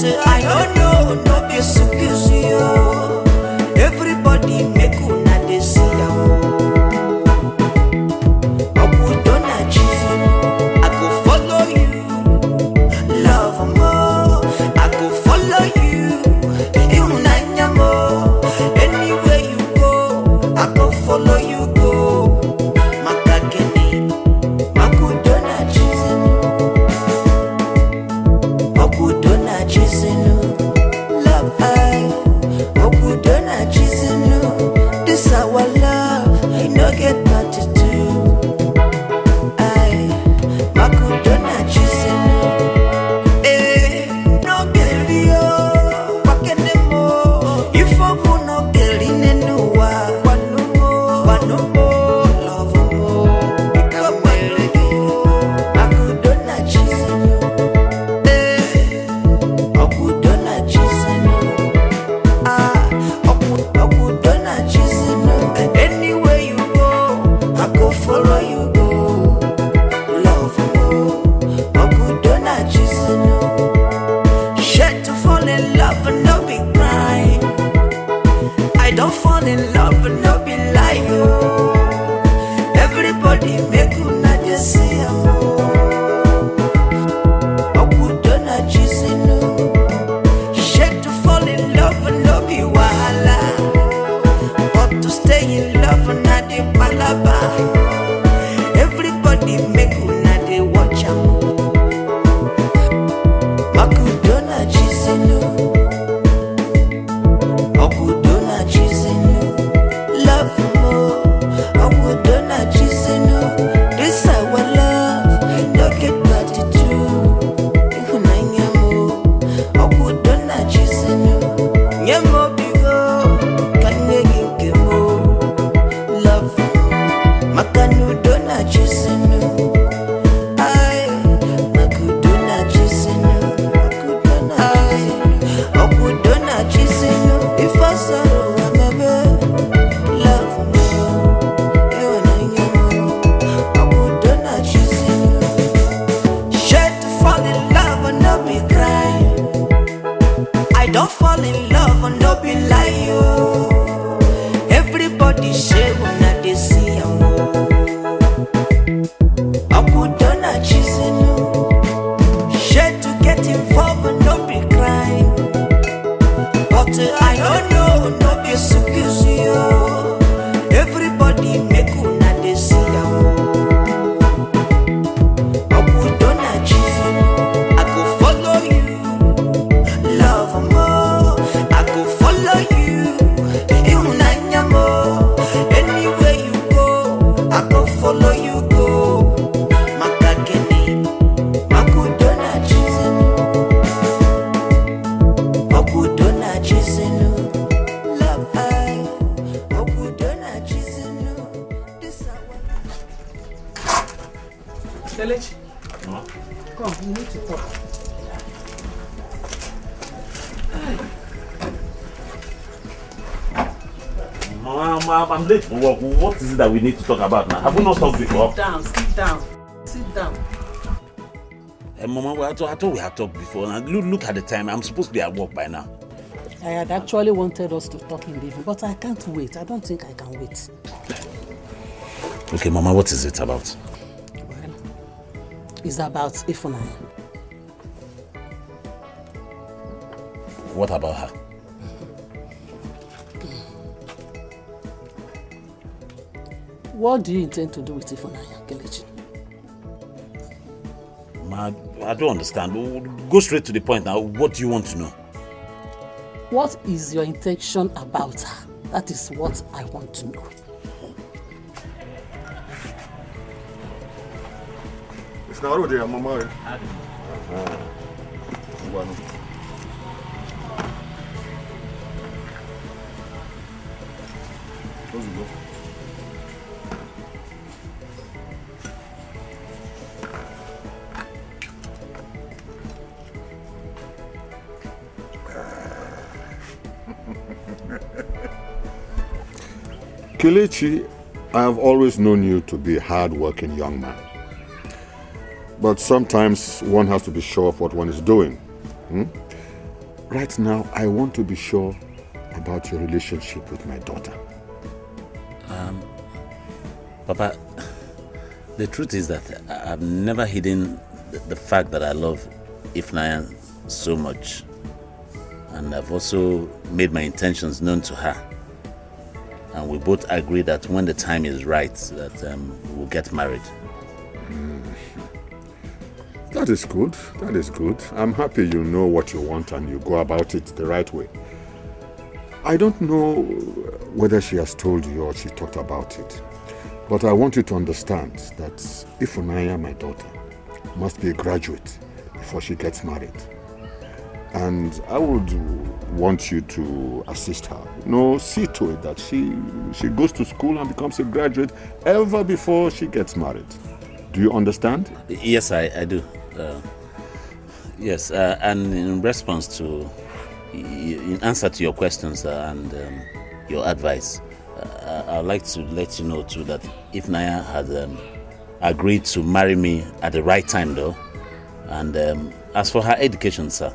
But I don't know, no be excuse you. Everybody make una dey see am. I go follow you, love more. I go follow you, Ifunanya more. Anywhere you go, I go follow you go. Makakeni, makudona chisenu, makudona chisenu, love I, makudona chisenu. This our love, I no get nothing to do. Don't fall in love, but no be like you. Everybody make una dey see am. Okudona chisenu. Shit to fall in love, but no be wahala. But to stay in love, na the palaba. Everybody make una dey watch am. Okudona chisenu. Don't fall in love and no be like you. Everybody say una dey see am. Okudona chisenu. Share to get involved and no be crime. But I don't know, no be excuse you. Everybody make una dey see am. Okudona chisenu. I go follow you, love more. I go follow you, Ifunanya more. Anywhere you go, I go follow you go. Makakeni, makudona chisenu, makudona chisenu, love I, makudona chisenu. This our. Kelechi, come, we need to talk. I'm late for work. What is it that we need to talk about now? Have we not talked before? Sit down. Mama, I thought we had talked before. Now, look at the time. I'm supposed to be at work by now. I had actually wanted us to talk in the evening, but I can't wait. I don't think I can wait. Okay, Mama, what is it about? Well, it's about Ifunanya. What about her? What do you intend to do with Ifunanya, Kelechi? Ma, I don't understand. Go straight to the point now. What do you want to know? What is your intention about her? That is what I want to know. It's not already, Mama. Kelechi, I have always known you to be a hard-working young man. But sometimes one has to be sure of what one is doing. right now, I want to be sure about your relationship with my daughter. Papa, the truth is that I've never hidden the fact that I love Ifunanya so much. And I've also made my intentions known to her. And we both agree that when the time is right, that we'll get married. That is good. That is good. I'm happy you know what you want and you go about it the right way. I don't know whether she has told you or she talked about it, but I want you to understand that Ifunanya, my daughter, must be a graduate before she gets married. And I would want you to assist her. See to it that she goes to school and becomes a graduate ever before she gets married. Do you understand? Yes, I do. Yes, and in response to, in answer to your questions and your advice, I'd like to let you know too that Ifunanya had agreed to marry me at the right time though. And as for her education, sir,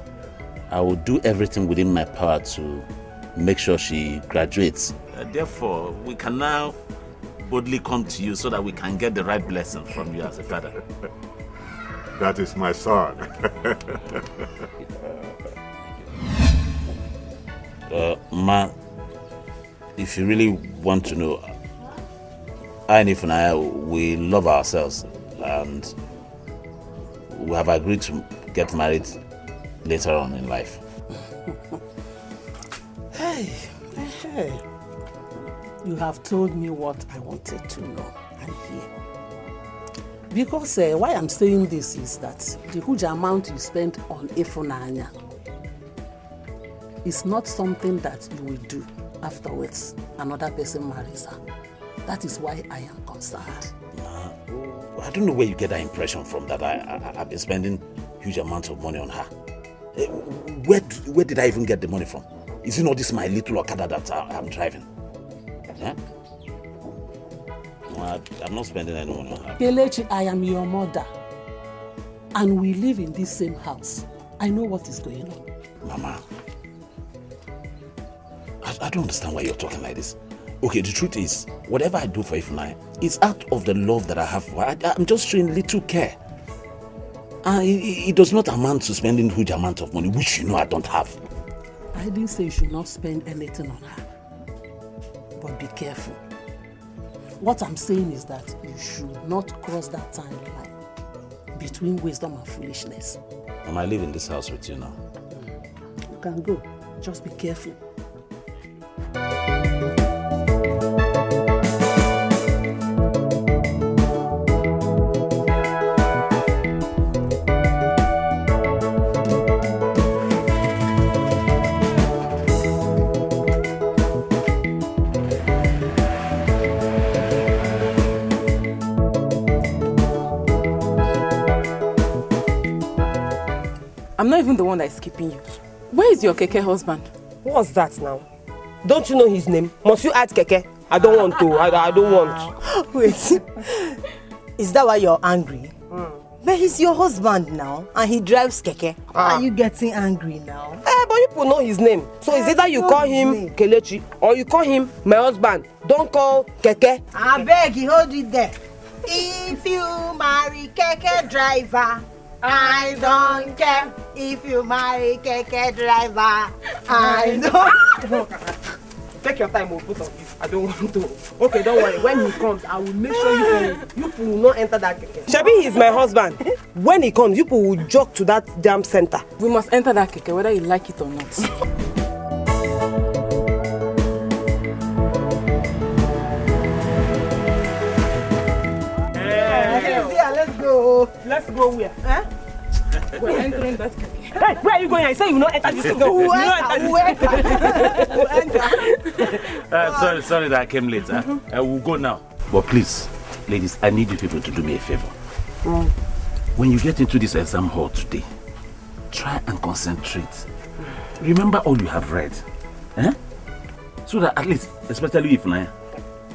I will do everything within my power to make sure she graduates. Therefore, we can now boldly come to you so that we can get the right blessing from you as a father. That is my son. Ma, if you really want to know, I and Ifunanya, we love ourselves and we have agreed to get married later on in life. Hey. You have told me what I wanted to know and hear. Because why I'm saying this is that the huge amount you spend on Ifunanya is not something that you will do afterwards another person marries her. That is why I am concerned. I don't know where you get that impression from that I've been spending huge amounts of money on her. Where did I even get the money from? Is it not this my little Okada that I'm driving? Yeah? No, I'm not spending any money on her. Kelechi, I am your mother. And we live in this same house. I know what is going on. Mama, I don't understand why you're talking like this. Okay, the truth is, whatever I do for Ifunanya is out of the love that I have for her. I'm just showing little care. It does not amount to spending huge amount of money, which you know I don't have. I didn't say you should not spend anything on her. But be careful. What I'm saying is that you should not cross that timeline between wisdom and foolishness. Mama, I live in this house with you now. You can go. Just be careful. I'm not even the one that is keeping you. Where is your Keke husband? What's that now? Don't you know his name? Must you add Keke? I don't want to. I don't want. Wait. Is that why you're angry? But he's your husband now, and he drives Keke. Are you getting angry now? But people know his name. So it's either you call him Kelechi or you call him my husband. Don't call Keke. I beg you, hold it there. If you marry Keke driver, I don't care. If you marry Keke driver, I don't. Take your time, both of you. I don't want to. Okay, don't worry. When he comes, I will make sure you will not enter that Keke. Shabi, he's my husband. When he comes, you will jog to that damn center. We must enter that Keke whether you like it or not. Let's go. Let's go where? Huh? We're entering that Keke. Hey, where are you going? I say you will not enter this Keke. Sorry that I came late. We'll go now. But please, ladies, I need you people to do me a favor. When you get into this exam hall today, try and concentrate. Remember all you have read. So that at least, especially Ifunanya,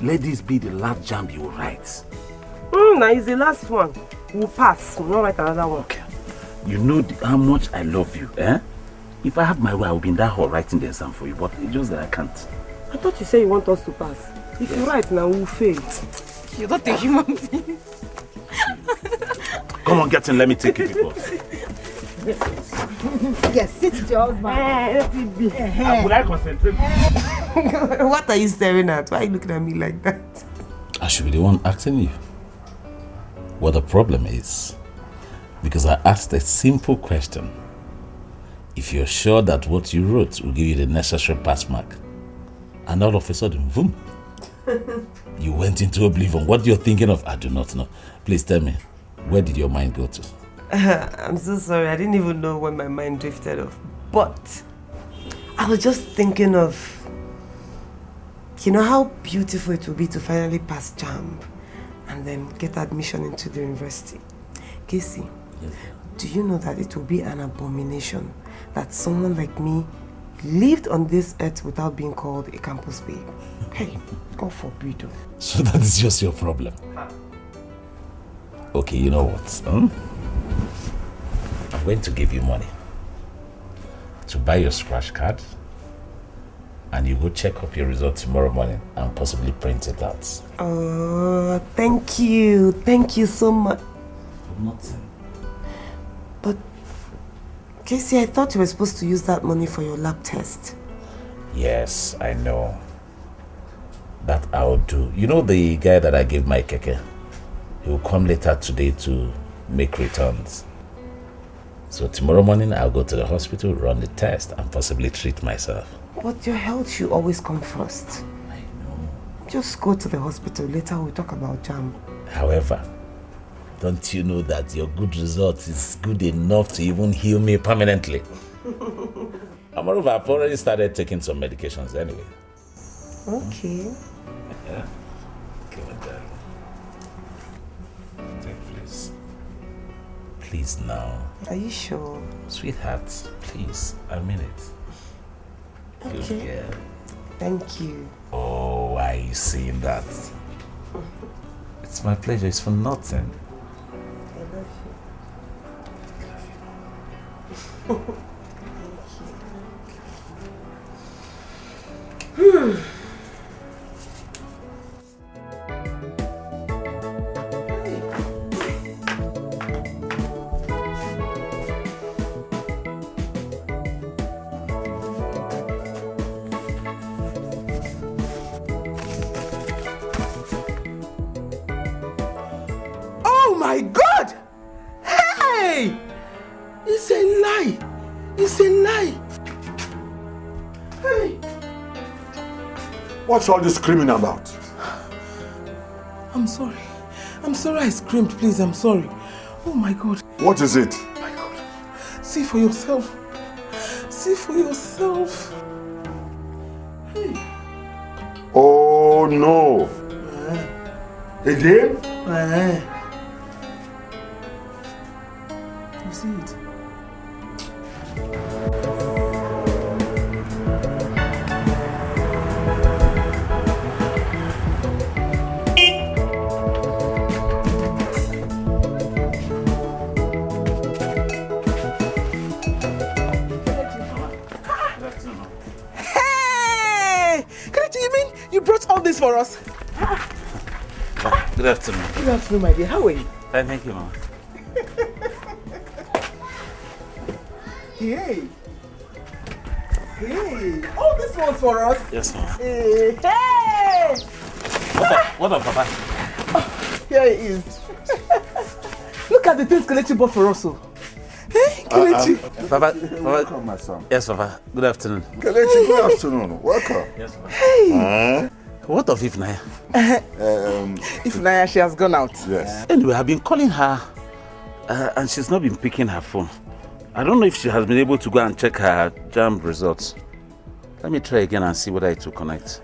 let this be the last jam you will write. Now it's the last one. We'll pass. We'll not write another one. Okay. You know how much I love you, If I have my way, I will be in that hall writing the exam for you, but it's just that I can't. I thought you said you want us to pass. If you write now, we'll fail. You're not a human being. Come on, get in, let me take you before. Yes, sit with your husband. Will I concentrate? What are you staring at? Why are you looking at me like that? I should be the one asking you what the problem is. Because I asked a simple question. If you're sure that what you wrote will give you the necessary pass mark, and all of a sudden, boom, you went into oblivion. What you're thinking of, I do not know. Please tell me, where did your mind go to? I'm so sorry. I didn't even know where my mind drifted off. But I was just thinking of, you know how beautiful it would be to finally pass JAMB and then get admission into the university. Casey, yes, do you know that it will be an abomination that someone like me lived on this earth without being called a campus babe? Hey, God forbid. So that is just your problem. Okay, you know what? I'm going to give you money to buy your scratch card, and you go check up your result tomorrow morning and possibly print it out. Oh, thank you. Thank you so much. For nothing. But, Casey, I thought you were supposed to use that money for your lab test. Yes, I know. That I'll do. You know the guy that I gave my Keke? He will come later today to make returns. So tomorrow morning I'll go to the hospital, run the test, and possibly treat myself. But your health should always come first. I know. Just go to the hospital. Later we'll talk about JAMB. However, don't you know that your good result is good enough to even heal me permanently? And moreover, I've already started taking some medications anyway. Okay. Yeah. Okay, my darling. Take, please. Please now. Are you sure? Sweetheart, please. I mean it. Okay. Good girl. Thank you. Oh, why are you saying that? It's my pleasure. It's for nothing. I love you. Oh my God! Hey! It's a lie! It's a lie! Hey! What's all this screaming about? I'm sorry. I'm sorry I screamed, please. I'm sorry. Oh my God. What is it? My God. See for yourself. See for yourself. Hey. Oh no. Again? You see it? Hey! Keke, you mean you brought all this for us? Good afternoon. Good afternoon, my dear. How are you? Fine, thank you, Mama. Hey! Hey! All this one's for us? Yes, Mama. Hey! Hey! What up, Papa? Here it is. Look at the things Kelechi bought for us. Hey, Kelechi. Papa, Welcome, my son. Yes, Papa. Good afternoon. Kelechi, good afternoon. Welcome. Yes, Papa. Hey! What of Ifunanya? Ifunanya, she has gone out. Yes. Anyway, I've been calling her and she's not been picking her phone. I don't know if she has been able to go and check her JAMB results. Let me try again and see whether it will connect.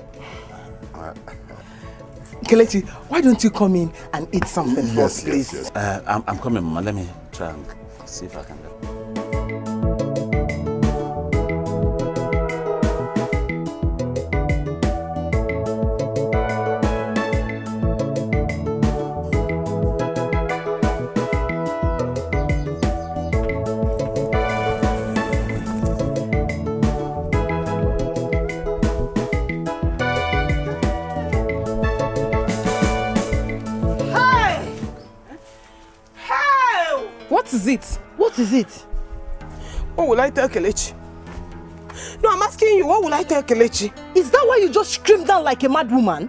Kelechi, why don't you come in and eat something for us, please? Yes. I'm coming, Mama. Let me try and see if I can get. is it? What is it? What will I tell Kelechi? No, I'm asking you, what will I tell Kelechi? Is that why you just screamed down like a mad woman?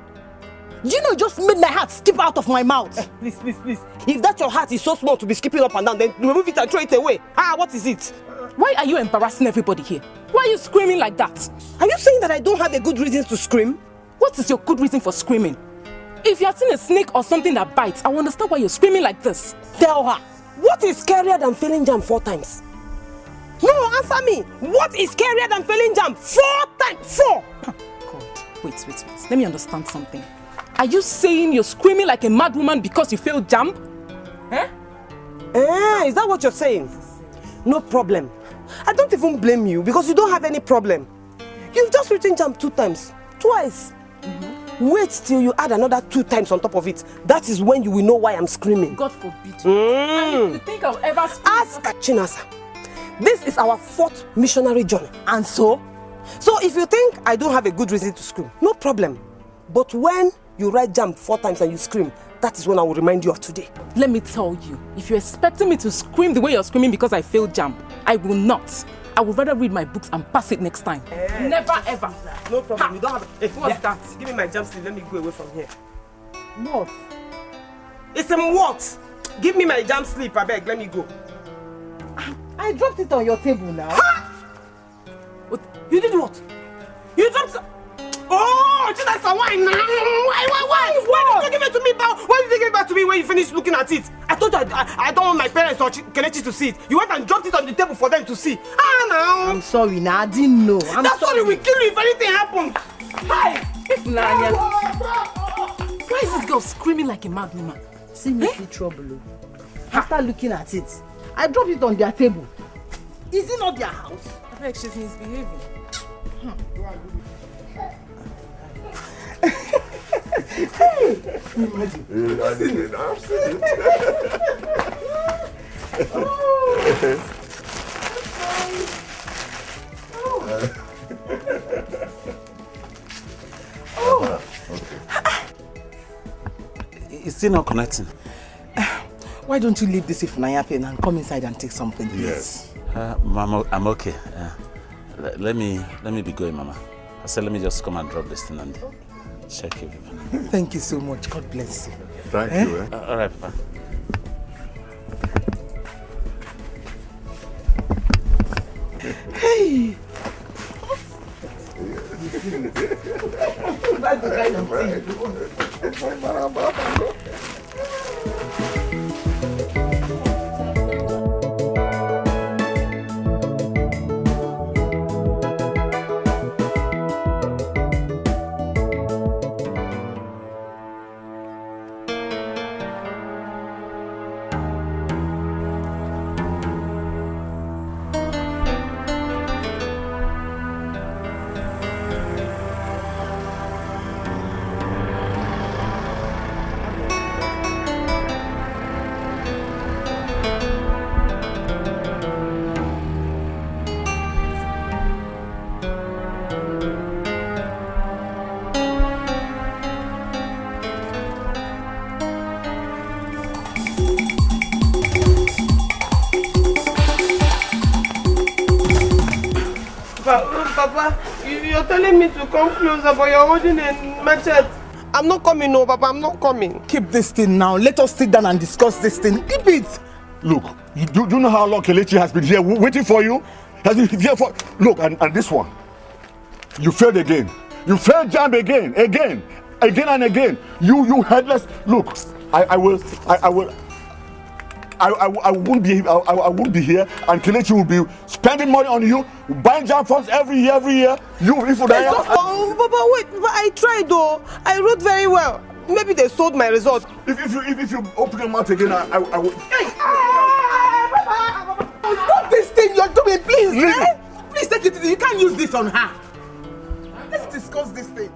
Do you know you just made my heart skip out of my mouth? Please. If that your heart is so small to be skipping up and down, then remove it and throw it away. What is it? Why are you embarrassing everybody here? Why are you screaming like that? Are you saying that I don't have a good reason to scream? What is your good reason for screaming? If you have seen a snake or something that bites, I will understand why you're screaming like this. Tell her. What is scarier than failing jam 4 times? No, answer me. What is scarier than failing jam 4 times? 4! God, wait. Let me understand something. Are you saying you're screaming like a mad woman because you failed jam? Is that what you're saying? No problem. I don't even blame you because you don't have any problem. You've just written jam 2 times. Twice. Wait till you add another 2 times on top of it. That is when you will know why I'm screaming. God forbid. And if you think I'll ever scream? Ask Chinasa. This is our 4th missionary journey. And so if you think I don't have a good reason to scream, no problem. But when you write jam 4 times and you scream, that is when I will remind you of today. Let me tell you, if you're expecting me to scream the way you're screaming because I failed jam, I will not. I would rather read my books and pass it next time. Never ever. No problem. You don't have. What's that? Give me my jam sleeve. Let me go away from here. What? It's a what? Give me my jam sleeve, I beg. Let me go. I dropped it on your table now. What? You did what? You dropped it? Oh, that's a wine now. Why did you give it to me? Why did you give it back to me when you finished looking at it? I told you I don't want my parents or Kelechi to see it. You went and dropped it on the table for them to see. Now. I'm sorry, now I didn't know. That's sorry. We kill you if anything happens. Hi. Ifunanya. Why is this girl screaming like a mad woman? See me in trouble. After looking at it, I dropped it on their table. Is it not their house? I beg, she's misbehaving. Imagine. I've seen it. It's still not connecting. Why don't you leave this Ifunanya pen and come inside and take something, please? Yes. Mama, I'm okay. Let me be going, Mama. I said let me just come and drop this thing and check everything. Thank you so much. God bless you. Thank you. All right, Papa. Hey! That's the kind of thing. Papa, you're telling me to come closer, but you're holding a machete. I'm not coming, no, Papa, I'm not coming. Keep this thing now. Let us sit down and discuss this thing. Keep it. Look, do you know how long Kelechi has been here waiting for you? Has been here for... Look, and this one. You failed again. You failed jam again and again. You headless. Look, I won't be here, and Kelechi will be spending money on you, buying jam funds every year. You, Ifunanya. Oh, Papa, wait, but I tried though. I wrote very well. Maybe they sold my result. If you open your mouth again, I will. Stop this thing you're doing, please. Please take it easy. You can't use this on her. Let's discuss this thing.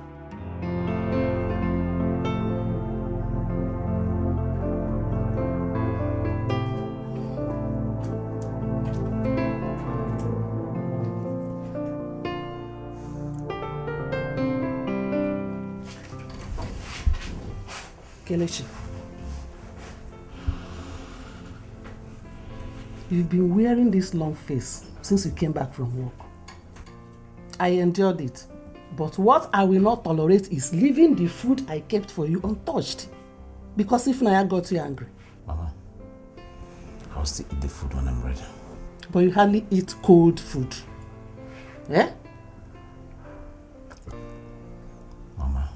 Kelechi, You've been wearing this long face since you came back from work. I endured it. But what I will not tolerate is leaving the food I kept for you untouched. Because Ifunanya got you angry. Mama, I'll still eat the food when I'm ready. But you hardly eat cold food. Eh? Mama,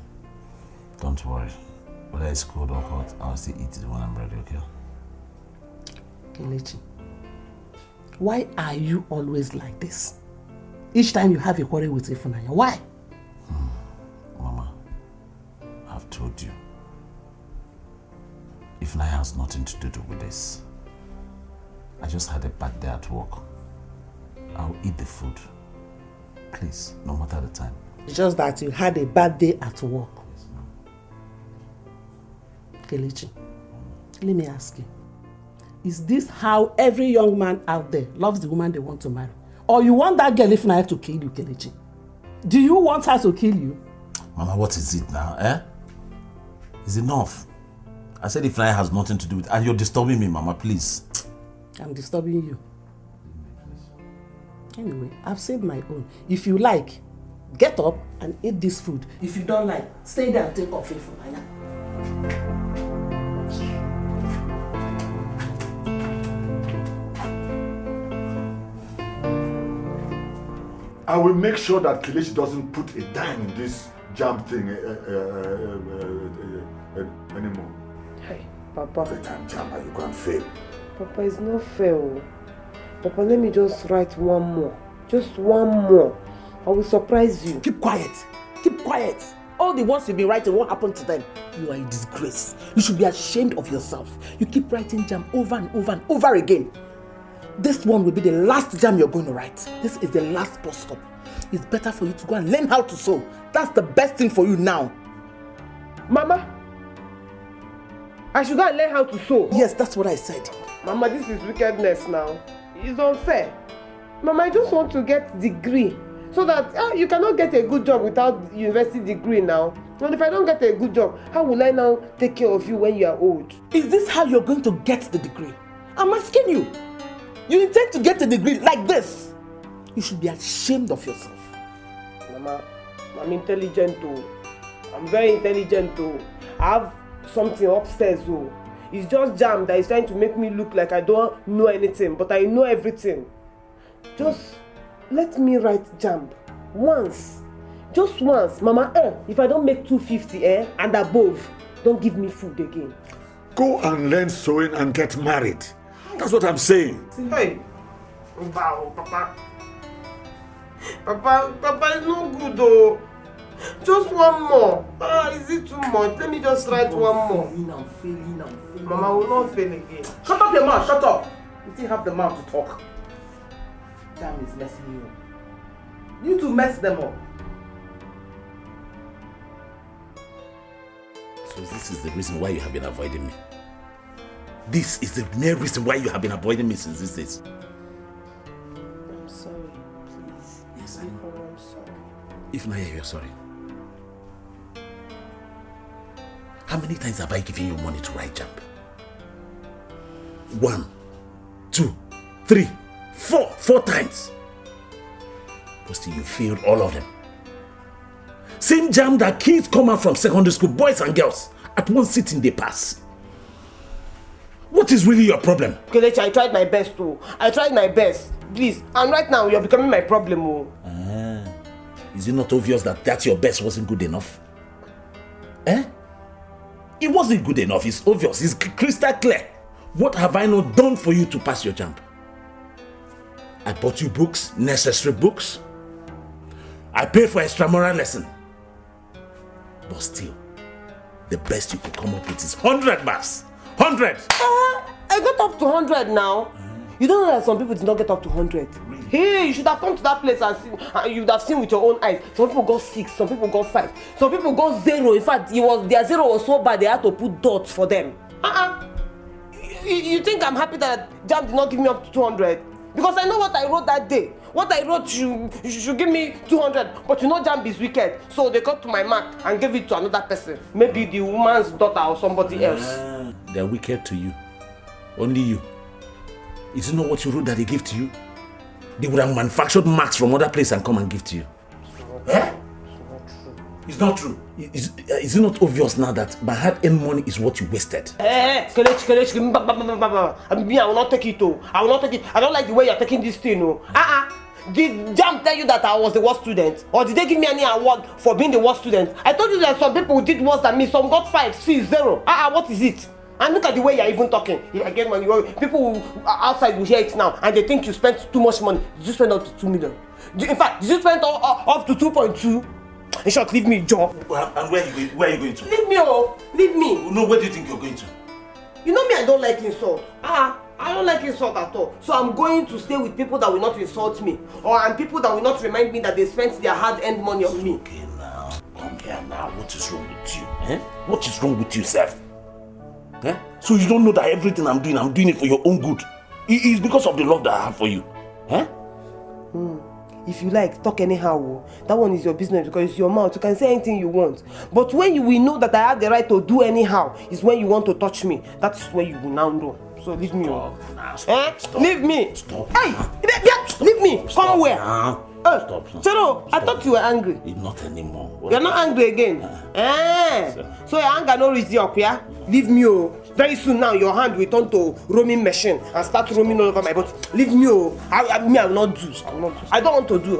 don't worry. Whether it's cold or hot, I'll still eat it when I'm ready, okay? Kelechi, why are you always like this? Each time you have a quarrel with Ifunanya, why? Mama, I've told you. Ifunanya has nothing to do with this. I just had a bad day at work. I'll eat the food. Please, no matter the time. It's just that you had a bad day at work. Yes, ma'am. Kelechi, let me ask you. Is this how every young man out there loves the woman they want to marry? Or you want that girl Ifunanya to kill you, Kelechi? Do you want her to kill you? Mama, what is it now, eh? It's enough. I said Ifunanya has nothing to do with it. And you're disturbing me, Mama, please. I'm disturbing you. Anyway, I've said my own. If you like, get up and eat this food. If you don't like, stay there and take off Ifunanya. I will make sure that Kelechi doesn't put a dime in this jam thing anymore. Hey, Papa. Every time jam, you can't fail. Papa, it's not fair. Papa, let me just write one more. Just one more. I will surprise you. Keep quiet. Keep quiet. All the ones you've been writing, what happened to them? You are a disgrace. You should be ashamed of yourself. You keep writing jam over and over and over again. This one will be the last jam you're going to write. This is the last bus stop. It's better for you to go and learn how to sew. That's the best thing for you now. Mama, I should go and learn how to sew. Yes, that's what I said. Mama, this is wickedness now. It's unfair. Mama, I just want to get degree. So that you cannot get a good job without university degree now. And if I don't get a good job, how will I now take care of you when you are old? Is this how you're going to get the degree? I'm asking you. You intend to get a degree like this? You should be ashamed of yourself. Mama, I'm intelligent too. I'm very intelligent too. I have something upstairs too. It's just jam that is trying to make me look like I don't know anything, but I know everything. Just let me write jam once. Just once. Mama, if I don't make 250 and above, don't give me food again. Go and learn sewing and get married. That's what I'm saying. Hey, wow, Papa. Papa is no good though. Just one more. Is it too much? Let me just write one more. I'm failing. Mama, I will not fail again. Shut up your mouth, shut up. You still have the mouth to talk. Damn is messing you up. You two mess them up. So this is the reason why you have been avoiding me. This is the main reason why you have been avoiding me since these days. I'm sorry, please. Yes, I know. I'm sorry. Ifunanya, you're sorry. How many times have I given you money to write jam? 1, 2, 3, 4. 4 times. But still you failed all of them. Same jam that kids come out from secondary school, boys and girls, at one sitting they pass. What is really your problem? Kelechi, I tried my best too. I tried my best. Please. And right now you're becoming my problem. Is it not obvious that your best wasn't good enough? It wasn't good enough. It's obvious. It's crystal clear. What have I not done for you to pass your jam? I bought you books, necessary books. I paid for extramural lesson. But still, the best you could come up with is 100 marks. 100! I got up to 100 now. You don't know that some people did not get up to 100. Really? Hey, you should have come to that place and seen, you would have seen with your own eyes. Some people got 6, some people got 5, some people got 0. In fact, their 0 was so bad they had to put dots for them. You think I'm happy that jam did not give me up to 200? Because I know what I wrote that day. What I wrote, you should give me 200. But you know jam is wicked. So they got to my mark and gave it to another person. Maybe the woman's daughter or somebody else. They're wicked to you. Only you. Is it not what you wrote that they give to you? They would have manufactured marks from other places and come and give to you. Eh? It's not true. Is it not obvious now that my hard-earned money is what you wasted? Kelechi, me, I will not take it, oh. I will not take it. I don't like the way you're taking this thing, oh. Did Jam tell you that I was the worst student? Or did they give me any award for being the worst student? I told you that some people did worse than me. Some got 5, 6, 0. What is it? And look at the way you're even talking. If I get money, people outside will hear it now and they think you spent too much money. Did you spend up to 2 million? In fact, did you spend up to 2.2? In short, leave me, Joe. Well, and where are you going to? Leave me, oh. Leave me. No, where do you think you're going to? You know me, I don't like insult. I don't like insult at all. So I'm going to stay with people that will not insult me. And people that will not remind me that they spent their hard-earned money on me. Okay, now. Come here now. What is wrong with you? Eh? What is wrong with you, Seth? Eh? So you don't know that everything I'm doing it for your own good. It is because of the love that I have for you. Eh? If you like, talk anyhow. That one is your business because it's your mouth. You can say anything you want. But when you will know that I have the right to do anyhow, is when you want to touch me. That's when you will now know. So leave me. Stop. Leave me. Stop. Hey, leave me. Come where? Stop. Chero, I thought you were angry. Not anymore. You're not angry again. So your anger no reach up, yeah? Leave me, oh. Very soon now, your hand will turn to roaming machine and start roaming all over my body. Leave me, oh. I will not do. I don't want to do.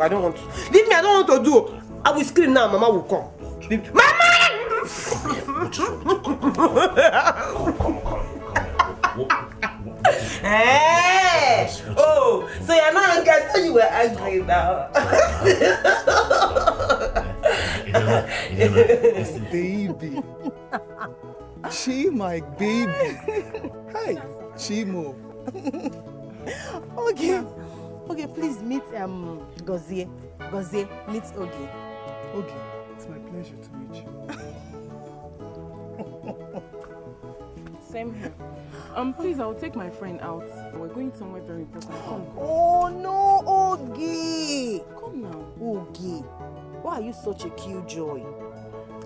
Leave me, I don't want to do. I will scream now, Mama will come. Mama! Hey! Oh, so you're not angry. I thought you were angry now. Baby. She my baby. Hi, Chimo. Okay, please meet Gozie. Gozie, meet Ogi. Ogi, it's my pleasure to meet you. Same here. Please, I'll take my friend out. We're going somewhere very important. Come. Oh no, Ogi! Come now. Ogi, why are you such a killjoy?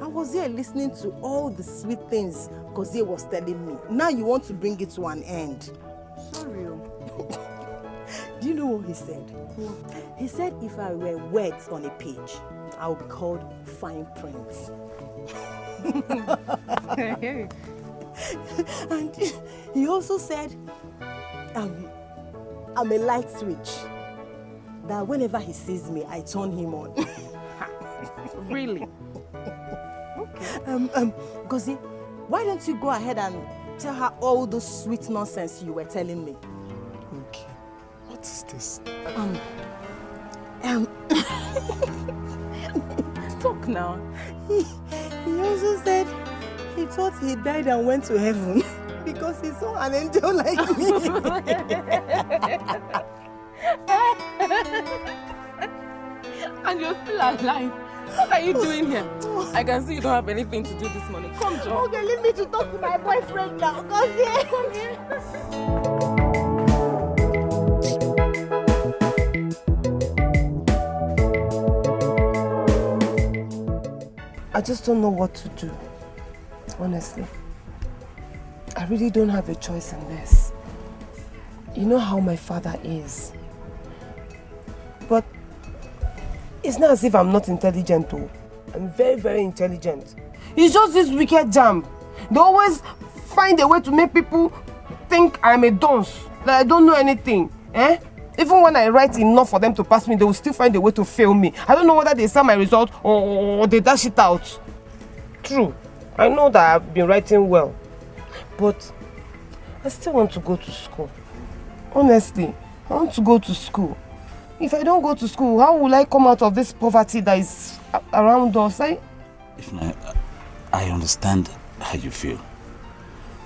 I was here listening to all the sweet things Gozie was telling me. Now you want to bring it to an end. Sorry. Do you know what he said? What? He said if I were words on a page, I would be called fine print. And he also said I'm a light switch. That whenever he sees me, I turn him on. Really? Gozie, why don't you go ahead and tell her all those sweet nonsense you were telling me? Okay. What is this? Talk now. He also said he thought he died and went to heaven because he saw an angel like me. And you're still alive. What are you doing here? I can see you don't have anything to do this morning. Come, Joe. Okay, leave me to talk to my boyfriend now. Come here. I just don't know what to do. Honestly. I really don't have a choice in this. You know how my father is. But it's not as if I'm not intelligent though. I'm very, very intelligent. It's just this wicked Jam. They always find a way to make people think I'm a dunce, that I don't know anything. Even when I write enough for them to pass me, they will still find a way to fail me. I don't know whether they saw my result or they dash it out. True, I know that I've been writing well, but I still want to go to school. Honestly, I want to go to school. If I don't go to school, how will I come out of this poverty that is around us? I understand how you feel,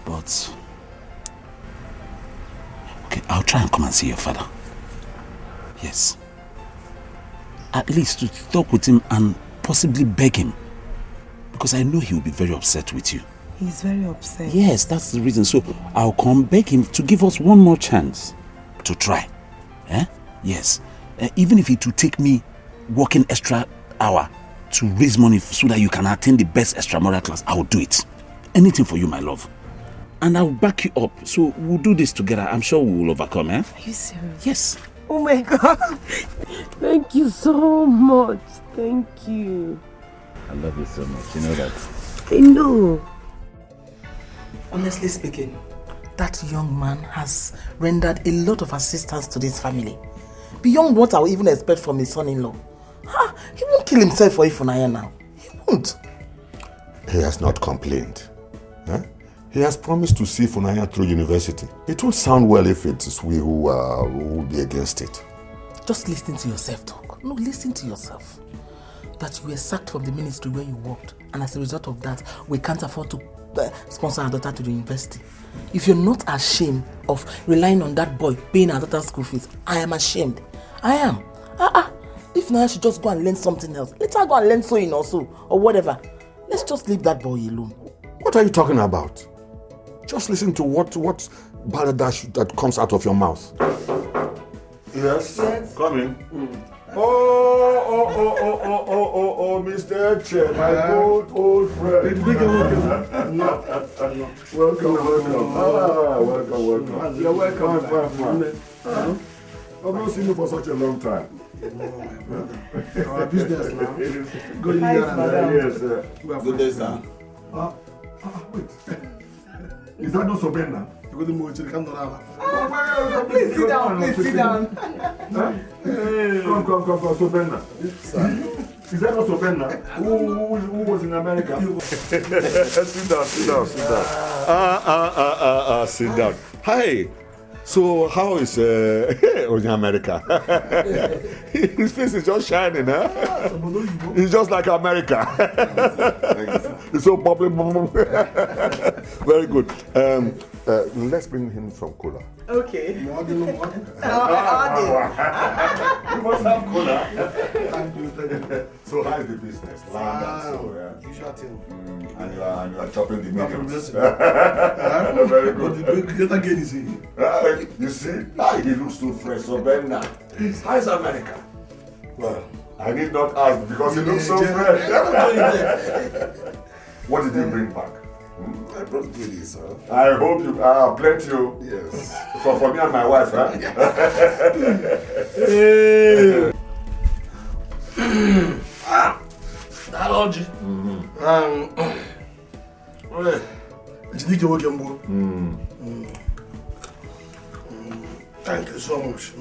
but okay, I'll try and come and see your father. Yes. At least to talk with him and possibly beg him, because I know he will be very upset with you. He's very upset. Yes, that's the reason. So I'll come beg him to give us one more chance to try. Yes. Even if it will take me working extra hour to raise money so that you can attend the best extramural class, I will do it. Anything for you, my love. and I'll back you up. So we'll do this together. I'm sure we will overcome, eh? Are you serious? Yes. Oh my God. Thank you so much. Thank you. I love you so much. You know that. I know. Honestly speaking, that young man has rendered a lot of assistance to this family. Beyond what I would even expect from his son-in-law. He won't kill himself for Ifunanya now. He won't. He has not complained. He has promised to see Ifunanya through university. It would sound well if it is we who will be against it. Just listen to yourself talk. No, listen to yourself. That you were sacked from the ministry where you worked, and as a result of that, we can't afford to sponsor our daughter to the university. If you're not ashamed of relying on that boy paying our daughter's school fees, I am ashamed. I am. If Naya should just go and learn something else, let her go and learn sewing also, or whatever. Let's just leave that boy alone. What are you talking about? Just listen to what baladash that comes out of your mouth. Yes. Come in. Oh, Mr. Che, my good old friend. Welcome. Welcome. You're welcome. Fine. I've not seen you for such a long time. Our business now. Good yes, sir. Good day, sir. Wait. Is that not Usobena? Please sit down. Come, Usobena. Is that not Usobena? Who was in America? Sit down. Sit down. Hi. So how is in America? His face is just shining, huh? He's just like America. It's so popping. Very good. Let's bring him some cola. Okay. You must have cola. Thank you. So how is the business? Usual thing. And you are chopping the mediums. Very good. The greater gain is in. You see? He looks so fresh. So Ben, how is America? Well, I need not ask because he looks so fresh. What did you bring back? I brought goodies, sir. I hope you plenty. Yes. For me and my wife, huh? Allergy. Thank you so much.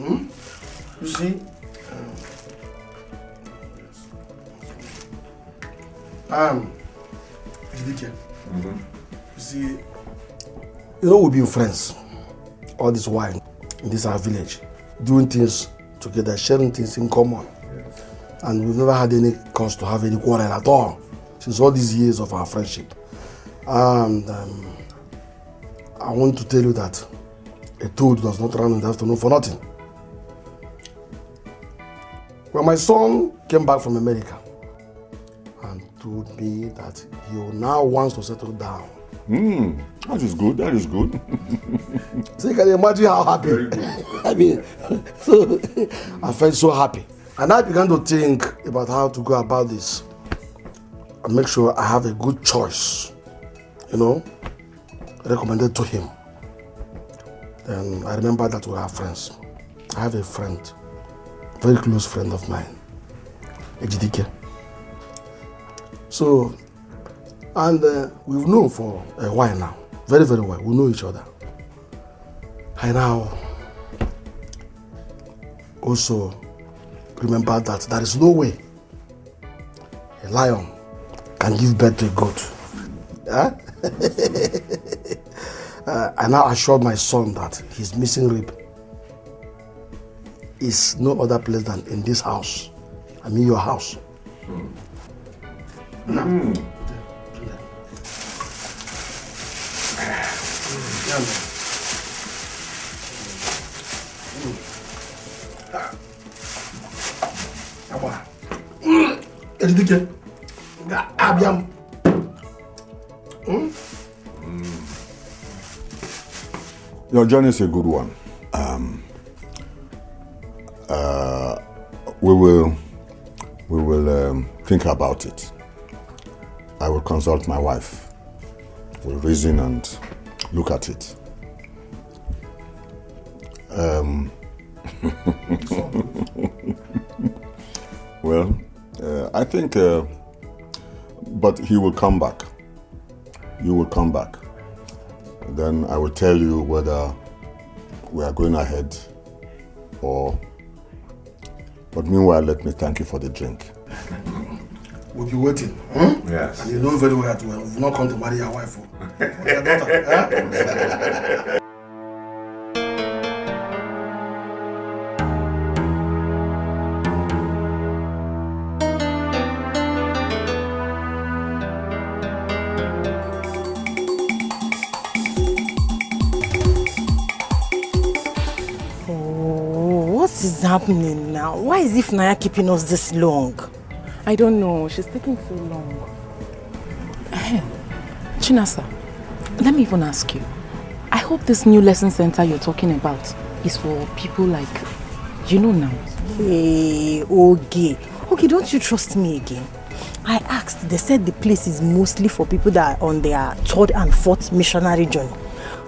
You see? You see, we've been friends all this while in this our village, doing things together, sharing things in common. Yes. And we've never had any cause to have any quarrel at all since all these years of our friendship. And I want to tell you that a toad does not run in the afternoon for nothing. When my son came back from America and told me that he now wants to settle down. That is good. So you can imagine how happy. Very good. I mean, so I felt so happy. And I began to think about how to go about this and make sure I have a good choice, recommended to him. Then I remember that we are friends. I have a friend, very close friend of mine, Ejidike. So, and we've known for a while now, very, very well. We know each other. I now also remember that there is no way a lion can give birth to a goat. Yeah? I now assured my son that his missing rib is no other place than in this house. I mean your house. Your journey is a good one. We will think about it. I will consult my wife. We'll reason and look at it. Well, I think, but he will come back. You will come back. Then I will tell you whether we are going ahead or... But meanwhile, let me thank you for the drink. We'll be waiting. Yes. And you know very well that we've not come to marry your wife. Your daughter. What is happening now? Why is Ifunanya keeping us this long? I don't know. She's taking so long. Chinasa, let me even ask you. I hope this new lesson center you're talking about is for people like, you know now. Hey, okay. Okay, don't you trust me again? I asked, they said the place is mostly for people that are on their 3rd and 4th missionary journey.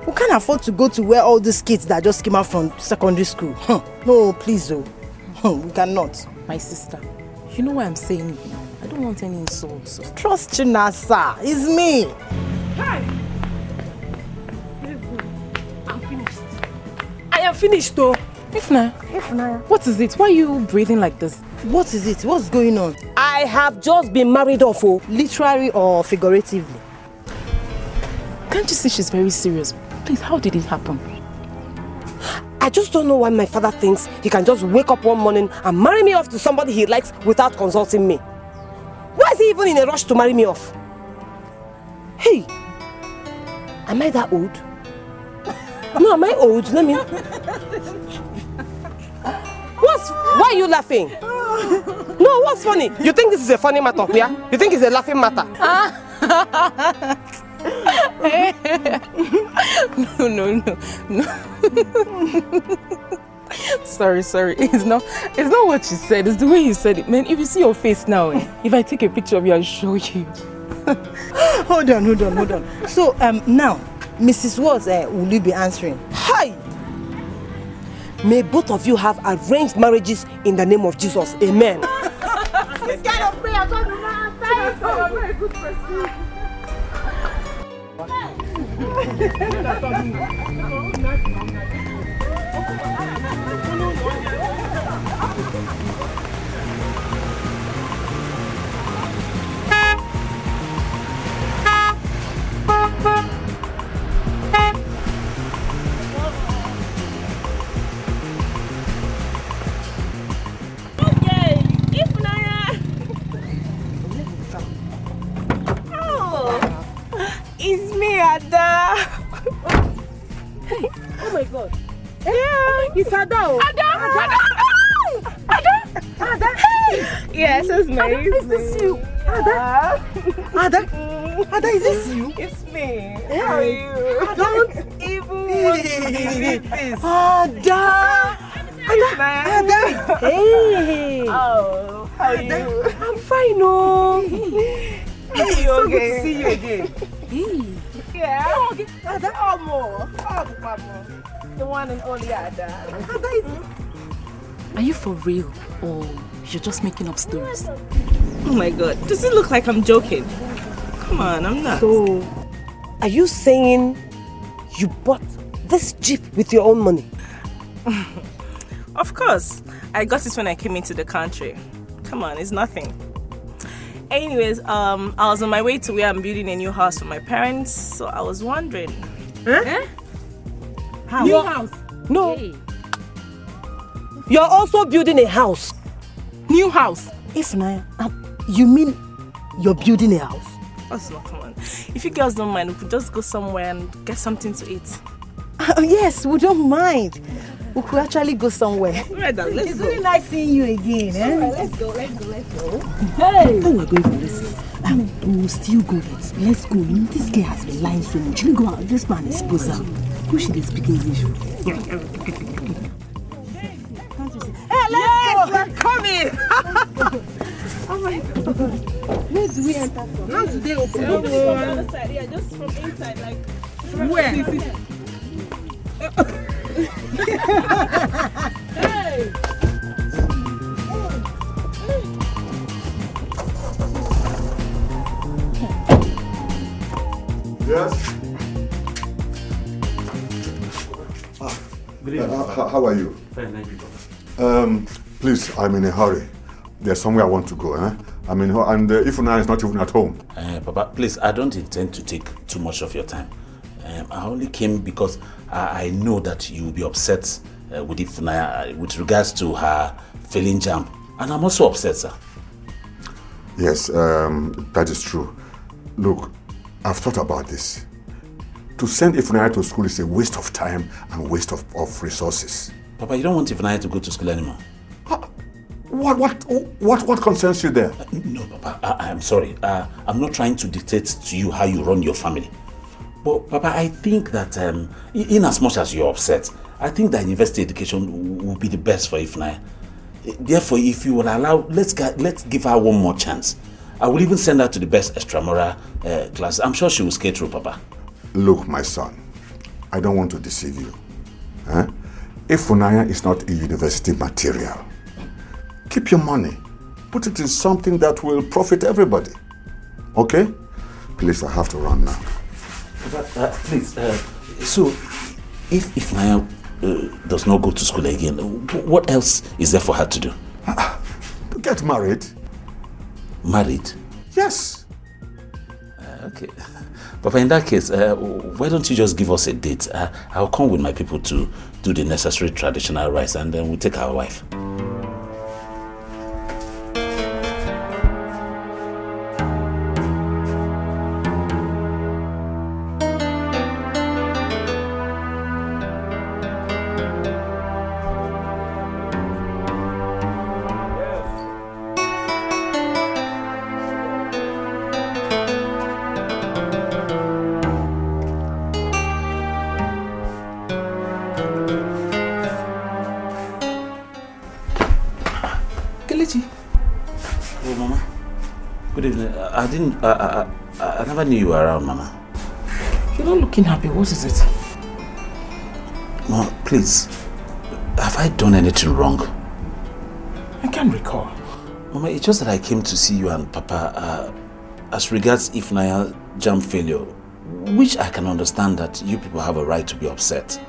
We can't afford to go to where all these kids that just came out from secondary school. No, please, we cannot. My sister, you know why I'm saying it now. I don't want any insults. Trust Chinasa, it's me. Hi. I'm finished. I am finished though. Ifunanya, what is it? Why are you breathing like this? What is it? What's going on? I have just been married off, literally or figuratively. Can't you see she's very serious? Please, how did it happen? I just don't know why my father thinks he can just wake up one morning and marry me off to somebody he likes without consulting me. Why is he even in a rush to marry me off? Hey, am I that old? No, am I old? Let me... Why are you laughing? No, what's funny? You think this is a funny matter, yeah? You think it's a laughing matter? No. Sorry. It's not what you said. It's the way you said it. Man, if you see your face now, if I take a picture of you, I'll show you. Hold on. So, now, Mrs. Watts, will you be answering? Hi! May both of you have arranged marriages in the name of Jesus. Amen. This kind of prayer, I'm not a good person. It's me, Ada. Hey, oh my God. Yeah, it's Ada. Ada. Hey. Yes, it's me. Ada, is this you? Ada, is this you? It's me. Hey. How are you? Don't even want to believe this. Ada. Hey. Oh, how are you? I'm fine, oh. Hey, so good to see you again. Hey. Yeah. Ada. Oh, the one and only Ada. Ada is... Are you for real or you're just making up stories? Oh my God, does it look like I'm joking? Come on, I'm not. So, are you saying you bought this Jeep with your own money? Of course. I got it when I came into the country. Come on, it's nothing. Anyways, I was on my way to where I'm building a new house for my parents, so I was wondering. Huh? How? New house? No. Hey. You're also building a house. New house? Ifunanya, you mean you're building a house? Oh, come on. If you girls don't mind, we could just go somewhere and get something to eat. Yes, we don't mind. We could actually go somewhere. Right, let's it's go. Really nice seeing you again. Eh? Right, let's go. Hey! Oh, we're going for this. We'll still go, but let's go. You know, this girl has been lying so much. You go out, this man is expose her. Who should they speak English? Hey, let's go! We're coming! Oh my God. Where do we enter from? How do they open? From the other side, yeah, just from inside, like Where? Hey! Yes? How are you? Fine, thank you. Please, I'm in a hurry. There's somewhere I want to go, eh? I mean, and Ifunanya is not even at home. Papa, please, I don't intend to take too much of your time. I only came because I know that you will be upset with Ifunanya with regards to her failing jump. And I'm also upset, sir. Yes, that is true. Look, I've thought about this. To send Ifunanya to school is a waste of time and waste of resources. Papa, you don't want Ifunanya to go to school anymore? What concerns you there? No, Papa, I'm sorry. I'm not trying to dictate to you how you run your family. But, Papa, I think that in as much as you're upset, I think that university education will be the best for Ifunanya. Therefore, if you will allow, let's give her one more chance. I will even send her to the best extramural class. I'm sure she will skate through, Papa. Look, my son, I don't want to deceive you. Ifunanya is not a university material. Keep your money. Put it in something that will profit everybody. Okay? Please, I have to run now. Please, so if Ifunanya does not go to school again, what else is there for her to do? Get married. Married? Yes. Okay. Papa, in that case, why don't you just give us a date? I'll come with my people to do the necessary traditional rites and then we'll take our wife. Oh, Mama. Good evening. I never knew you were around, Mama. You're not looking happy. What is it? Mom, please. Have I done anything wrong? I can't recall. Mama, it's just that I came to see you and Papa as regards Ifunanya jump failure, which I can understand that you people have a right to be upset.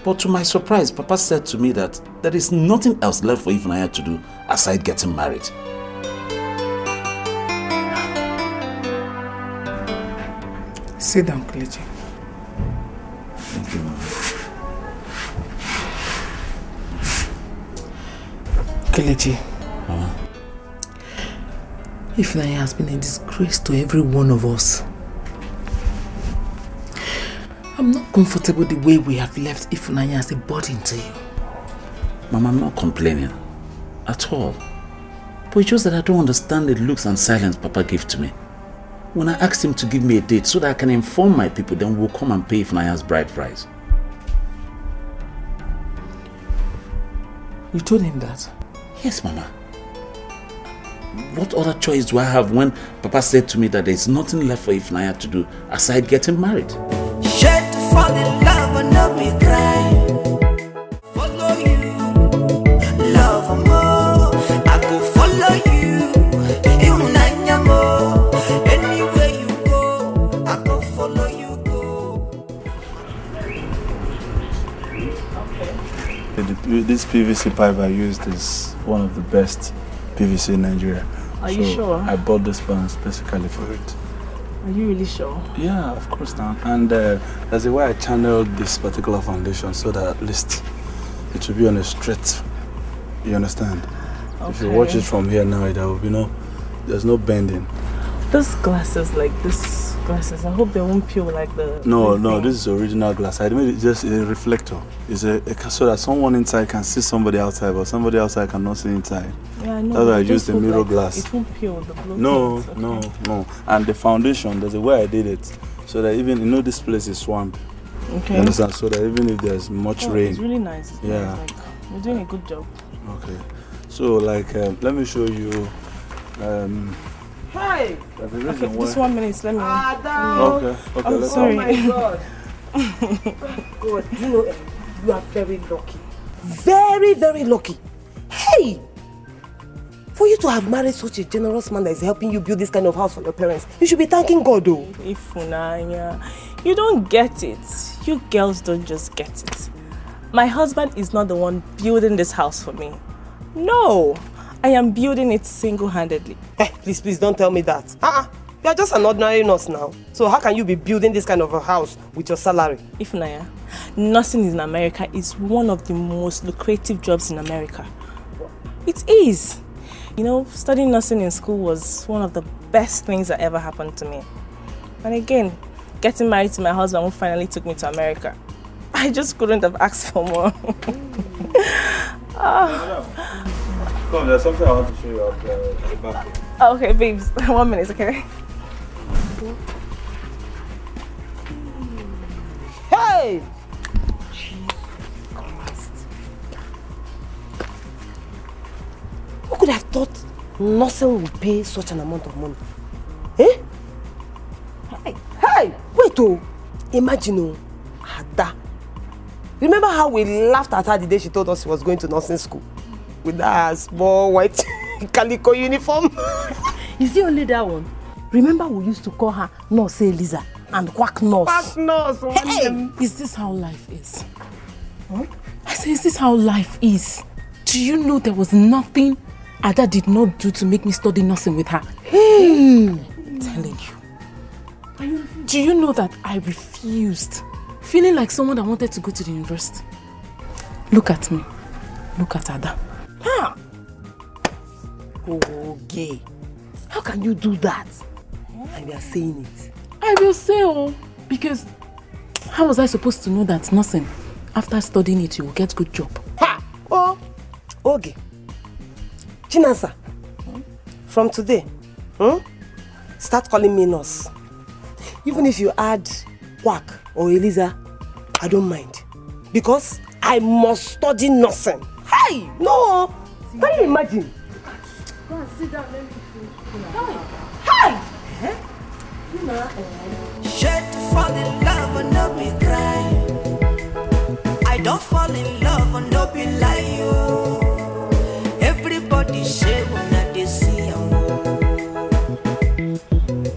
But to my surprise, Papa said to me that there is nothing else left for Ifunanya to do aside getting married. Sit down, Kelechi. Thank you, Mama. Kelechi. Mama. Ifunanya has been a disgrace to every one of us. I'm not comfortable the way we have left Ifunanya as a burden to you. Mama, I'm not complaining at all. But it's just that I don't understand the looks and silence Papa gave to me. When I asked him to give me a date so that I can inform my people, then we'll come and pay Ifunanya's bride price. You told him that? Yes, Mama. What other choice do I have when Papa said to me that there's nothing left for Ifunanya to do aside getting married? Share to fall in love and not be crying. Follow you, love more. I go follow you, Ifunanya more. Anywhere you go, I go follow you go. This PVC pipe I used is one of the best PVC in Nigeria. Are you sure? I bought this one specifically for it. Are you really sure? Yeah, of course now. And there's a way I channeled this particular foundation so that at least it will be on a straight. You understand? Okay. If you watch it from here now, there will be there's no bending. Those glasses, I hope they won't peel like the... No, this is original glass. I made it just a reflector. It's so that someone inside can see somebody outside, but somebody outside cannot see inside. Yeah, I know. That's why I used the mirror glass. It won't peel the blue. No. And the foundation, there's a way I did it. So that even, this place is swamp. Okay. You understand? So that even if there's much rain. It's really nice. Yeah. You're doing a good job. Okay. So let me show you Hey! There's a reason Okay, why. just 1 minute, let me... Okay, I'm let's sorry. Oh my God. God, you know, you are very lucky. Very, very lucky. Hey! For you to have married such a generous man that is helping you build this kind of house for your parents, you should be thanking God, though. Ifunanya, you don't get it. You girls don't just get it. My husband is not the one building this house for me. No, I am building it single-handedly. Hey, please don't tell me that. You are just an ordinary nurse now. So how can you be building this kind of a house with your salary? Ifunanya, nursing in America is one of the most lucrative jobs in America. It is. You know, studying nursing in school was one of the best things that ever happened to me. And again, getting married to my husband who finally took me to America. I just couldn't have asked for more. Come, there's something I want to show you at the back. Okay, babes. 1 minute, okay? Hey! Who could have thought nursing would pay such an amount of money? Eh? Hey! Wait, imagine, Ada. Remember how we laughed at her the day she told us she was going to nursing school? With that small white calico uniform. Is it only that one? Remember we used to call her Nurse Eliza and Quack Nurse. Quack Nurse. Hey! Is this how life is? Huh? I say, is this how life is? Do you know there was nothing Ada did not do to make me study nursing with her? Hey! I'm telling you. Do you know that I refused? Feeling like someone that wanted to go to the university. Look at me. Look at Ada. Huh? Oh, gay. How can you do that? And we are saying it. I will say, because how was I supposed to know that nursing, after studying it, you will get good job? Ha! Oh, okay. Chinasa, from today, start calling me nurse. Even if you add Quack or Eliza, I don't mind. Because I must study nursing. Hey! No! Can you imagine? Go and sit down, let me finish. Hey! Shit to fall in love and no be cry. I don't fall in love and no be lie you. Everybody say when they see you.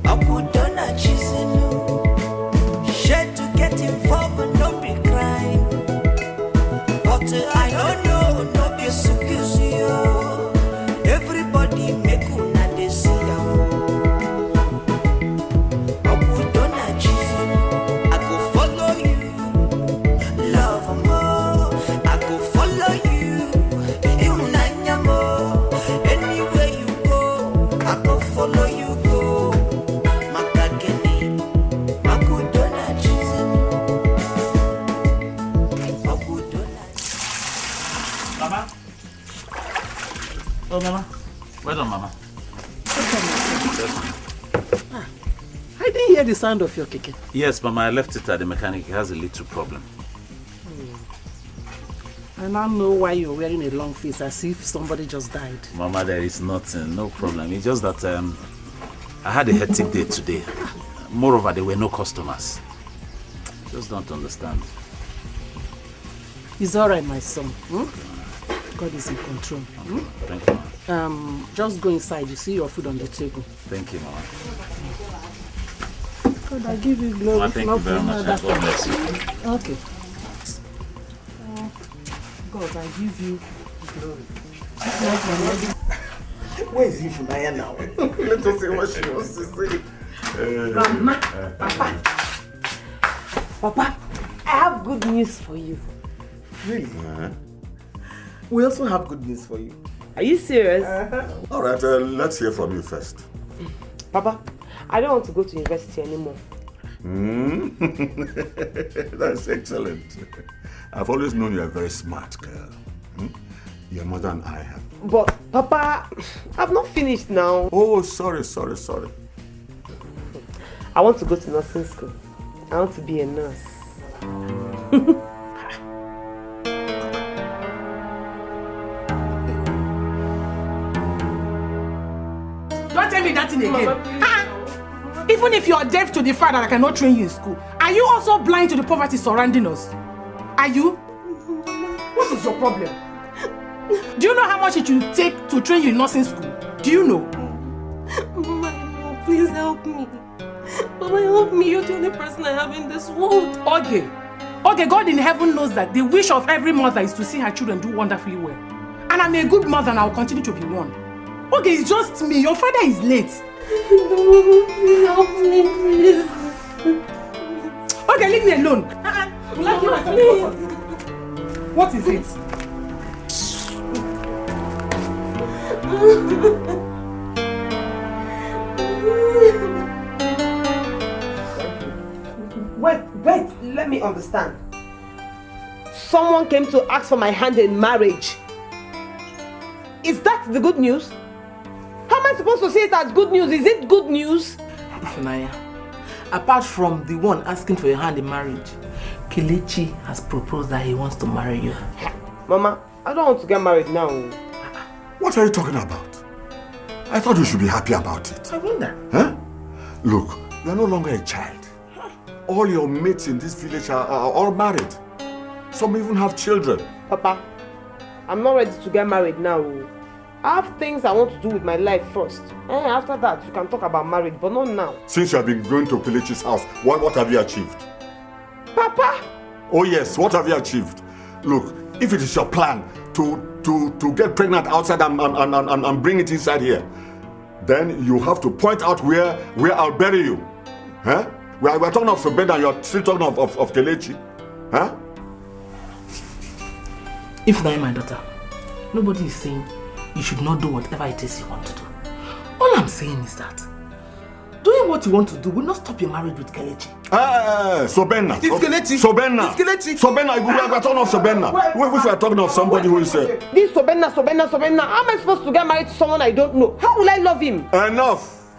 I would not choose you. Shit to get involved and no be cry. But I don't know, no be so you. Everybody make una they see you. Oh, Mama. Well done, Mama. I didn't hear the sound of your Keke. Yes, Mama, I left it at the mechanic. He has a little problem. I now know why you're wearing a long face as if somebody just died. Mama, there is nothing, no problem. It's just that I had a hectic day today. Moreover, there were no customers. Just don't understand. It's all right, my son. God is in control. Thank you, Mama. Just go inside. You see your food on the table. Thank you, Mama. God, I give you glory. Mama, thank you very much. God bless you. Okay. God, I give you glory. Where is Ifunanya now? Let us see what she wants to say. Mama, Papa, I have good news for you. Really? We also have good news for you. Are you serious? All right, let's hear from you first. Papa, I don't want to go to university anymore. That's excellent. I've always known you're a very smart girl. Your mother and I have. But, Papa, I've not finished now. Oh, sorry. I want to go to nursing school. I want to be a nurse. Don't tell me that that thing again? Even if you are deaf to the fact that I cannot train you in school, are you also blind to the poverty surrounding us? Are you? What is your problem? Do you know how much it will take to train you in nursing school? Do you know? Mama, please help me. Mama, help me. You're the only person I have in this world. Okay. Okay, God in heaven knows that the wish of every mother is to see her children do wonderfully well. And I'm a good mother and I will continue to be one. Okay, it's just me. Your father is late. Help me, please. Okay, leave me alone. Mama, please. What is it? Wait, let me understand. Someone came to ask for my hand in marriage. Is that the good news? How am I supposed to see it as good news? Is it good news? Ifunanya, apart from the one asking for your hand in marriage, Kelechi has proposed that he wants to marry you. Mama, I don't want to get married now. What are you talking about? I thought you should be happy about it. I wonder. Huh? Look, you are no longer a child. All your mates in this village are all married. Some even have children. Papa, I'm not ready to get married now. I have things I want to do with my life first. After that, you can talk about marriage, but not now. Since you have been going to Kelechi's house, what have you achieved? Papa! Oh yes, what have you achieved? Look, if it is your plan to get pregnant outside and bring it inside here, then you have to point out where I'll bury you. Huh? We're talking of Usobena and you're still talking of Kelechi. Huh? Ifunanya, my daughter, nobody is saying you should not do whatever it is you want to do. All I'm saying is that doing what you want to do will not stop your marriage with Kelechi. Usobena. It's Kelechi. Usobena. It's Kelechi. Usobena, we're talking of Usobena. If we're talking of somebody who is... This Usobena. How am I supposed to get married to someone I don't know? How will I love him? Enough!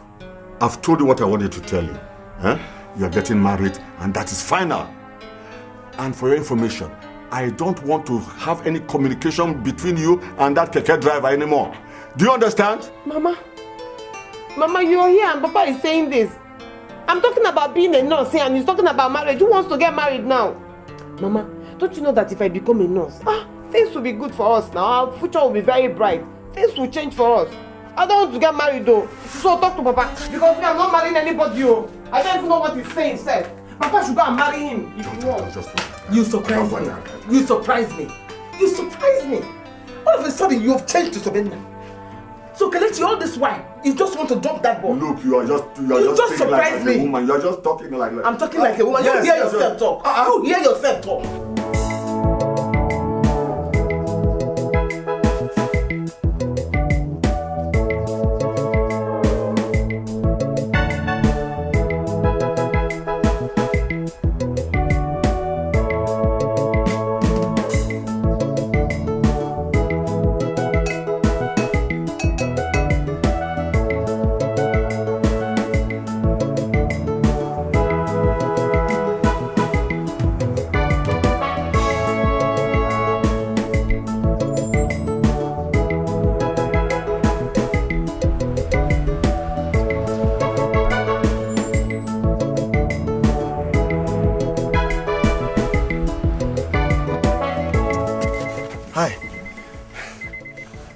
I've told you what I wanted to tell you. Huh? You're getting married and that is final. And for your information, I don't want to have any communication between you and that Keke driver anymore. Do you understand? Mama, you're here and Papa is saying this. I'm talking about being a nurse here and he's talking about marriage. Who wants to get married now? Mama, don't you know that if I become a nurse, things will be good for us now. Our future will be very bright. Things will change for us. I don't want to get married though. So talk to Papa. Because I'm not marrying anybody. I don't even know what he's saying, sir. Papa should go and marry him if you want. You surprise me. You surprise me. You surprise me. All of a sudden you have changed to Usobena. So Kelechi, all this while, you just want to dump that boy. Look, you are just speaking like a woman. You are just talking like I'm talking like a woman. Yes, you hear yourself talk. You hear yourself talk.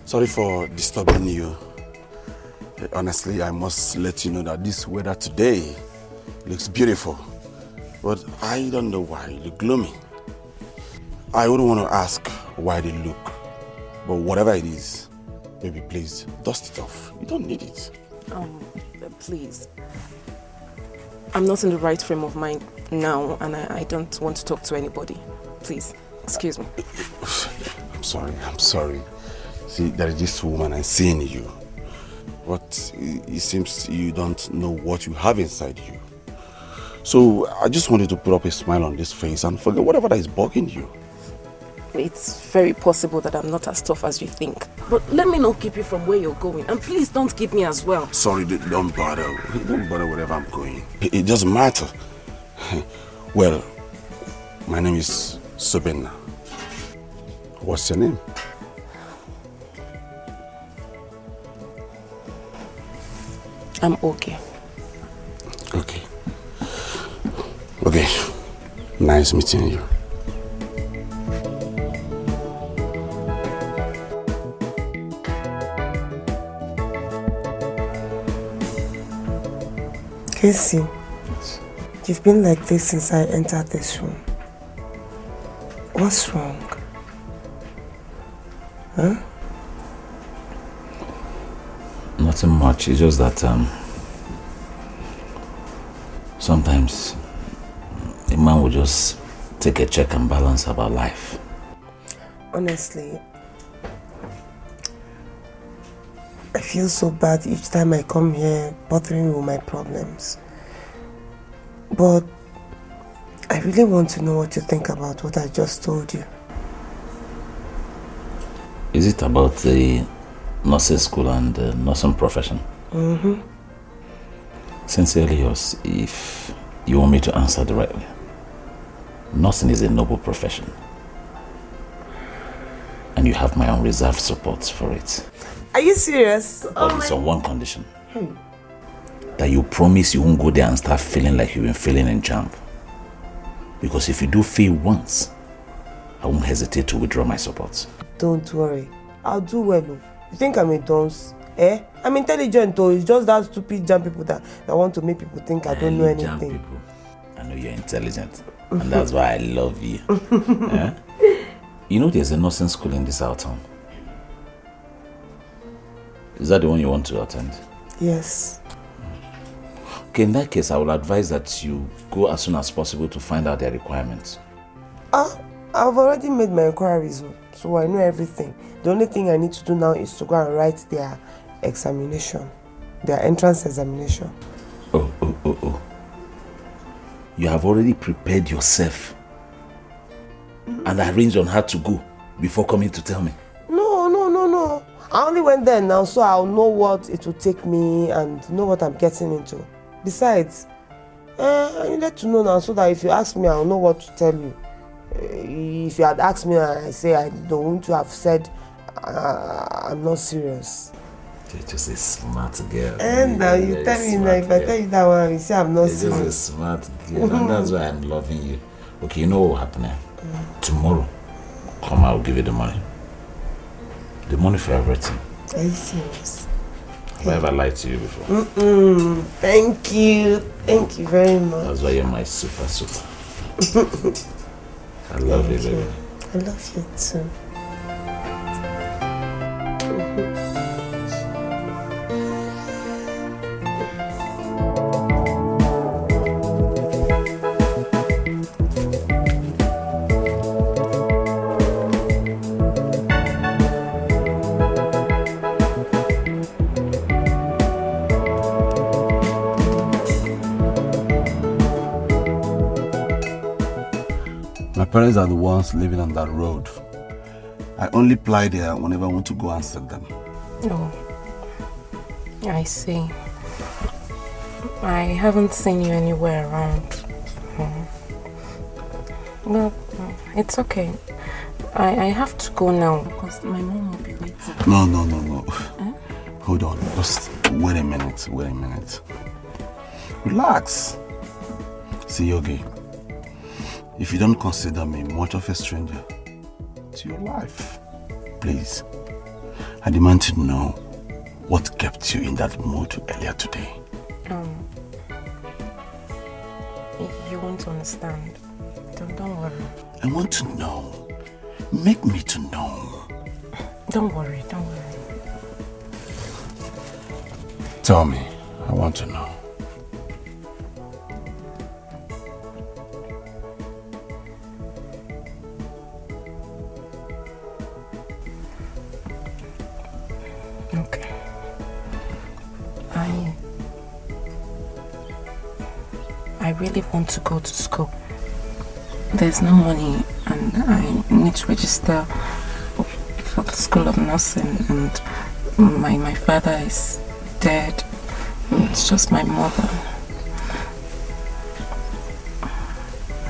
Sorry for disturbing you. Honestly, I must let you know that this weather today looks beautiful. But I don't know why you look gloomy. I wouldn't want to ask why they look. But whatever it is, baby, please, dust it off. You don't need it. Please. I'm not in the right frame of mind now and I don't want to talk to anybody. Please, excuse me. I'm sorry. See, there is this woman I see in you. But it seems you don't know what you have inside you. So I just wanted to put up a smile on this face and forget whatever that is bugging you. It's very possible that I'm not as tough as you think. But let me not keep you from where you're going. And please don't keep me as well. Sorry, don't bother. Don't bother wherever I'm going. It doesn't matter. Well, my name is Usobena. What's your name? I'm okay. Okay. Okay. Nice meeting you. Casey, you've been like this since I entered this room. What's wrong? Huh? Nothing much. It's just that sometimes a man will just take a check and balance about life. Honestly, I feel so bad each time I come here bothering you with my problems. But I really want to know what you think about what I just told you. Is it about the nursing school and the nursing profession? Mm-hmm. Sincerely yours, if you want me to answer the right way. Nursing is a noble profession. And you have my unreserved support for it. Are you serious? But it's on one condition. That you promise you won't go there and start feeling like you've been feeling in jam. Because if you do fail once, I won't hesitate to withdraw my support. Don't worry. I'll do well. You think I'm a dunce? Eh? I'm intelligent though. It's just that stupid jam people that want to make people think I don't know anything. Jam people. I know you're intelligent. And that's why I love you. Yeah? You know there's a nursing school in this our town. Is that the one you want to attend? Yes. Okay, in that case, I will advise that you go as soon as possible to find out their requirements. I've already made my inquiries, so I know everything. The only thing I need to do now is to go and write their examination, their entrance examination. Oh. You have already prepared yourself and arranged on how to go before coming to tell me. No. I only went there now, so I'll know what it will take me and know what I'm getting into. Besides, I needed to know now so that if you ask me, I'll know what to tell you. If you had asked me and I say I don't want to have said I'm not serious. You're just a smart girl. And now you tell me now, if I tell you that one, you say I'm not serious. You're just a smart girl, and that's why I'm loving you. Okay, you know what will happen now? Tomorrow, come, I'll give you the money. The money for everything. Are you serious? Have I ever lied to you before? Thank you. Thank you very much. That's why you're my super. I love you, baby. I love you too. My parents are the ones living on that road. I only ply there whenever I want to go and see them. Oh, I see. I haven't seen you anywhere around. Well, it's okay. I have to go now because my mom will be waiting. No. Eh? Hold on. Just wait a minute. Relax. See, Yogi, if you don't consider me much of a stranger to your life, please, I demand to know what kept you in that mood earlier today. You won't understand. Don't worry. I want to know. Make me to know. Don't worry. Tell me. I want to know. Okay. I really want to go to school. There's no money and I need to register for the School of Nursing, and my father is dead. It's just my mother.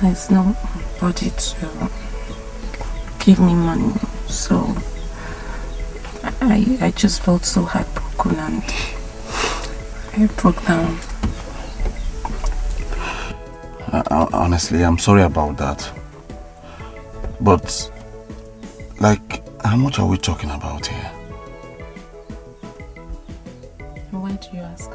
There's nobody to give me money, so I just felt so heartbroken, and You broke down. Honestly, I'm sorry about that. But, like, how much are we talking about here? Why do you ask?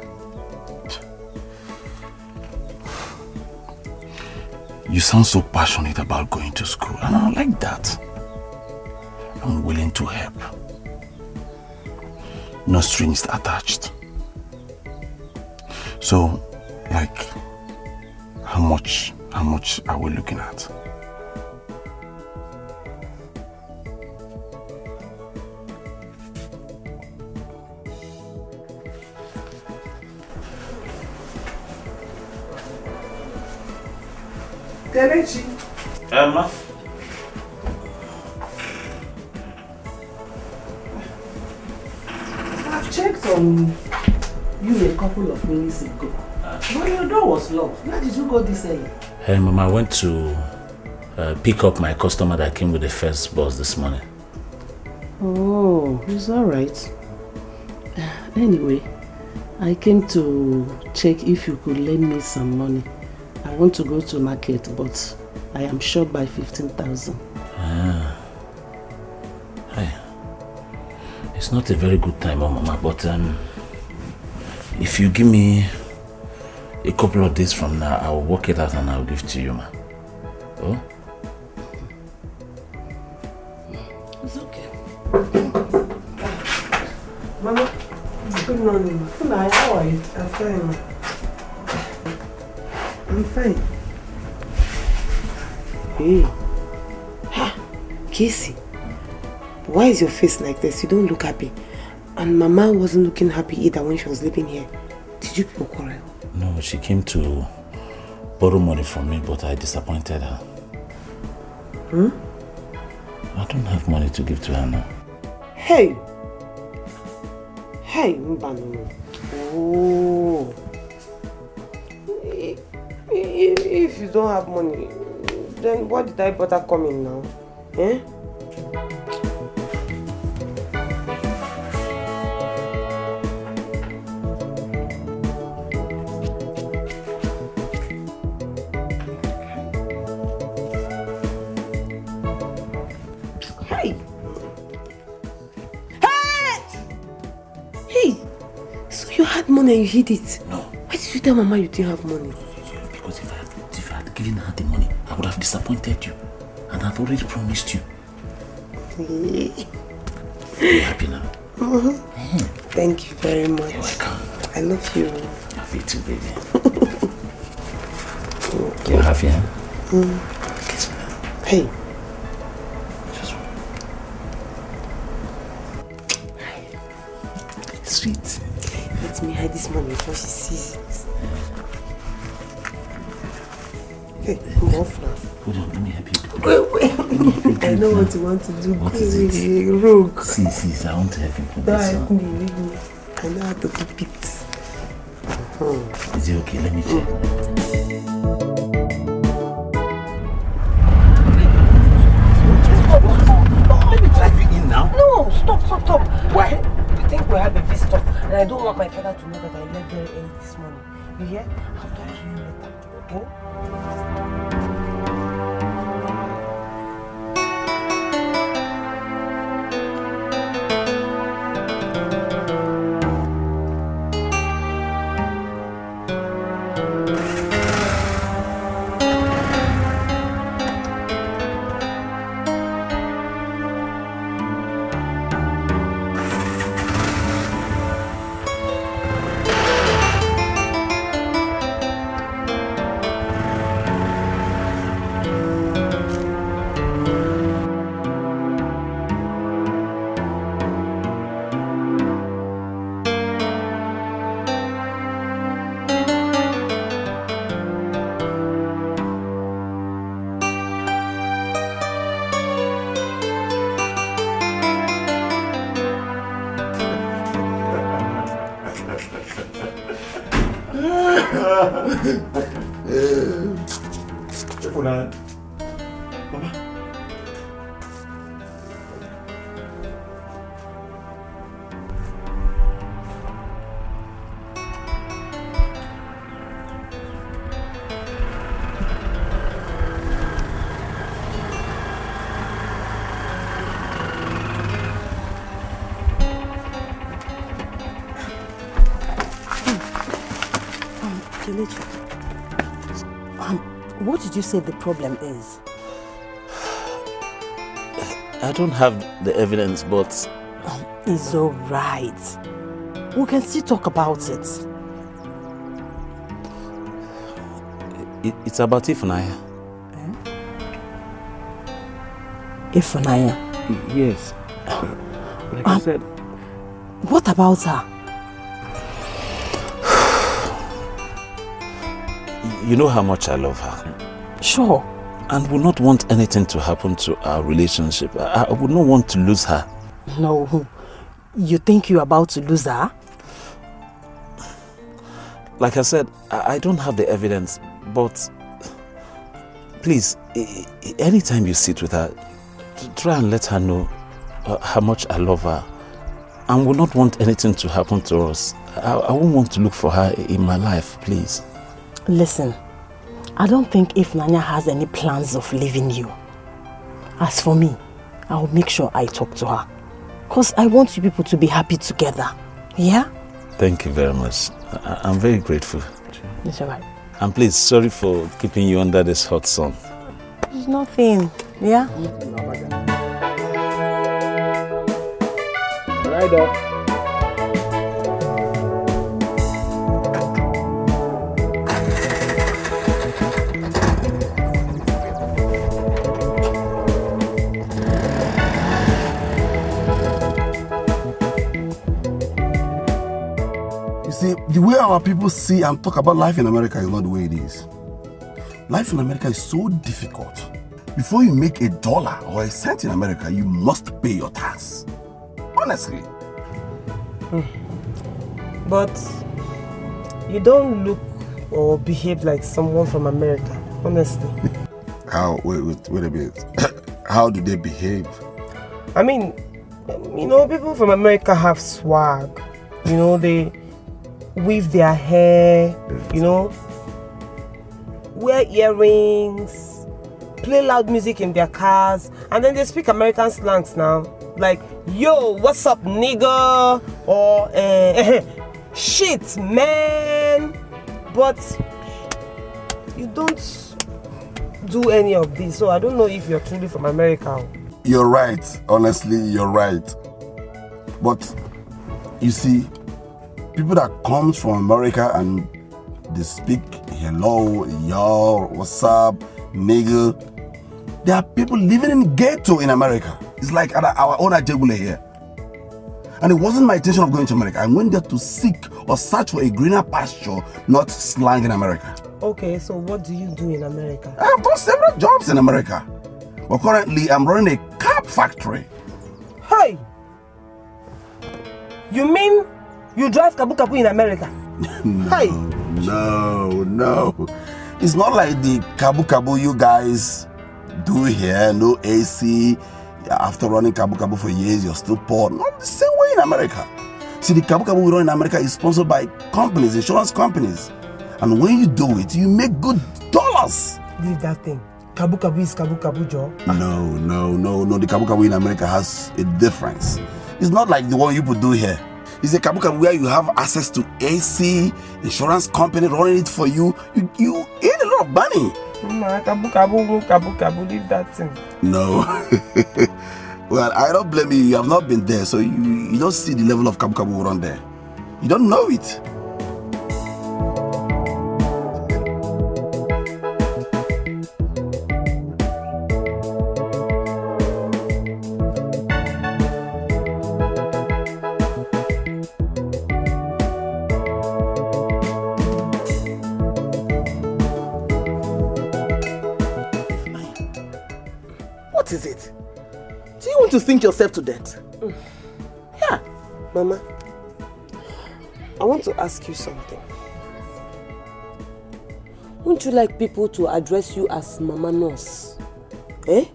You sound so passionate about going to school, and I like that. I'm willing to help. No strings attached. So, like, how much are we looking at? Kelechi. Emma? I've checked on you a couple of minutes ago. But your door was locked. Where did you go this early? Hey, Mama, I went to pick up my customer that came with the first bus this morning. Oh, it's alright. Anyway, I came to check if you could lend me some money. I want to go to market, but I am short by 15,000. Hey, it's not a very good time, Mama, but if you give me a couple of days from now, I'll work it out and I'll give to you, ma. Oh? It's okay. Mama, good morning. Funanya, how are you? I'm fine. I'm fine. Hey. Ha! Casey. Why is your face like this? You don't look happy. And Mama wasn't looking happy either when she was living here. Did you people quarrel? No, she came to borrow money from me, but I disappointed her. I don't have money to give to her now. Hey! Hey, Mbano. Oh. If you don't have money, then why did I bother coming now? Eh? Money and you hid it. No. Why did you tell Mama you didn't have money? Because if I had given her the money, I would have disappointed you. And I've already promised you. Are you happy now? Thank you very much. You're welcome. I love you. I love you too, baby. You're happy, huh? Kiss me now. Hey. Sweet. Let me hide this money before she sees it. Hey, I'm off now. Hold on, let me help you. Wait. I know what you want to do. What is it? Rogue. See, I want to help you put this on. Leave me. I know how to keep it. Is it okay? Let me check. Let me drive you in now. No, stop. Why? I think we have a visitor, and I don't want my father to know that I left very early this morning. You hear? I'll talk to you later. Okay? Ifunanya. Mama. Kelechi, what did you say the problem is? I don't have the evidence, but... It's alright. We can still talk about it. It's about Ifunanya. Ifunanya? Yes. Like I said. What about her? You know how much I love her. Sure. And would not want anything to happen to our relationship. I would not want to lose her. No. You think you're about to lose her? Like I said, I don't have the evidence, but please, anytime you sit with her, try and let her know how much I love her. And would not want anything to happen to us. I won't want to look for her in my life, please. Listen, I don't think Ifunanya has any plans of leaving you. As for me, I'll make sure I talk to her. Because I want you people to be happy together. Yeah? Thank you very much. I'm very grateful. It's alright. And please, sorry for keeping you under this hot sun. It's nothing. Yeah? Right off. The way our people see and talk about life in America is not the way it is. Life in America is so difficult. Before you make $1 or a cent in America, you must pay your tax. Honestly. But you don't look or behave like someone from America, honestly. How? Wait a minute. How do they behave? I mean, you know, people from America have swag. You know, they weave their hair, you know, wear earrings, play loud music in their cars, and then they speak American slangs now. Like, yo, what's up, nigga? Or, shit, man. But you don't do any of this, so I don't know if you're truly from America. You're right. Honestly, you're right. But, you see, people that comes from America and they speak hello, y'all, what's up, nigga. There are people living in ghetto in America. It's like our own Adigwe here. And it wasn't my intention of going to America. I went there to seek or search for a greener pasture, not slang in America. Okay, so what do you do in America? I've done several jobs in America. But currently, I'm running a cap factory. Hey! You mean you drive kabu-kabu in America? Hey! No. It's not like the kabu-kabu you guys do here. No AC. After running kabu-kabu for years, you're still poor. Not the same way in America. See, the kabu-kabu we run in America is sponsored by companies, insurance companies. And when you do it, you make good dollars. Leave that thing. Kabu-kabu is kabu-kabu, Joe. No. The kabu-kabu in America has a difference. It's not like the one you would do here. It's a kabu-kabu where you have access to AC, insurance company running it for you. You earn a lot of money. Kabu-kabu, leave that thing. No. Well, I don't blame you. You have not been there, so you don't see the level of kabu-kabu run there. You don't know it. What is it? Do you want to think yourself to death? Yeah. Mama, I want to ask you something. Wouldn't you like people to address you as Mama Nurse? Eh?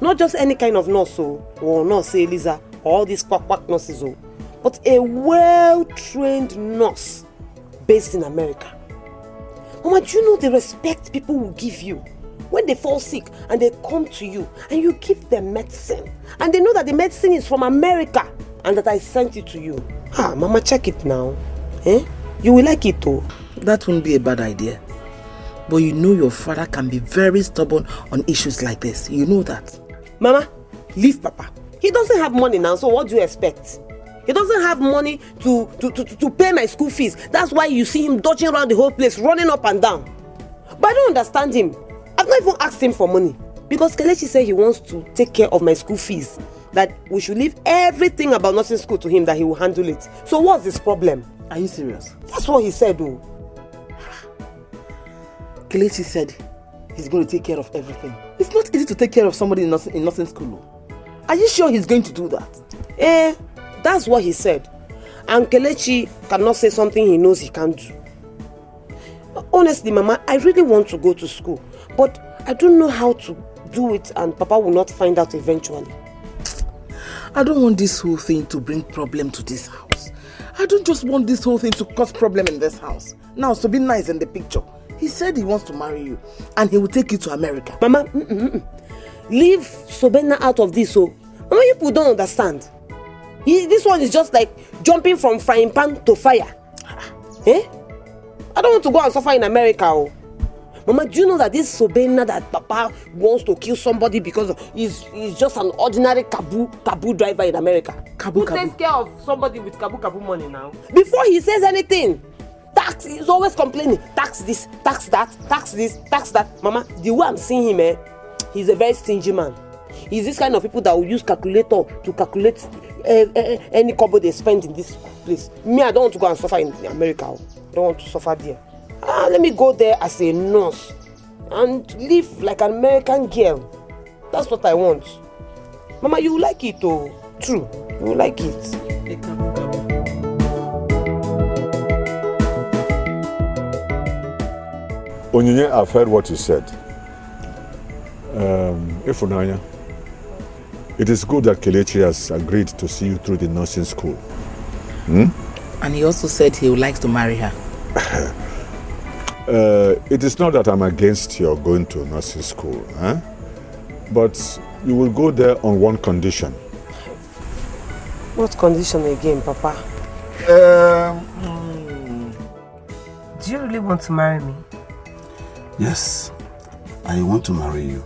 Not just any kind of nurse, or nurse, say Lisa, or all these quack nurses, but a well-trained nurse based in America. Mama, do you know the respect people will give you when they fall sick and they come to you and you give them medicine and they know that the medicine is from America and that I sent it to you? Mama, check it now. Eh? You will like it though. That wouldn't be a bad idea. But you know your father can be very stubborn on issues like this. You know that. Mama, leave Papa. He doesn't have money now, so what do you expect? He doesn't have money to pay my school fees. That's why you see him dodging around the whole place, running up and down. But I don't understand him. I've not even asked him for money. Because Kelechi said he wants to take care of my school fees. That we should leave everything about nursing school to him, that he will handle it. So what's his problem? Are you serious? That's what he said, though. Kelechi said he's going to take care of everything. It's not easy to take care of somebody in nursing school. Are you sure he's going to do that? That's what he said. And Kelechi cannot say something he knows he can't do. Honestly, Mama, I really want to go to school. But I don't know how to do it, and Papa will not find out eventually. I don't want this whole thing to bring problem to this house. I don't just want this whole thing to cause problem in this house. Now, so be nice in the picture. He said he wants to marry you, and he will take you to America. Mama, leave Usobena out of this, so Mama, you people don't understand. This one is just like jumping from frying pan to fire. I don't want to go and suffer in America. Oh. Mama, do you know that this Usobena that Papa wants to kill somebody because he's just an ordinary kabu driver in America? Who takes care of somebody with kabu money now? Before he says anything, tax, he's always complaining. Tax this, tax that, tax this, tax that. Mama, the way I'm seeing him, he's a very stingy man. He's this kind of people that will use calculator to calculate any kobo they spend in this place. Me, I don't want to go and suffer in America. I don't want to suffer there. Let me go there as a nurse and live like an American girl. That's what I want. Mama, you will like it, oh. True, you will like it. Onyinye, I've heard what you said. Ifunanya, it is good that Kelechi has agreed to see you through the nursing school. And he also said he would like to marry her. It is not that I'm against your going to nursing school, but you will go there on one condition. What condition again, Papa? Do you really want to marry me? Yes, I want to marry you.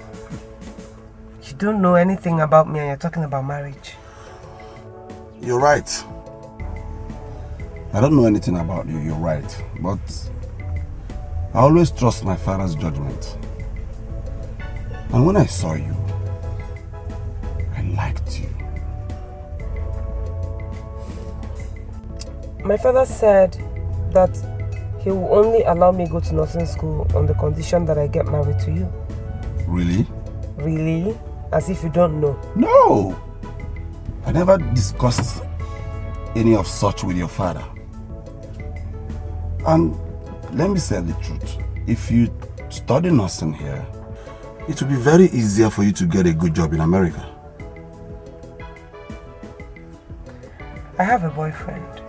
You don't know anything about me and you're talking about marriage. You're right. I don't know anything about you, you're right. But I always trust my father's judgment. And when I saw you, I liked you. My father said that he will only allow me go to nursing school on the condition that I get married to you. Really? Really? As if you don't know. No! I never discussed any of such with your father. And let me say the truth. If you study nursing here, it will be very easier for you to get a good job in America. I have a boyfriend.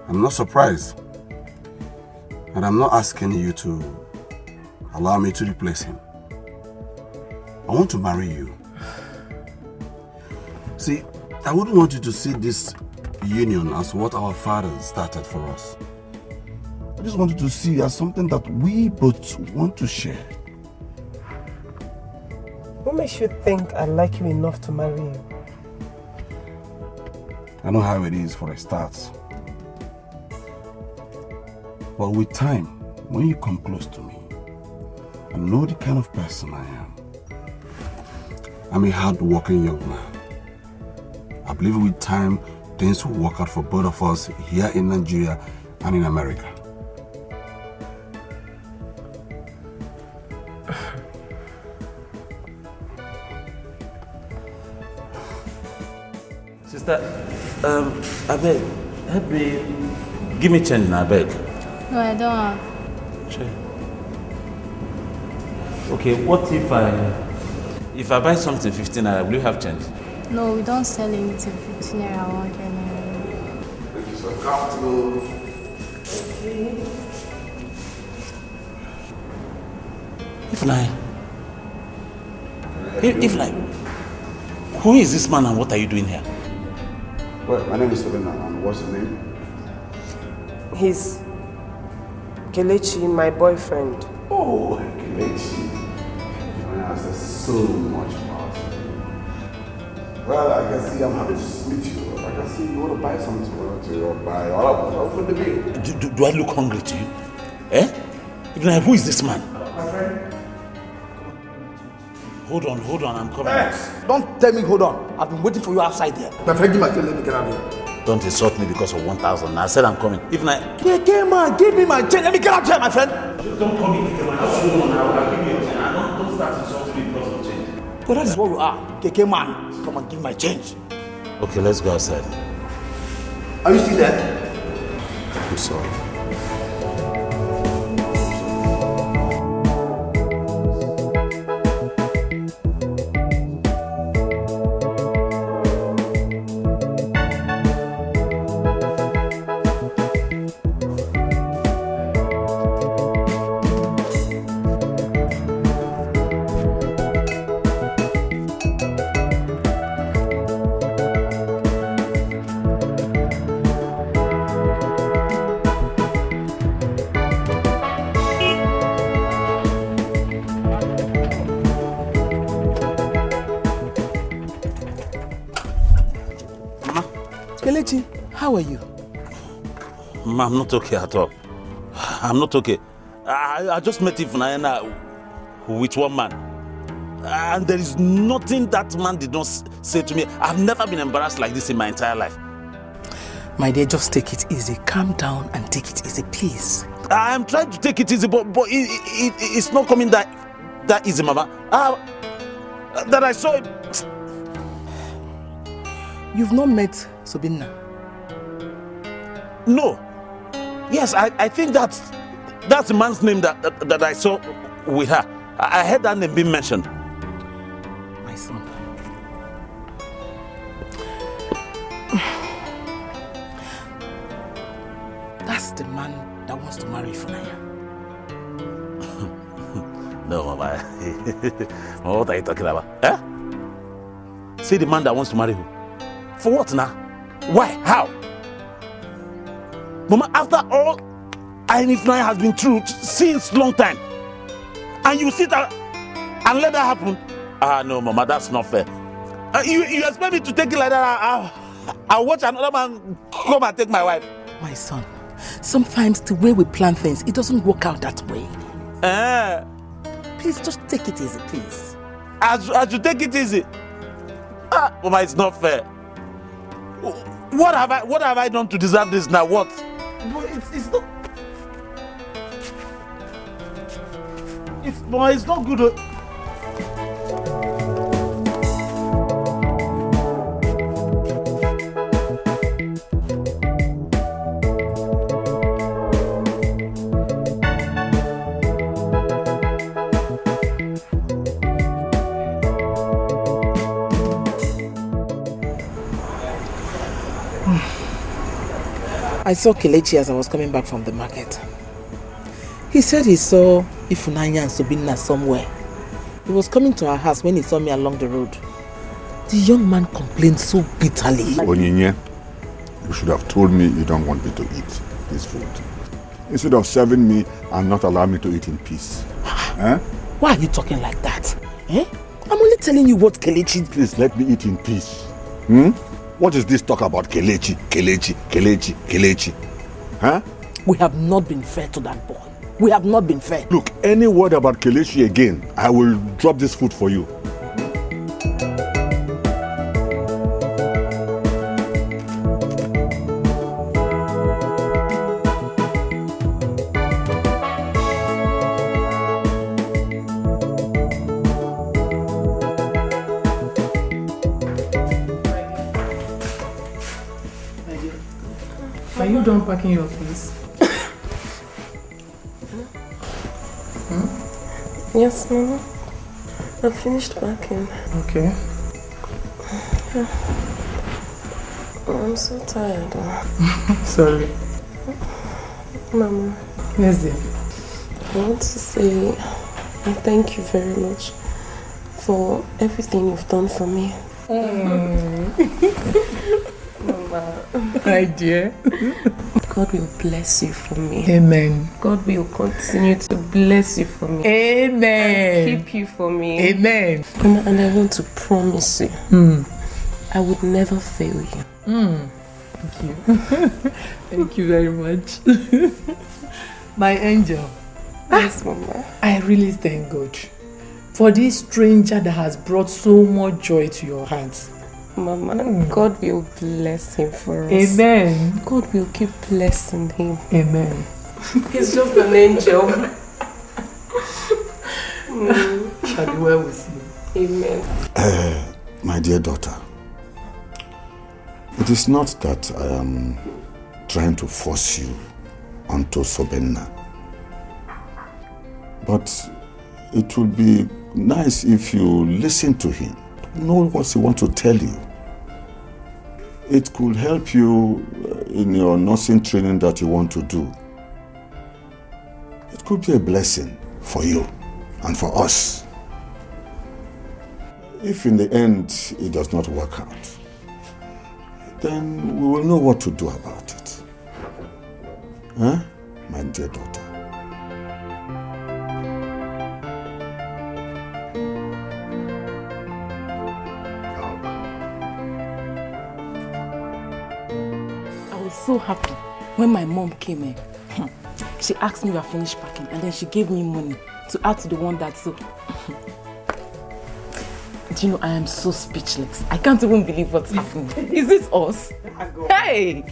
I'm not surprised. And I'm not asking you to allow me to replace him. I want to marry you. See, I wouldn't want you to see this union as what our father started for us. I just wanted to see it as something that we both want to share. What makes you think I like you enough to marry you? I know how it is for a start. But with time, when you come close to me and know the kind of person I am, I'm a hard-working young man. I believe with time, things will work out for both of us here in Nigeria and in America. Sister, I beg, help me, give me change now, I beg. No, I don't have. Sure. Okay, what if I buy something 15 naira, will you have change? No, we don't sell anything 15 naira, 100 naira. Thank you, so comfortable. Ifunanya, who is this man and what are you doing here? Well, my name is Usobena, and what's your name? He's Kelechi, my boyfriend. Oh, Kelechi. Ifunanya says so much about you. Well, I can see I'm happy to meet you. I can see you want to buy something. You want to buy all for the bill. Do I look hungry to you? Eh? Ifunanya, who is this man? My friend. Hold on, I'm coming. Don't tell me hold on. I've been waiting for you outside there. My friend, give my change, let me get out of here. Don't insult me because of 1,000. I said I'm coming. Ifunanya. Keke man, give me my change. Let me get out of here, my friend. Don't call me Keke man. I'll give you your change. Don't start insulting me because of change. Well, that is what you are. Keke man, come and give my change. Okay, let's go outside. Are you still there? I'm sorry. Kelechi, how are you? Ma, I'm not okay at all. I'm not okay. I just met Ifunanya with one man. And there is nothing that man did not say to me. I've never been embarrassed like this in my entire life. My dear, just take it easy. Calm down and take it easy, please. I'm trying to take it easy, but it's not coming that easy, Mama. That I saw it. You've not met Usobena? No. Yes, I think that's the man's name that I saw with her. I heard that name being mentioned. My son. That's the man that wants to marry Ifunanya. No, Mama. What are you talking about? Eh? Say the man that wants to marry who? For what now? Why? How? Mama, after all I and Ifunanya has been through since long time, and you sit and let that happen? No, Mama, that's not fair. You expect me to take it like that? I'll watch another man come and take my wife. My son, sometimes the way we plan things, it doesn't work out that way. Please just take it easy, please. As you take it easy? Mama, it's not fair. What have I done to deserve this now? What? It's not. It's not good. I saw Kelechi as I was coming back from the market. He said he saw Ifunanya and Usobena somewhere. He was coming to our house when he saw me along the road. The young man complained so bitterly. Onyinye, you should have told me you don't want me to eat this food. Instead of serving me and not allow me to eat in peace. Why are you talking like that? I'm only telling you what Kelechi... Please let me eat in peace. What is this talk about Kelechi? We have not been fair to that boy. We have not been fair. Look, any word about Kelechi again, I will drop this food for you. Are you done packing your things? Yes, Mama. I've finished packing. Okay. I'm so tired. Sorry. Mama. Yes, dear. I want to say thank you very much for everything you've done for me. Mama. Hi, dear. God will bless you for me. Amen. God will continue to bless you for me. Amen. And keep you for me. Amen. Mama, and I want to promise you, I would never fail you. Thank you. Thank you very much. My angel. Yes, Mama. I really thank God for this stranger that has brought so much joy to your heart. Mama, God will bless him for us. Amen. God will keep blessing him. Amen. He's just an angel. Shall be well with you. Amen. My dear daughter, it is not that I am trying to force you onto Usobena, but it would be nice if you listen to him, know what he wants to tell you. It could help you in your nursing training that you want to do. It could be a blessing for you and for us. If in the end it does not work out, then we will know what to do about it. Huh, my dear daughter? So happy when my mom came in. She asked me if I finished packing and then she gave me money to add to the one that so. Do you know, I am so speechless. I can't even believe what's happening. Is this us? Hey!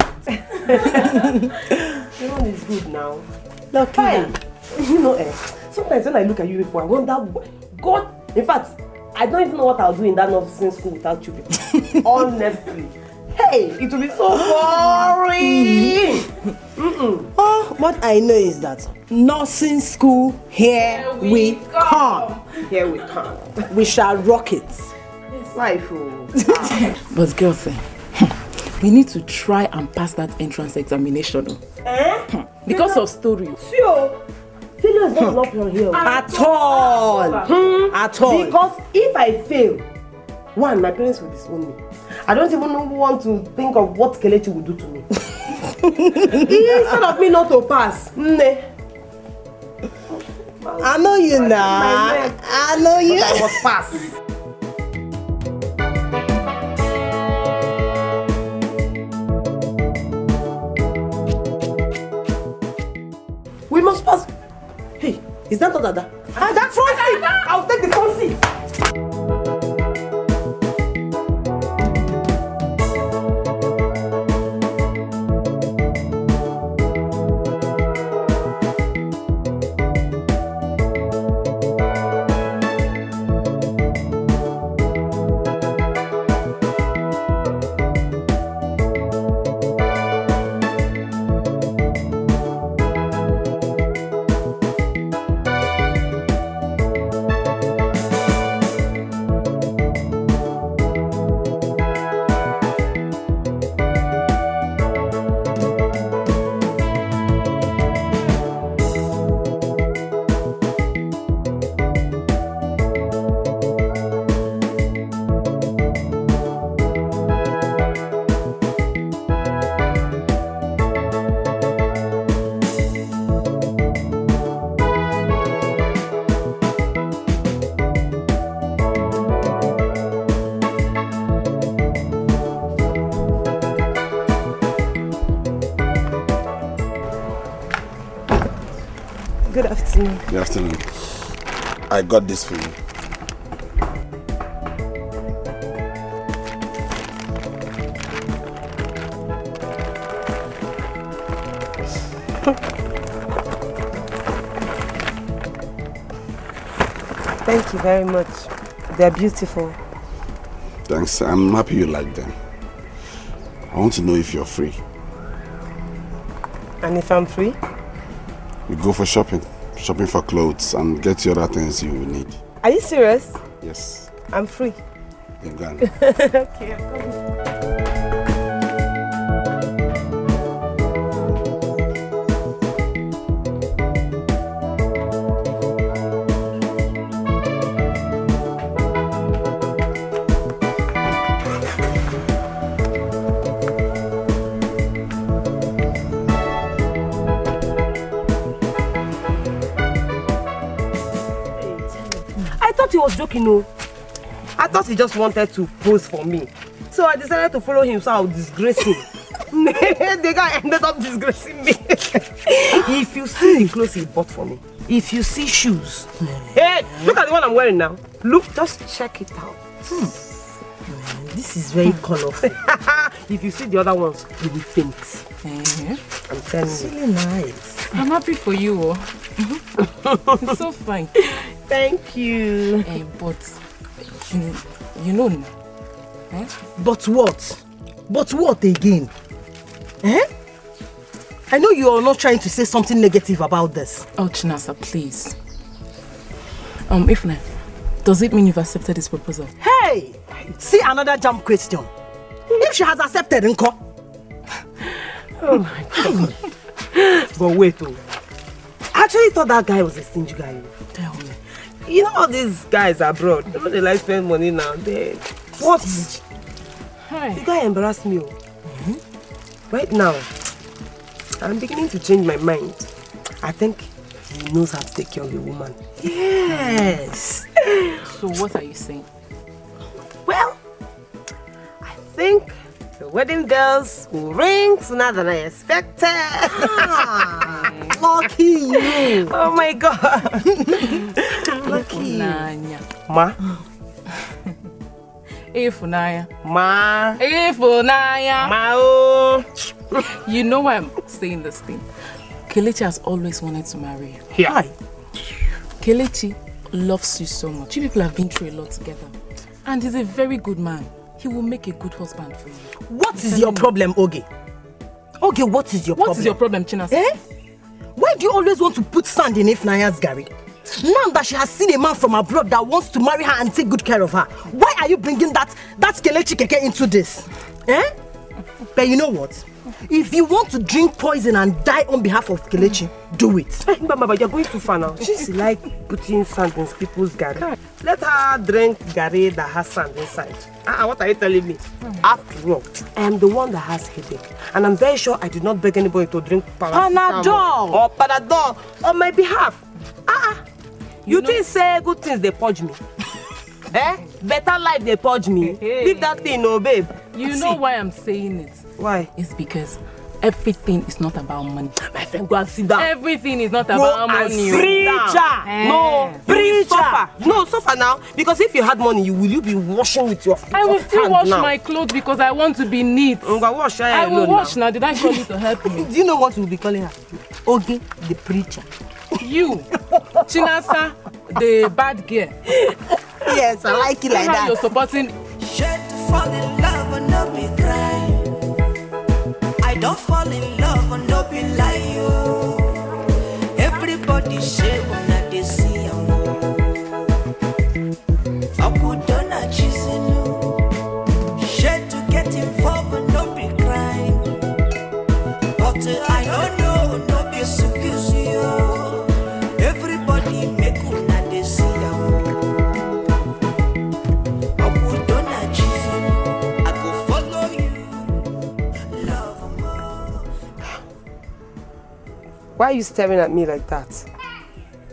Your one is good now. Look, hey, you know, sometimes when I look at you people, I wonder, God, in fact, I don't even know what I'll do in that nursing school without you people. Honestly. Hey, it will be so boring. Oh, what I know is that nursing school, here we come. Here we come. We shall rock it. Life. But girls, we need to try and pass that entrance examination. Because of story. Sure. Failure is not an option here. At all. At all. Because if I fail, one, my parents will disown me. I don't even want to think of what Kelechi will do to me. Instead of me not to pass. I know you now. I know you. But I must pass. We must pass. Hey, is that not Dada? That front seat. I'll take the front seat. Good afternoon. Good afternoon. I got this for you. Thank you very much. They're beautiful. Thanks. I'm happy you like them. I want to know if you're free. And if I'm free? We go for shopping. Shopping for clothes and get the other things you need. Are you serious? Yes. I'm free. Then go on. Okay, I'm coming. he was joking, no. I thought he just wanted to pose for me. So I decided to follow him so I would disgrace him. The guy ended up disgracing me. If you see the clothes he bought for me, if you see shoes, hey, look at the one I'm wearing now. Look, just check it out. This is very colorful. If you see the other ones, you will faint. I'm telling It's you. really nice. I'm happy for you. It's so fine. Thank you. But you know. But what? But what again? I know you are not trying to say something negative about this. Oh, Chinasa, please. Ifne, does it mean you've accepted this proposal? Hey! See another jump question. If she has accepted, Nko. Oh my God. But wait, I actually thought that guy was a stingy guy. Tell me. You know all these guys abroad, you know they like spend money now. What? The guy embarrassed me. Right now, I'm beginning to change my mind. I think he knows how to take care of a woman. Yes. So what are you saying? Well, I think the wedding bells will ring sooner than I expected. Lucky you. Oh my God. Lucky you. Ma. Ifunanya. Ma. Ifunanya. Ma. Oh. You know why I'm saying this thing? Kelechi has always wanted to marry you. Yeah. Hi. Kelechi loves you so much. You people have been through a lot together. And he's a very good man. He will make a good husband for you. What is your problem, Oge? Oge, what is your problem? What is your problem, Chinas? Why do you always want to put sand in Ifunanya's Gary? Now that she has seen a man from abroad that wants to marry her and take good care of her, why are you bringing that Kelechi Keke into this? But you know what? If you want to drink poison and die on behalf of Kelechi, do it. Baba, you're going too far now. She's like putting sand in people's gari. Let her drink gari that has sand inside. What are you telling me? After all, I am the one that has headache. And I'm very sure I did not beg anybody to drink Panadol or Panadol on my behalf. You think say good things they purge me? Better life they purge me. Leave that thing, no babe. You know why I'm saying it? Why? It's because everything is not about money. My friend, go and sit down. Everything is not about money. Preacher! No, preacher! No, suffer now. Because if you had money, will you be washing with your I will still wash my clothes because I want to be neat. I will wash now. Did I call you to help me? Do you know what we'll be calling her? Oge, the preacher. You, Chinasa, the bad girl. Yes, I like it like that. You're supporting. Shed to fall in love and not be crying. I don't fall in love and not be lying. Everybody say when I they see you. I put on a cheese in you. Shed to get involved and not be crying. But I don't know, not be so crazy. Everybody make una they see you. Why are you staring at me like that?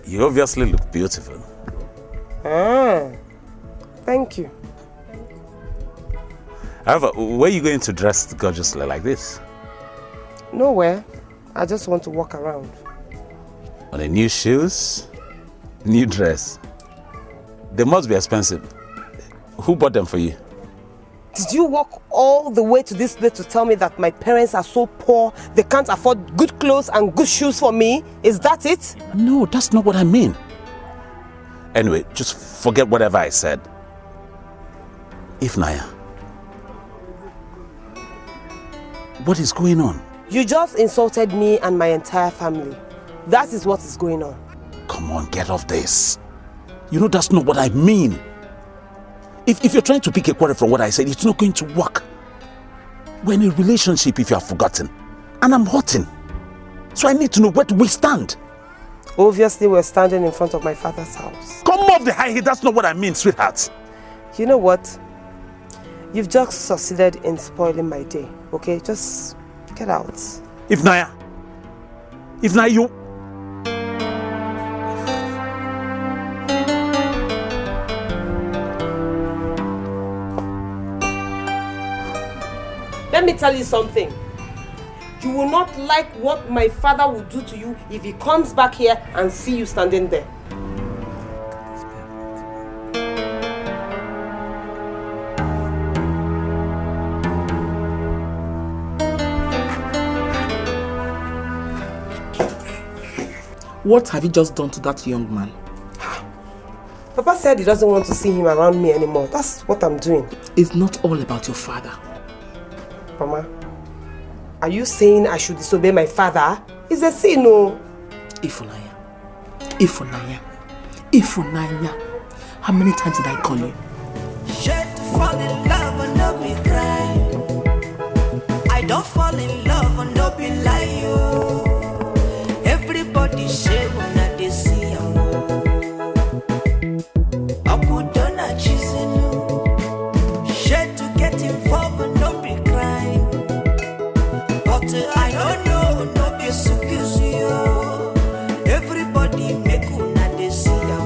You obviously look beautiful. Thank you. However, where are you going to dress gorgeously like this? Nowhere. I just want to walk around. On the new shoes, new dress. They must be expensive. Who bought them for you? Did you walk all the way to this place to tell me that my parents are so poor, they can't afford good clothes and good shoes for me? Is that it? No, that's not what I mean. Anyway, just forget whatever I said. Ifunanya, what is going on? You just insulted me and my entire family. That is what is going on. Come on, get off this. You know that's not what I mean. If you're trying to pick a quarrel from what I said, it's not going to work. We're in a relationship if you have forgotten. And I'm hurting. So I need to know where do we stand. Obviously, we're standing in front of my father's house. Come off the high heel, that's not what I mean, sweetheart. You know what? You've just succeeded in spoiling my day, okay? Just get out. Ifunanya, you... let me tell you something. You will not like what my father will do to you if he comes back here and see you standing there. What have you just done to that young man? Papa said he doesn't want to see him around me anymore. That's what I'm doing. It's not all about your father. Mama, are you saying I should disobey my father? It's a sin, no. Ifunanya. Ifunanya. Ifunanya. How many times did I call you? Shit to fall in love and not be cry. I don't fall in love and not be like you. Everybody say when I they see you. I put on a cheese in you. Shit to get involved and not be crying. But I don't know, no be so you. Everybody make una they see you.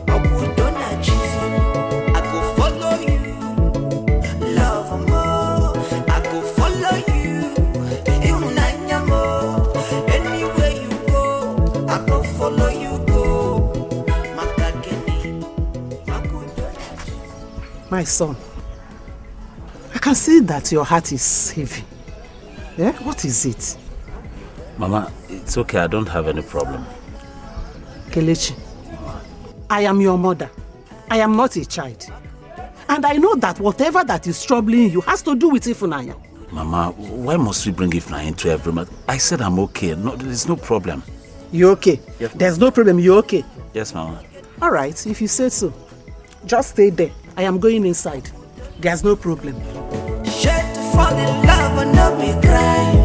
I put on a cheese in you. I go follow you. Love more. I go follow you. Anywhere you go, I go follow you go. My son, I can see that your heart is heavy. Yeah? What is it? Mama, it's okay. I don't have any problem. Kelechi, I am your mother. I am not a child. And I know that whatever that is troubling you has to do with Ifunanya. Mama, why must we bring Ifunanya into every matter? I said I'm okay. No, there's no problem. You okay? Yes, there's no problem. You okay? Yes, Mama. All right, if you say so. Just stay there. I am going inside. There's no problem. Shit to fall in love and not be cry.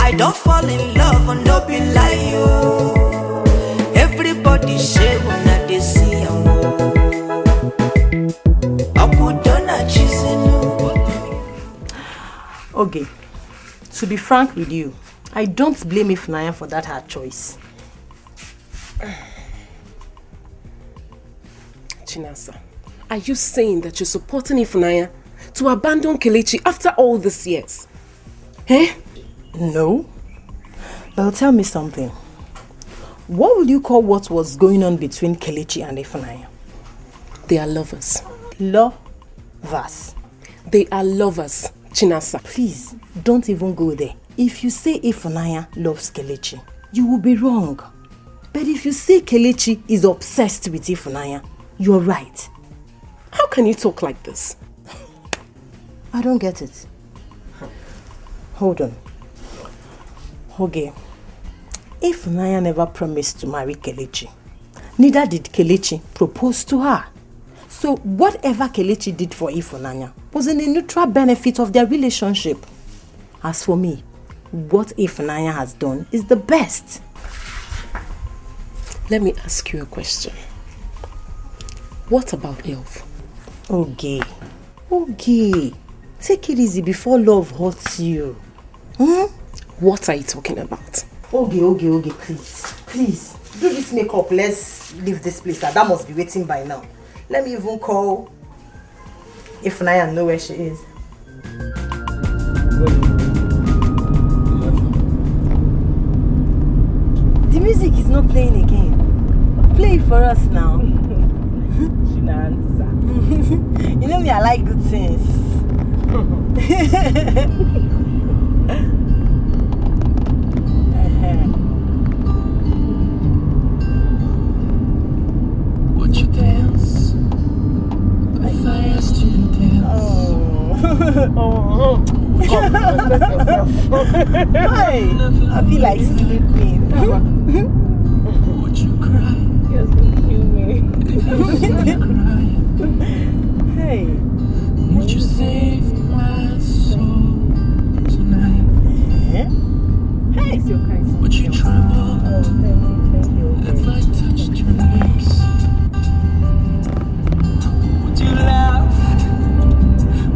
I don't fall in love and not be like you. Everybody say when I they see you. I put on a cheese in you. Okay, to be frank with you, I don't blame Ifunanya for that hard choice. Chinasa, are you saying that you're supporting Ifunanya to abandon Kelechi after all these years? Eh? No. But tell me something. What would you call what was going on between Kelechi and Ifunanya? They are lovers. Lovers. They are lovers, Chinasa. Please, don't even go there. If you say Ifunanya loves Kelechi, you will be wrong. But if you say Kelechi is obsessed with Ifunanya, you're right. How can you talk like this? I don't get it. Hold on. Okay. Ifunanya never promised to marry Kelechi. Neither did Kelechi propose to her. So whatever Kelechi did for Ifunanya was in the neutral benefit of their relationship. As for me, what Ifunanya has done is the best. Let me ask you a question. What about love? Okay. Okay. Take it easy before love hurts you. What are you talking about? Okay, please. Please, do this makeup. Let's leave this place. That must be waiting by now. Let me even call Ifunanya and know where she is. The music is not playing again. Play it for us now. You know me, I like good things. Would you dance? If I asked you to dance. Hey, I feel like sleeping. Would you cry? Yes, would you me? Hey. Would you save my soul tonight? Hey, it's your kind. Would you tremble? Oh, thank you. If I touched your lips? Would you laugh?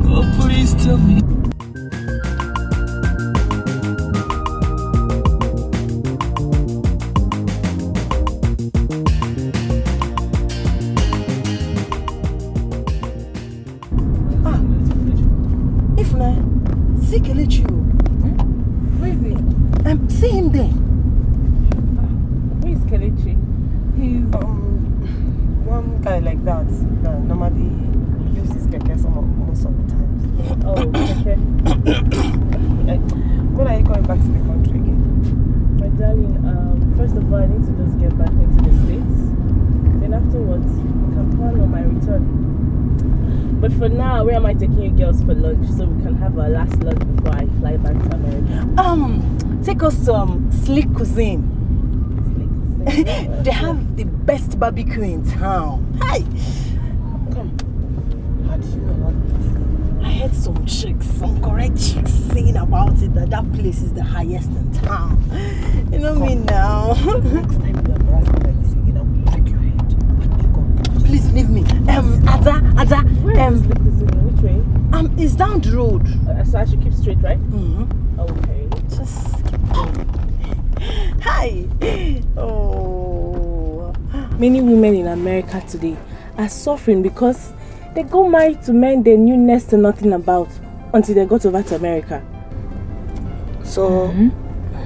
Oh, please tell me. see Kelechi. Where is he? See him there. Who is Kelechi? He's one guy like that normally uses Keke most of the times. Oh, Keke. When are you coming back to the country again? My darling, first of all, I need to just get back into the States. Then afterwards, we can plan on my return. But for now, where am I taking you girls for lunch so we can have our last lunch before I fly back to America? Take us to Slick Cuisine. They have the best barbecue in town. Hi! Come. How did you know about this? I heard some chicks, some correct chicks saying about it that place is the highest in town. You know me now. Next time you embarrass me like this again, I'll break your head. Please leave me. Ada. Where is Slick Cuisine? Which way? It's down the road. So I should keep straight, right? Mm-hmm. Okay. Just keep going. Hi. Oh. Many women in America today are suffering because they got married to men they knew next to nothing about until they got over to America. So,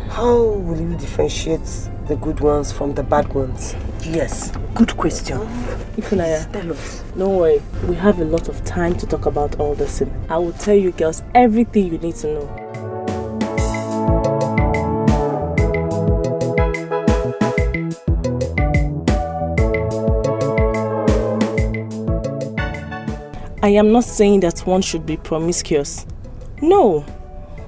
how will you differentiate the good ones from the bad ones? Yes, good question. Ifunanya, tell us. Don't worry, we have a lot of time to talk about all this. I will tell you girls everything you need to know. I am not saying that one should be promiscuous. No.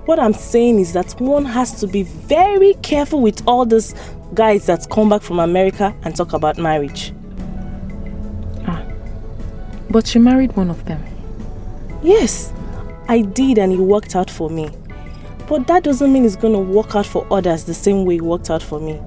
What I'm saying is that one has to be very careful with all these guys that come back from America and talk about marriage. But she married one of them. Yes, I did, and it worked out for me. But that doesn't mean it's going to work out for others the same way it worked out for me.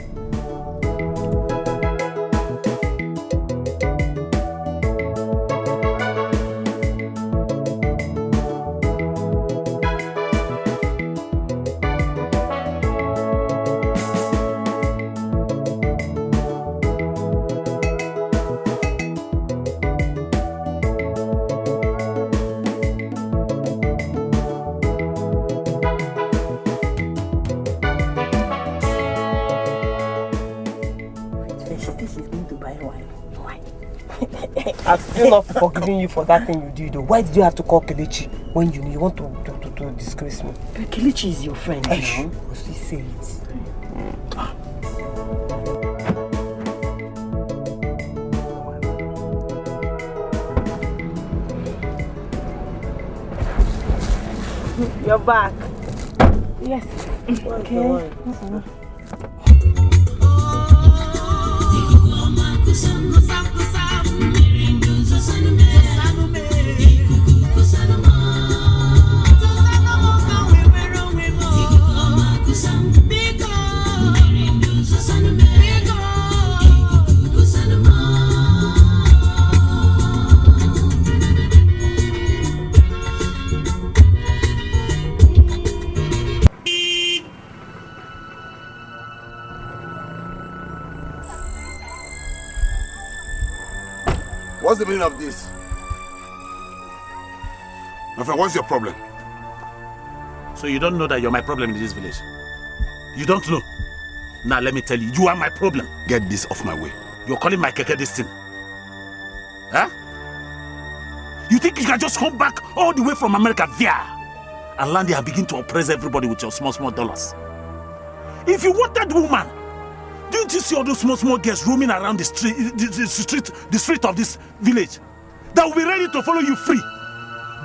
I'm still not forgiving you for that thing you did though. Why did you have to call Kelechi when you want to disgrace me? But Kelechi is your friend, you know? Must we say it? You're back. Yes. Okay. What's the meaning of this? My friend, what's your problem? So you don't know that you're my problem in this village? You don't know? Now let me tell you, you are my problem. Get this off my way. You're calling my Keke this thing? Huh? You think you can just come back all the way from America via and land here and begin to oppress everybody with your small dollars? If you want that woman, didn't you see all those small girls roaming around the street of this village that will be ready to follow you free?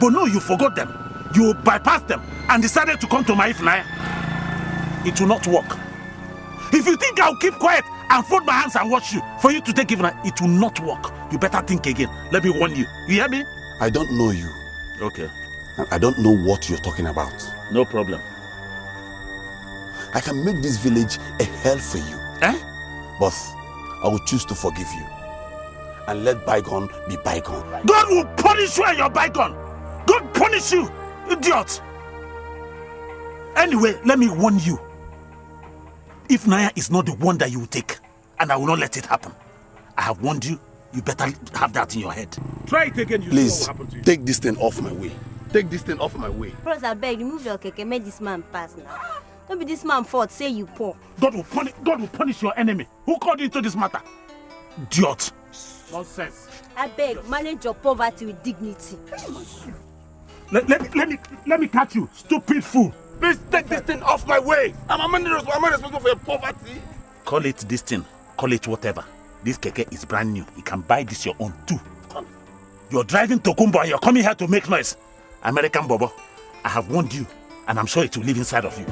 But no, you forgot them. You bypassed them and decided to come to my Ifunanya. It will not work. If you think I'll keep quiet and fold my hands and watch you for you to take Ifunanya, it will not work. You better think again. Let me warn you. You hear me? I don't know you. Okay. And I don't know what you're talking about. No problem. I can make this village a hell for you. But I will choose to forgive you and let bygone be bygone. God will punish you and your bygone. God punish you, idiot. Anyway, let me warn you. Ifunanya is not the one that you will take, and I will not let it happen. I have warned you. You better have that in your head. Try it again. You Please, see what will happen to you. take this thing off my way. take this thing off my way. Bros, I beg, remove your keke, make this man pass now. Don't be this man fault, say you poor. God will punish your enemy. Who called you into this matter? Idiot. Nonsense. I beg, manage your poverty with dignity. Let me catch you, stupid fool. Please take this thing off my way. Am I responsible for your poverty? Call it this thing, call it whatever. This keke is brand new. You can buy this your own too. You're driving Tokumbo and you're coming here to make noise. American Bobo, I have warned you and I'm sure it will live inside of you.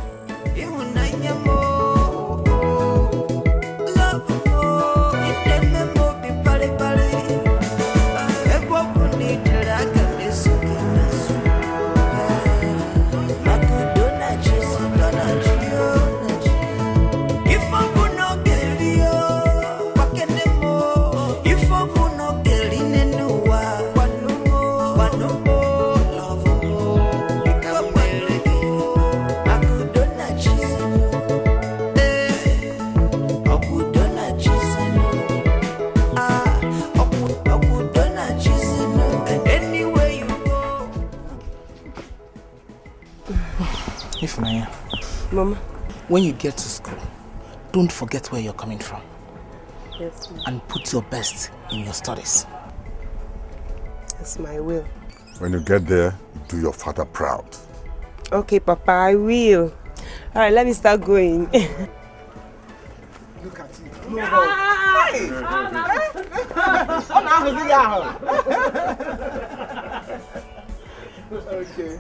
Ifunanya, Mama, when you get to school, don't forget where you're coming from. Yes, Mama. And put your best in your studies. That's my will. When you get there, do your father proud. Okay, Papa, I will. All right, let me start going. Look at it. No, hey! Okay.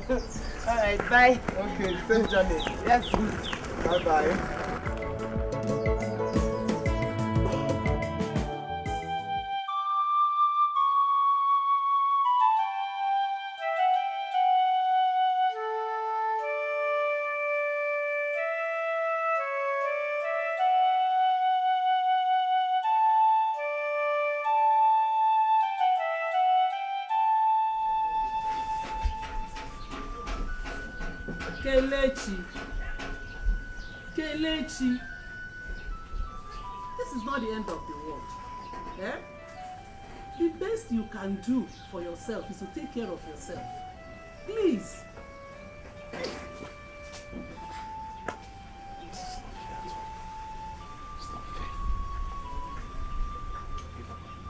All right, bye. Okay, safe journey. Yes. Bye-bye. Kelechi, this is not the end of the world. Eh? The best you can do for yourself is to take care of yourself. Please.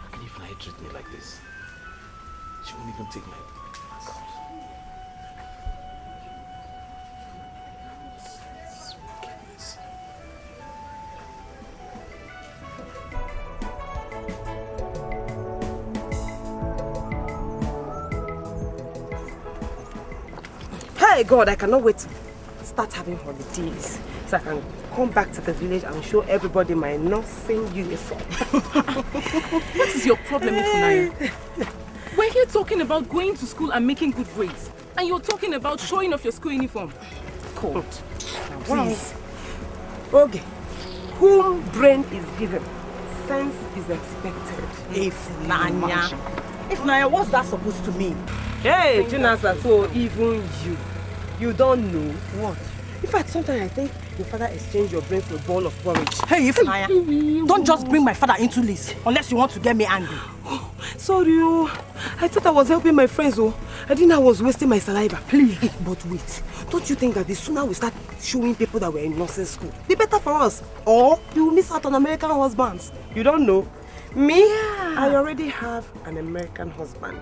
How can Ifunanya treat me like this? She won't even take my... Hey God, I cannot wait to start having holidays so I can come back to the village and show everybody my nursing uniform. What is your problem, Ifunanya? We're here talking about going to school and making good grades, and you're talking about showing off your school uniform. Cold. Please. Okay. Whom brain is given, sense is expected. Ifunanya. Ifunanya, what's that supposed to mean? Hey, Chinasa, so even you don't know what? In fact, sometimes I think your father exchanged your brain for a bowl of porridge. Hey, Ifunanya, don't just bring my father into this unless you want to get me angry. Oh, sorry, I thought I was helping my friends. I didn't know I was wasting my saliva. Please. But wait, don't you think that the sooner we start showing people that we're in nursing school, the better for us? Or you will miss out on American husbands. You don't know. Me, yeah. I already have an American husband.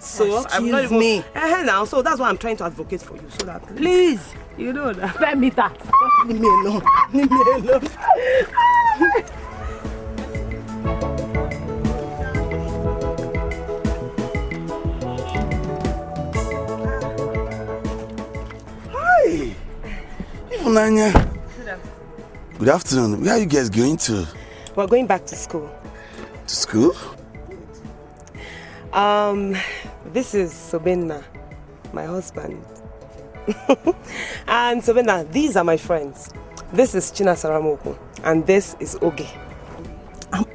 So I'm not even, me. Now, so that's why I'm trying to advocate for you, so that please, you know that. Spare me that. Just leave me alone. Leave me alone. Hi, Ifunanya. Good afternoon. Where are you guys going to? We're going back to school. To school? This is Usobena, my husband. And Usobena, these are my friends. This is Chinasa Ramoko, and this is Oge.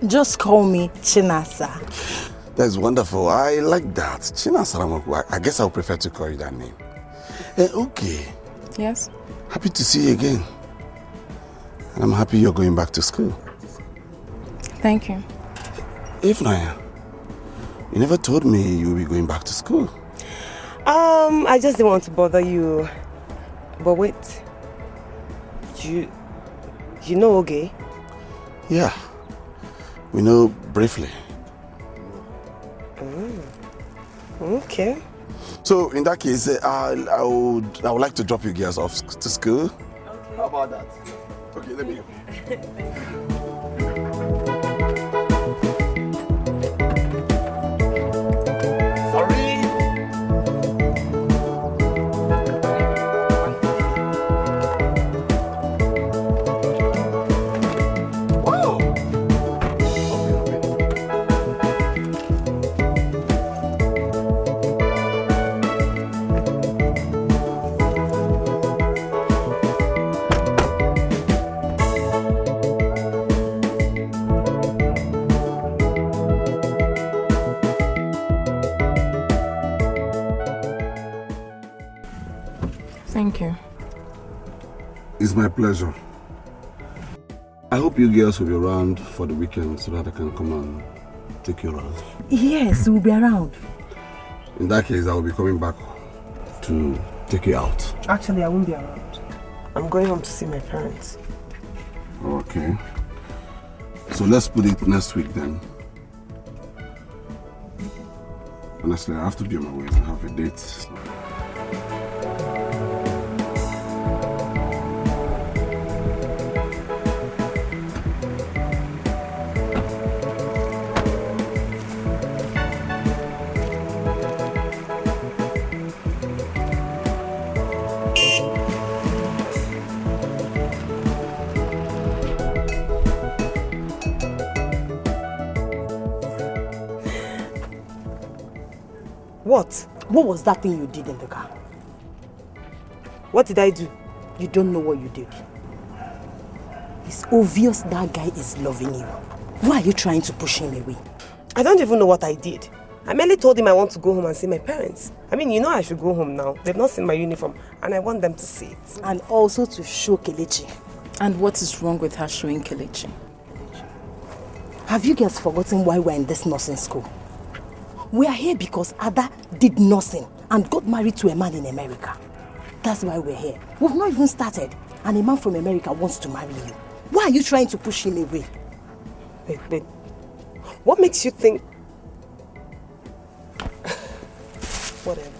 Just call me Chinasa. That's wonderful. I like that. Chinasa Ramoko. I guess I would prefer to call you that name. Okay. Yes? Happy to see you again. And I'm happy you're going back to school. Thank you. Ifunanya, you never told me you will be going back to school. I just didn't want to bother you. But wait. You know Oge? Yeah. We know briefly. Okay. So in that case, I would like to drop you girls off to school. Okay. How about that? Okay, let me go. Thank you. It's my pleasure. I hope you girls will be around for the weekend so that I can come and take you around. Yes, we'll be around. In that case, I will be coming back to take you out. Actually, I won't be around. I'm going home to see my parents. Okay. So let's put it next week then. Honestly, I have to be on my way. I have a date. What? What was that thing you did in the car? What did I do? You don't know what you did. It's obvious that guy is loving you. Why are you trying to push him away? I don't even know what I did. I merely told him I want to go home and see my parents. I mean, you know I should go home now. They've not seen my uniform and I want them to see it. And also to show Kelechi. And what is wrong with her showing Kelechi? Have you guys forgotten why we're in this nursing school? We are here because Ada did nursing and got married to a man in America. That's why we're here. We've not even started. And a man from America wants to marry you. Why are you trying to push him away? Wait. What makes you think... Whatever.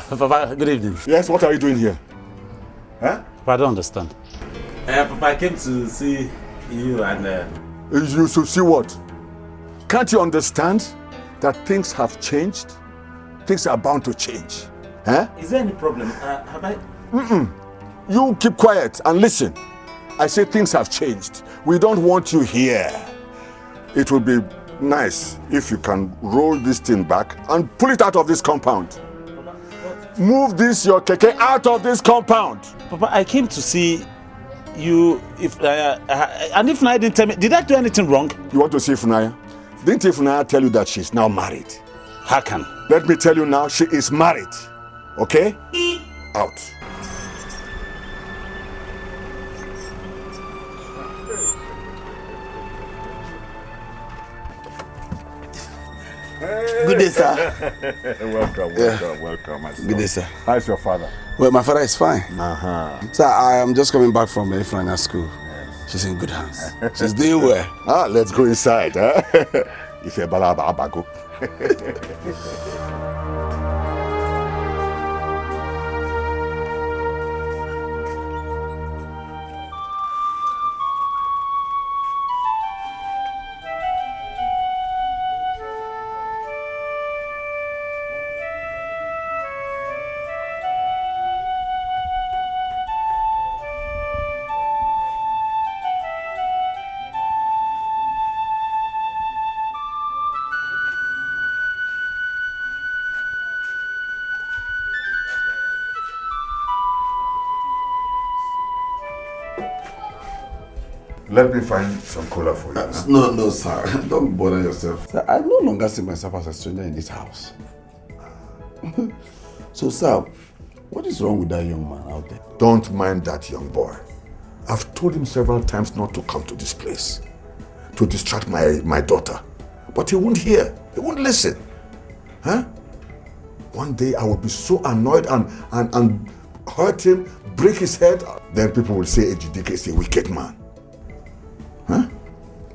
Papa, good evening. Yes, what are you doing here? Huh? Papa, I don't understand. Papa, I came to see you and... You should see what? Can't you understand that things have changed? Things are bound to change. Huh? Is there any problem? Have I... You keep quiet and listen. I say things have changed. We don't want you here. It would be nice if you can roll this thing back and pull it out of this compound. Move your Keke out of this compound. Papa, I came to see you and Ifunanya didn't tell me. Did I do anything wrong? You want to see Ifunanya? Didn't Ifunanya tell you that she's now married? How can? Let me tell you now, she is married. Okay? Out. Good day, sir. welcome. Good day, sir. How's your father? Well, my father is fine. Sir, I am just coming back from Ifunanya school. Yes. She's in good hands. She's doing well. Let's go inside. If you're Balabago. Let me find some cola for you. Huh? No, sir. Don't bother yourself. Sir, I no longer see myself as a stranger in this house. So, sir, what is wrong with that young man out there? Don't mind that young boy. I've told him several times not to come to this place, to distract my daughter. But he won't hear. He won't listen. Huh? One day I will be so annoyed and hurt him, break his head. Then people will say Ejidike is a wicked man. Huh?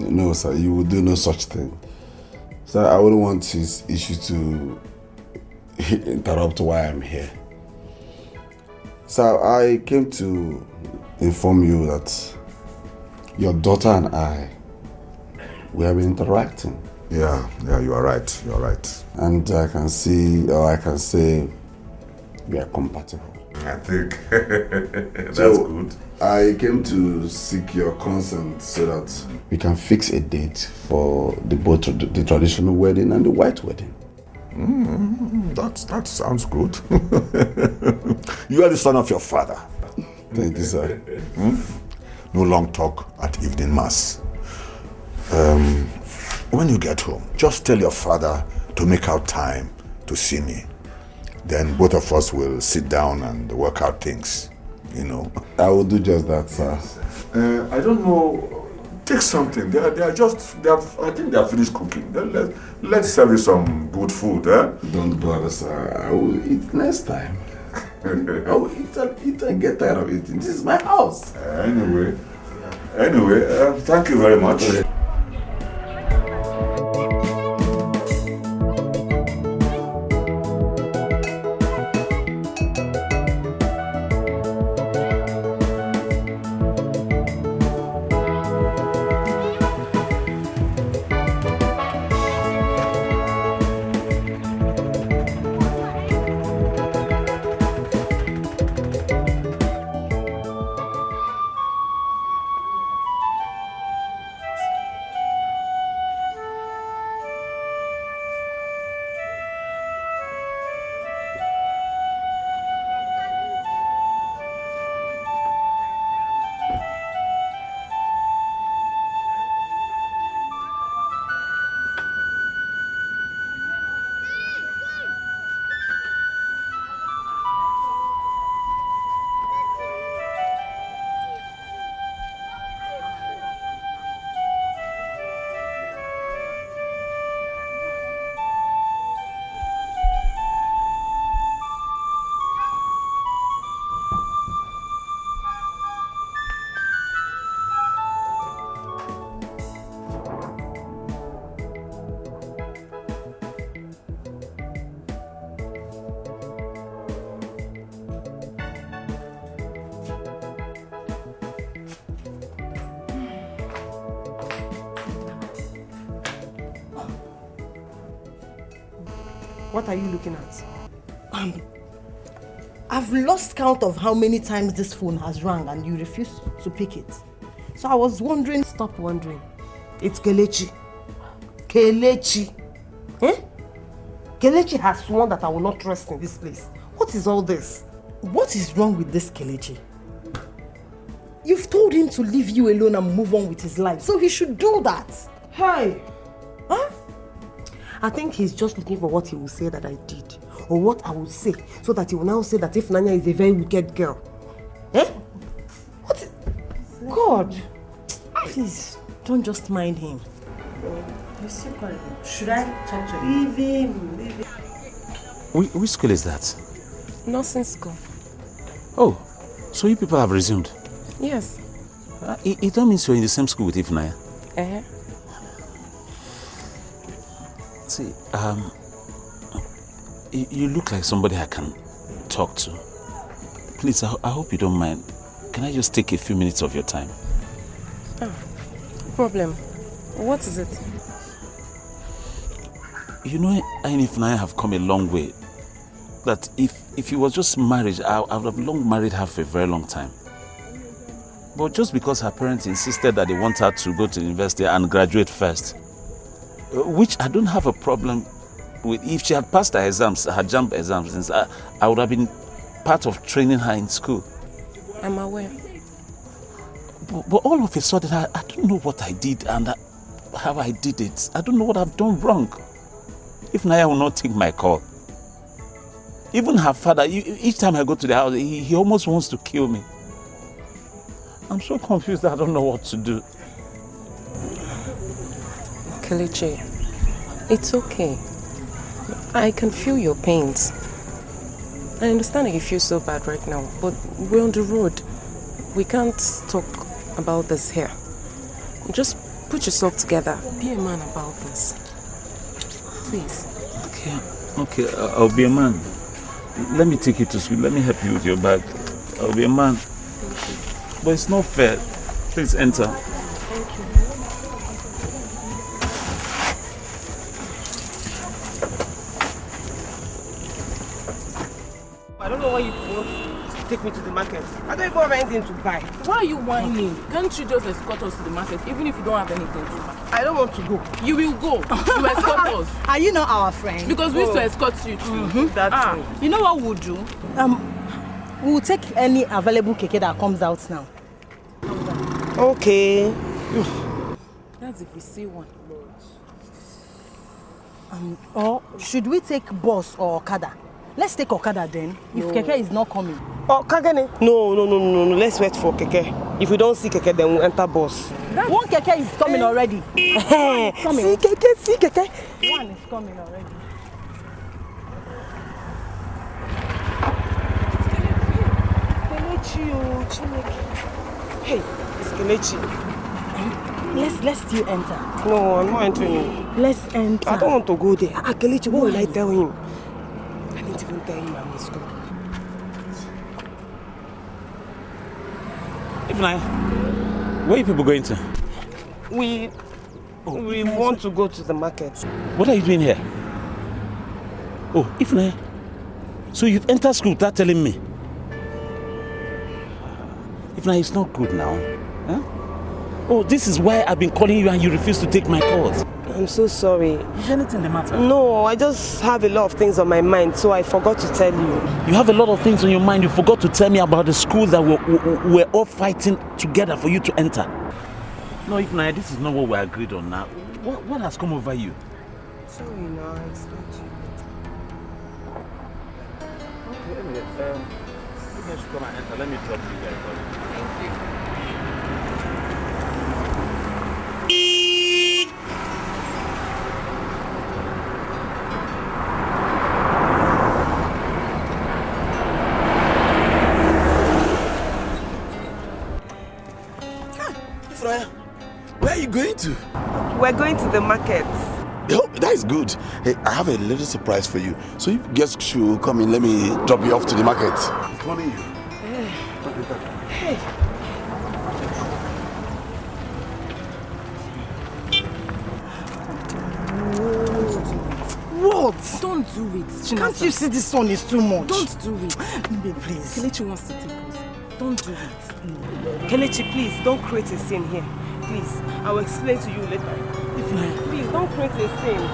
No, sir, you will do no such thing. Sir, I wouldn't want his issue to interrupt why I'm here. Sir, I came to inform you that your daughter and I, we have been interacting. Yeah, you are right. You are right. And I can see, or I can say, we are compatible. I think that's good. I came to seek your consent so that we can fix a date for both the traditional wedding and the white wedding. That sounds good. You are the son of your father. Thank you, sir. No long talk at evening mass. When you get home, just tell your father to make out time to see me. Then both of us will sit down and work out things, you know. I will do just that, sir. I don't know. Take something. I think they are finished cooking. Let's serve you some good food, eh? Don't bother, sir. I will eat next time. I will eat and get tired of eating. This is my house. Anyway, thank you very much. What are you looking at? I've lost count of how many times this phone has rang and you refuse to pick it. So I was wondering. Stop wondering. It's Kelechi. Kelechi. Eh? Kelechi has sworn that I will not rest in this place. What is all this? What is wrong with this Kelechi? You've told him to leave you alone and move on with his life, so he should do that. Hi. Huh? I think he's just looking for what he will say that I did. Or what I will say, so that he will now say that Ifunanya is a very wicked girl. Eh? What? God. Please, don't just mind him. Should I talk to him? Leave him. Which school is that? Nursing school. Oh, so you people have resumed? Yes. It don't mean you're in the same school with Ifunanya? See, you look like somebody I can talk to. Please, I hope you don't mind. Can I just take a few minutes of your time? No problem. What is it? You know, I and Ifunanya have come a long way. That if it was just marriage, I would have long married her for a very long time. But just because her parents insisted that they want her to go to university and graduate first, which I don't have a problem with. If she had passed her exams, her jump exams, I would have been part of training her in school. I'm aware. But all of a sudden, I don't know what I did and how I did it. I don't know what I've done wrong. If Naya will not take my call. Even her father, each time I go to the house, he almost wants to kill me. I'm so confused, I don't know what to do. Kelechi, it's okay. I can feel your pains. I understand that you feel so bad right now, but we're on the road. We can't talk about this here. Just put yourself together. Be a man about this. Please. Okay, I'll be a man. Let me take you to school. Let me help you with your bag. I'll be a man. But it's not fair. Please enter. Thank you. I don't know why you want to take me to the market. I don't even have anything to buy. Why are you whining? Can't you just escort us to the market even if you don't have anything to buy? I don't want to go. You will go. You escort us. Are you not our friend? Because we used to escort you too. That's You know what we'll do? We'll take any available keke that comes out now. Okay. That's if we see one. Or should we take bus or Okada? Let's take Okada then, if Keke is not coming. Oh, Keke? No. Let's wait for Keke. If we don't see Keke, then we'll enter bus. One Keke is coming already. Coming. See Keke. One is coming already. Hey, it's Kelechi. Let's still enter. No, I'm not entering. Let's enter. I don't want to go there. Kelechi, what will I tell him? I didn't even tell him I'm in school. Ifunanya, where are you people going to? We want to go to the market. What are you doing here? Oh, Ifunanya. So you've entered school without telling me? Ifunanya, it's not good now. Huh? Oh, this is why I've been calling you and you refuse to take my calls. I'm so sorry. Is anything the matter? No, I just have a lot of things on my mind, so I forgot to tell you. You have a lot of things on your mind. You forgot to tell me about the school that we're all fighting together for you to enter. No, Ifunanya, this is not what we agreed on now. What has come over you? Sorry, no, I expect you. Okay, anyway, you guys should come and enter. Let me drop you guys. Thank you. Where are you going to? We're going to the market. Oh, that is good. Hey, I have a little surprise for you. So you guys should come in. Let me drop you off to the market. It's morning you. Hey. What? Don't do it. Can't you see this one is too much? Don't do it. Babe, please. Kelechi wants to take us. Don't do it. Kelechi, please, don't create a scene here. Please, I will explain to you later. Please, don't create a scene.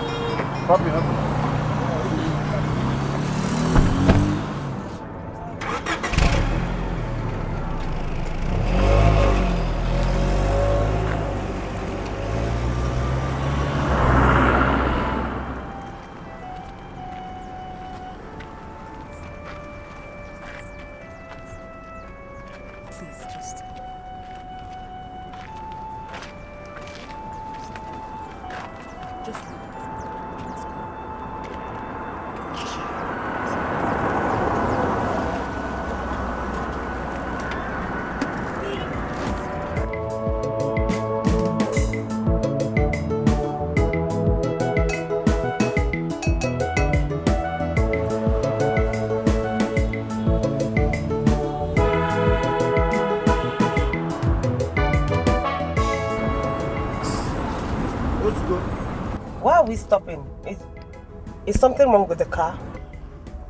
Why are we stopping? Is something wrong with the car?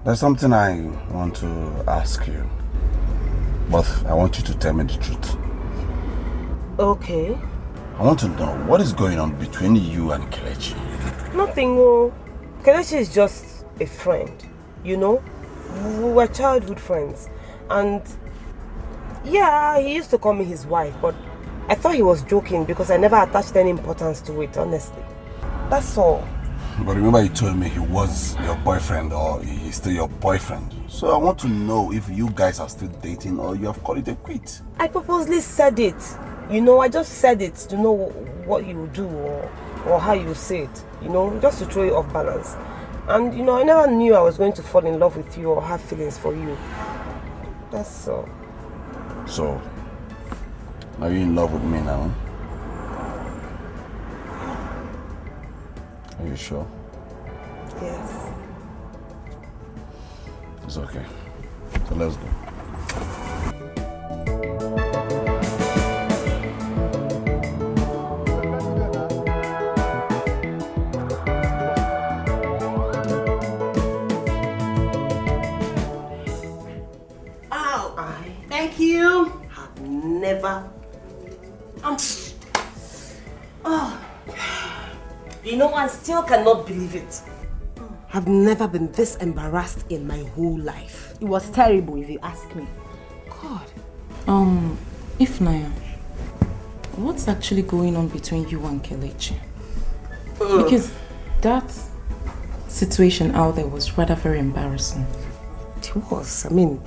There's something I want to ask you. But I want you to tell me the truth. Okay. I want to know what is going on between you and Kelechi. Nothing. Oh. Kelechi is just a friend. You know? We were childhood friends. And yeah, he used to call me his wife, but I thought he was joking because I never attached any importance to it, honestly. That's all. But remember you told me he was your boyfriend or he's still your boyfriend. So I want to know if you guys are still dating or you have called it a quit. I purposely said it. You know, I just said it to know what you do or how you say it. You know, just to throw you off balance. And you know, I never knew I was going to fall in love with you or have feelings for you. That's all. So, are you in love with me now? Are you sure? Yes. It's okay. So let's go. Thank you. Have never. You know, I still cannot believe it. I've never been this embarrassed in my whole life. It was terrible, if you ask me. God. Ifunanya, what's actually going on between you and Kelechi? Because that situation out there was rather very embarrassing. It was. I mean,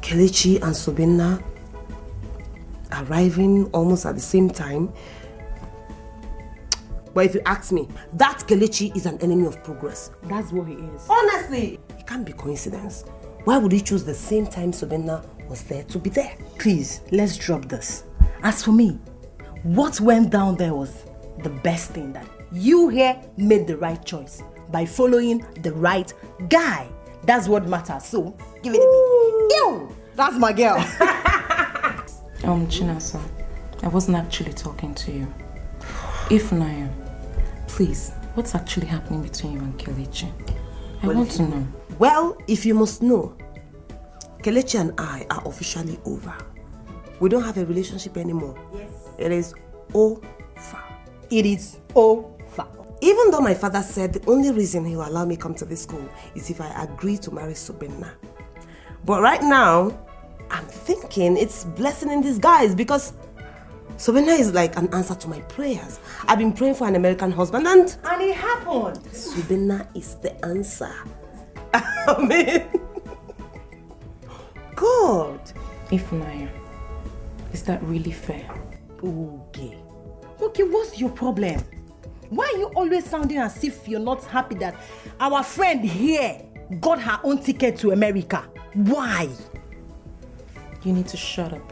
Kelechi and Usobena arriving almost at the same time. But if you ask me, that Kelechi is an enemy of progress. That's what he is. Honestly, it can't be coincidence. Why would he choose the same time Usobena was there to be there? Please, let's drop this. As for me, what went down there was the best thing, that you here made the right choice by following the right guy. That's what matters. So, give it to me. Ew! That's my girl. Chinasa, I wasn't actually talking to you. Ifunanya, please, what's actually happening between you and Kelechi? I want to know. Well, if you must know, Kelechi and I are officially over. We don't have a relationship anymore. Yes. It is over. It is over. Even though my father said the only reason he will allow me come to this school is if I agree to marry Usobena. But right now, I'm thinking it's blessing in disguise because Usobena is like an answer to my prayers. I've been praying for an American husband and it happened. Usobena is the answer. I mean, God. Ifunanya, is that really fair? Okay. Okay, what's your problem? Why are you always sounding as if you're not happy that our friend here got her own ticket to America? Why? You need to shut up.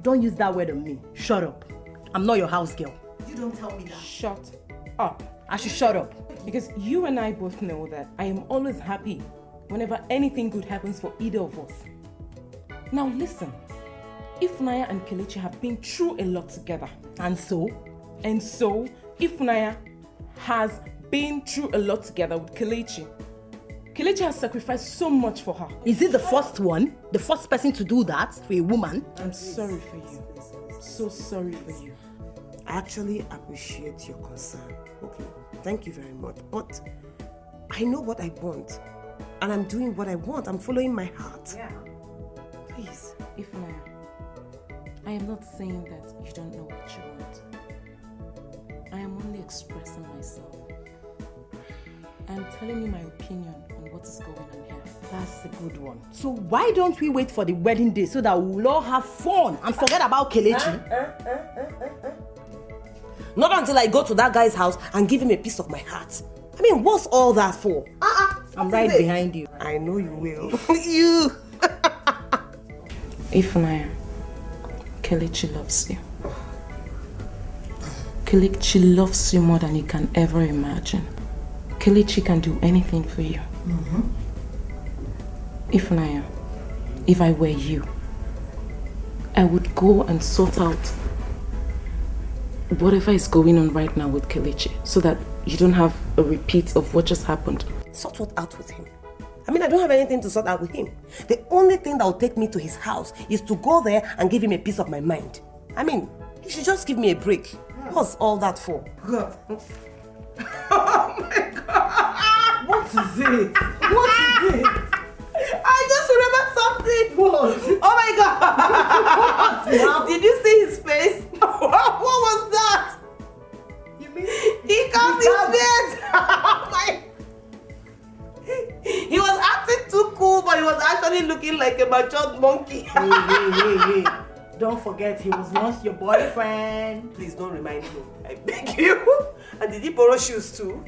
Don't use that word on me. Shut up. I'm not your house girl. You don't tell me that. Shut up. I should shut up. Because you and I both know that I am always happy whenever anything good happens for either of us. Now listen, Ifunanya and Kelechi have been through a lot together. And so, Ifunanya has been through a lot together with Kelechi. Kelechi has sacrificed so much for her. Is it the first one? The first person to do that for a woman? I'm sorry for you. So sorry for you. I actually appreciate your concern. Okay, thank you very much. But I know what I want. And I'm doing what I want. I'm following my heart. Yeah. Please. Ifunanya, I am not saying that you don't know what you want. I am only expressing myself. I am telling you my opinion on what is going on here. That's a good one. So why don't we wait for the wedding day so that we'll all have fun and forget about Kelechi? Not until I go to that guy's house and give him a piece of my heart. I mean, what's all that for? I'm right behind you. I know you will. You. Ifunanya, Kelechi loves you. Kelechi loves you more than you can ever imagine. Kelechi can do anything for you. Ifunanya, if I were you, I would go and sort out whatever is going on right now with Kelechi so that you don't have a repeat of what just happened. Sort what out with him? I mean, I don't have anything to sort out with him. The only thing that will take me to his house is to go there and give him a piece of my mind. I mean, he should just give me a break. What's all that for? God. Oh my God! What is it? What is it? I just remembered something. What? Oh my God! Did you see his face? What was that? You mean he covered his face? He was acting too cool, but he was actually looking like a matured monkey. Hey. Don't forget, he was once your boyfriend. Please don't remind me. I beg you. And did he borrow shoes too?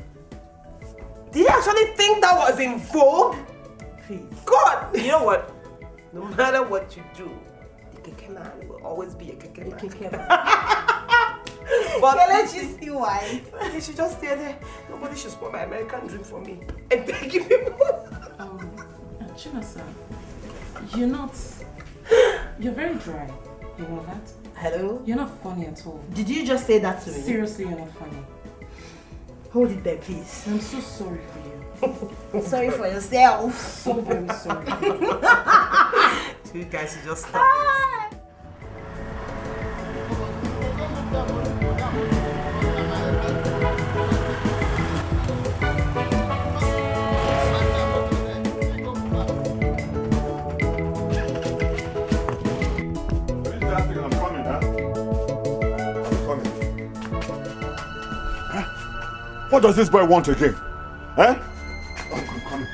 Did he actually think that was in vogue? Please. God! You know what? No matter what you do, the Keke man will always be a Keke man. But Kelechi's still white. He should just stay there. Nobody should spoil my American dream for me. And beg you. Chinasa, you're very dry. You know that? Hello? You're not funny at all. Did you just say that to me? Seriously, you're not funny. Hold it there, please. I'm so sorry for you. Sorry for yourself. So very sorry. You guys should just stop it. What does this boy want again? Eh? I'm coming.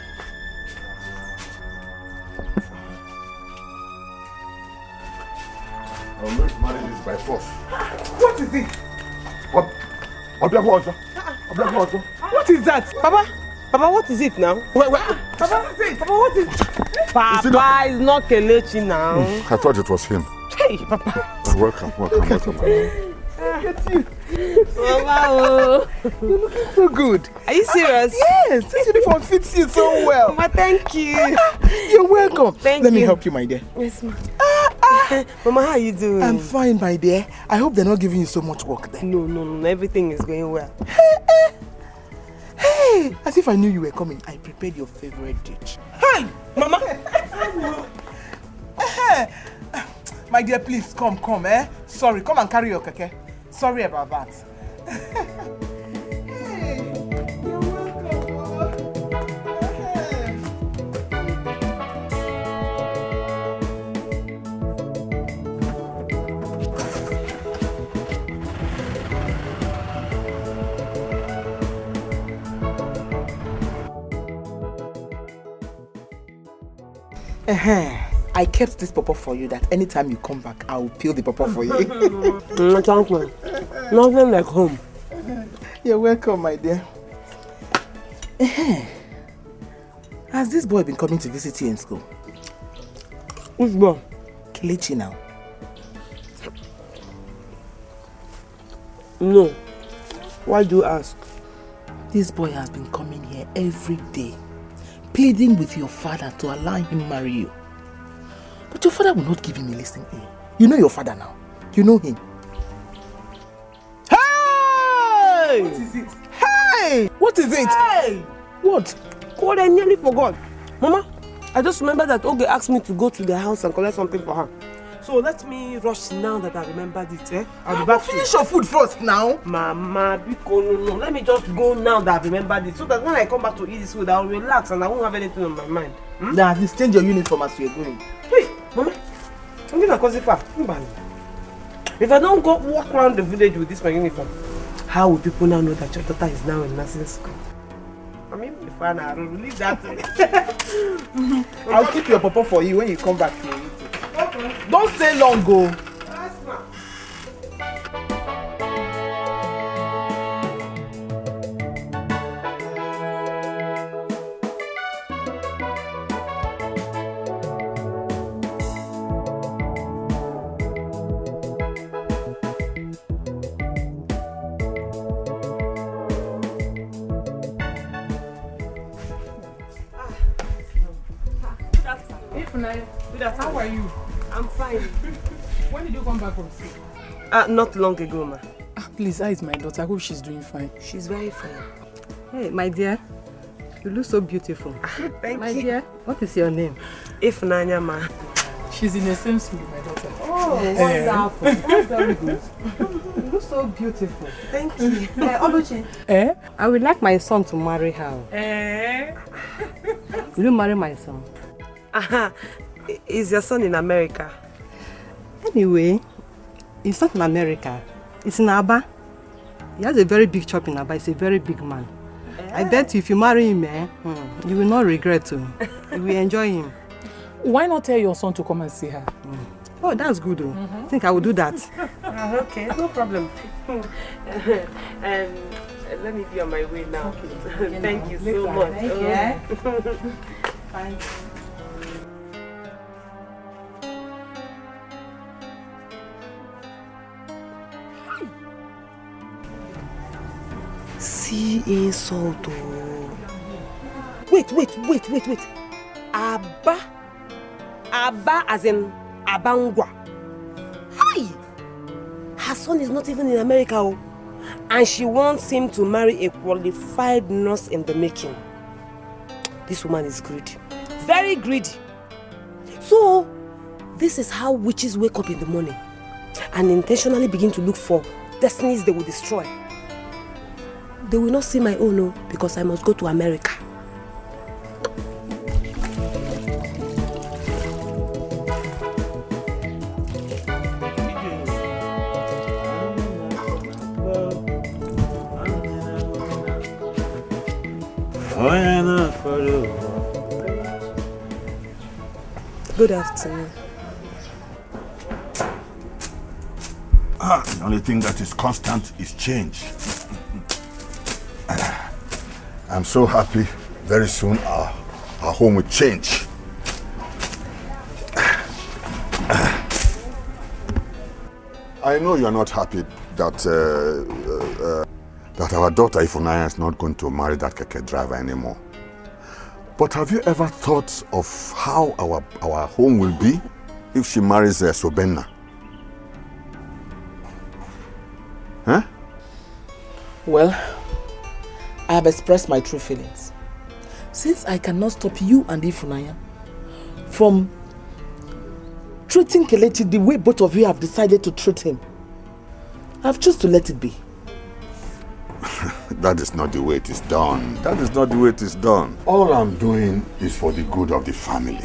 I'm going to manage this by force. What is it? What is that? Papa, what is it now? Wait. Papa, what is it? Papa, what is it? Papa is not Kelechi now. I thought it was him. Hey, Papa. Welcome. Mama, you're looking so good. Are you serious? Yes, this uniform fits you so well. Mama, thank you. You're welcome. Let me help you, my dear. Yes, ma'am. Mama, how are you doing? I'm fine, my dear. I hope they're not giving you so much work there. No. Everything is going well. Hey, as if I knew you were coming. I prepared your favorite dish. Hi, Mama. My dear, please come, eh? Sorry, come and carry your keke. Sorry about that. Hey, you're welcome, Mama. I kept this pawpaw for you that anytime you come back, I will peel the pawpaw for you. Thank you. Nothing like home. You're welcome, my dear. Has this boy been coming to visit you in school? Which boy? Kelechi now. No. Why do you ask? This boy has been coming here every day, pleading with your father to allow him marry you. But your father will not give him a listening ear. You know your father now. You know him. Hey! What is it? Hey! What is it? Hey! What? God, I nearly forgot. Mama, I just remembered that Oge asked me to go to their house and collect something for her. So let me rush now that I remembered it, eh? I'll be back. Finish your food first now. Mama, no. Let me just go now that I've remembered it. So that when I come back to eat this food, I'll relax and I won't have anything on my mind. Now, at least change your uniform as you're going. Hey, Mama, I'm going to cause it far. If I don't go walk around the village with this my uniform, how will people now know that your daughter is now in nursing school? I mean, if I leave that to me. I'll keep your pawpaw for you when you come back to eat it. Okay. Don't stay long, go. How are you? I'm fine. When did you come back from school? Not long ago, ma. Please, how is my daughter? I hope she's doing fine. She's very fine. Hey, my dear. You look so beautiful. Thank my you. dear, what is your name? Ifunanya, ma. She's in the same school with my daughter. Oh, wonderful. That's very good. You look so beautiful. Thank you. Oluchi. I would like my son to marry her. Will you marry my son? Is your son in America? Anyway, it's not in America. It's in Aba. He has a very big shop in Aba. He's a very big man. I bet if you marry him, you will not regret to. You will enjoy him. Why not tell your son to come and see her? Oh, that's good. I think I will do that. Okay, no problem. Let me be on my way now. Okay. Thank you so much. Thank you. Fine. See insult. Wait. Abba as in Abangwa. Hi! Her son is not even in America. And she wants him to marry a qualified nurse in the making. This woman is greedy. Very greedy. So, this is how witches wake up in the morning and intentionally begin to look for destinies they will destroy. They will not see my own, because I must go to America. Good afternoon. The only thing that is constant is change. I'm so happy. Very soon our home will change. I know you're not happy that that our daughter Ifunanya is not going to marry that Keke driver anymore. But have you ever thought of how our home will be if she marries Usobena? Huh? Well, I have expressed my true feelings. Since I cannot stop you and Ifunanya from treating Kelechi the way both of you have decided to treat him, I've chosen to let it be. That is not the way it is done. That is not the way it is done. All I'm doing is for the good of the family.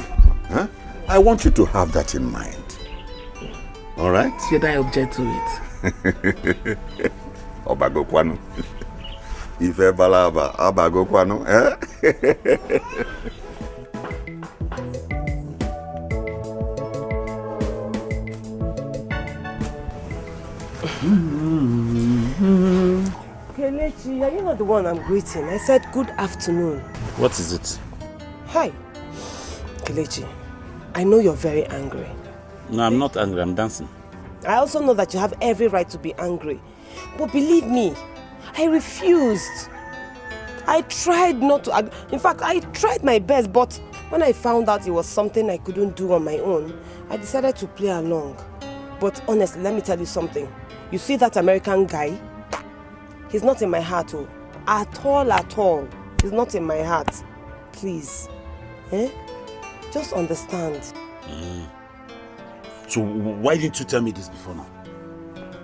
Huh? I want you to have that in mind. All right? Should I object to it? Obago kwanu. Ife balaba, abago kwanu, eh? Kelechi, are you not the one I'm greeting? I said good afternoon. What is it? Hi. Kelechi, I know you're very angry. No, I'm not angry, I'm dancing. I also know that you have every right to be angry. But believe me, I refused. I tried not to. In fact, I tried my best, but when I found out it was something I couldn't do on my own, I decided to play along. But honestly, let me tell you something. You see that American guy? He's not in my heart, oh. At all. He's not in my heart. Please. Just understand. So why didn't you tell me this before now?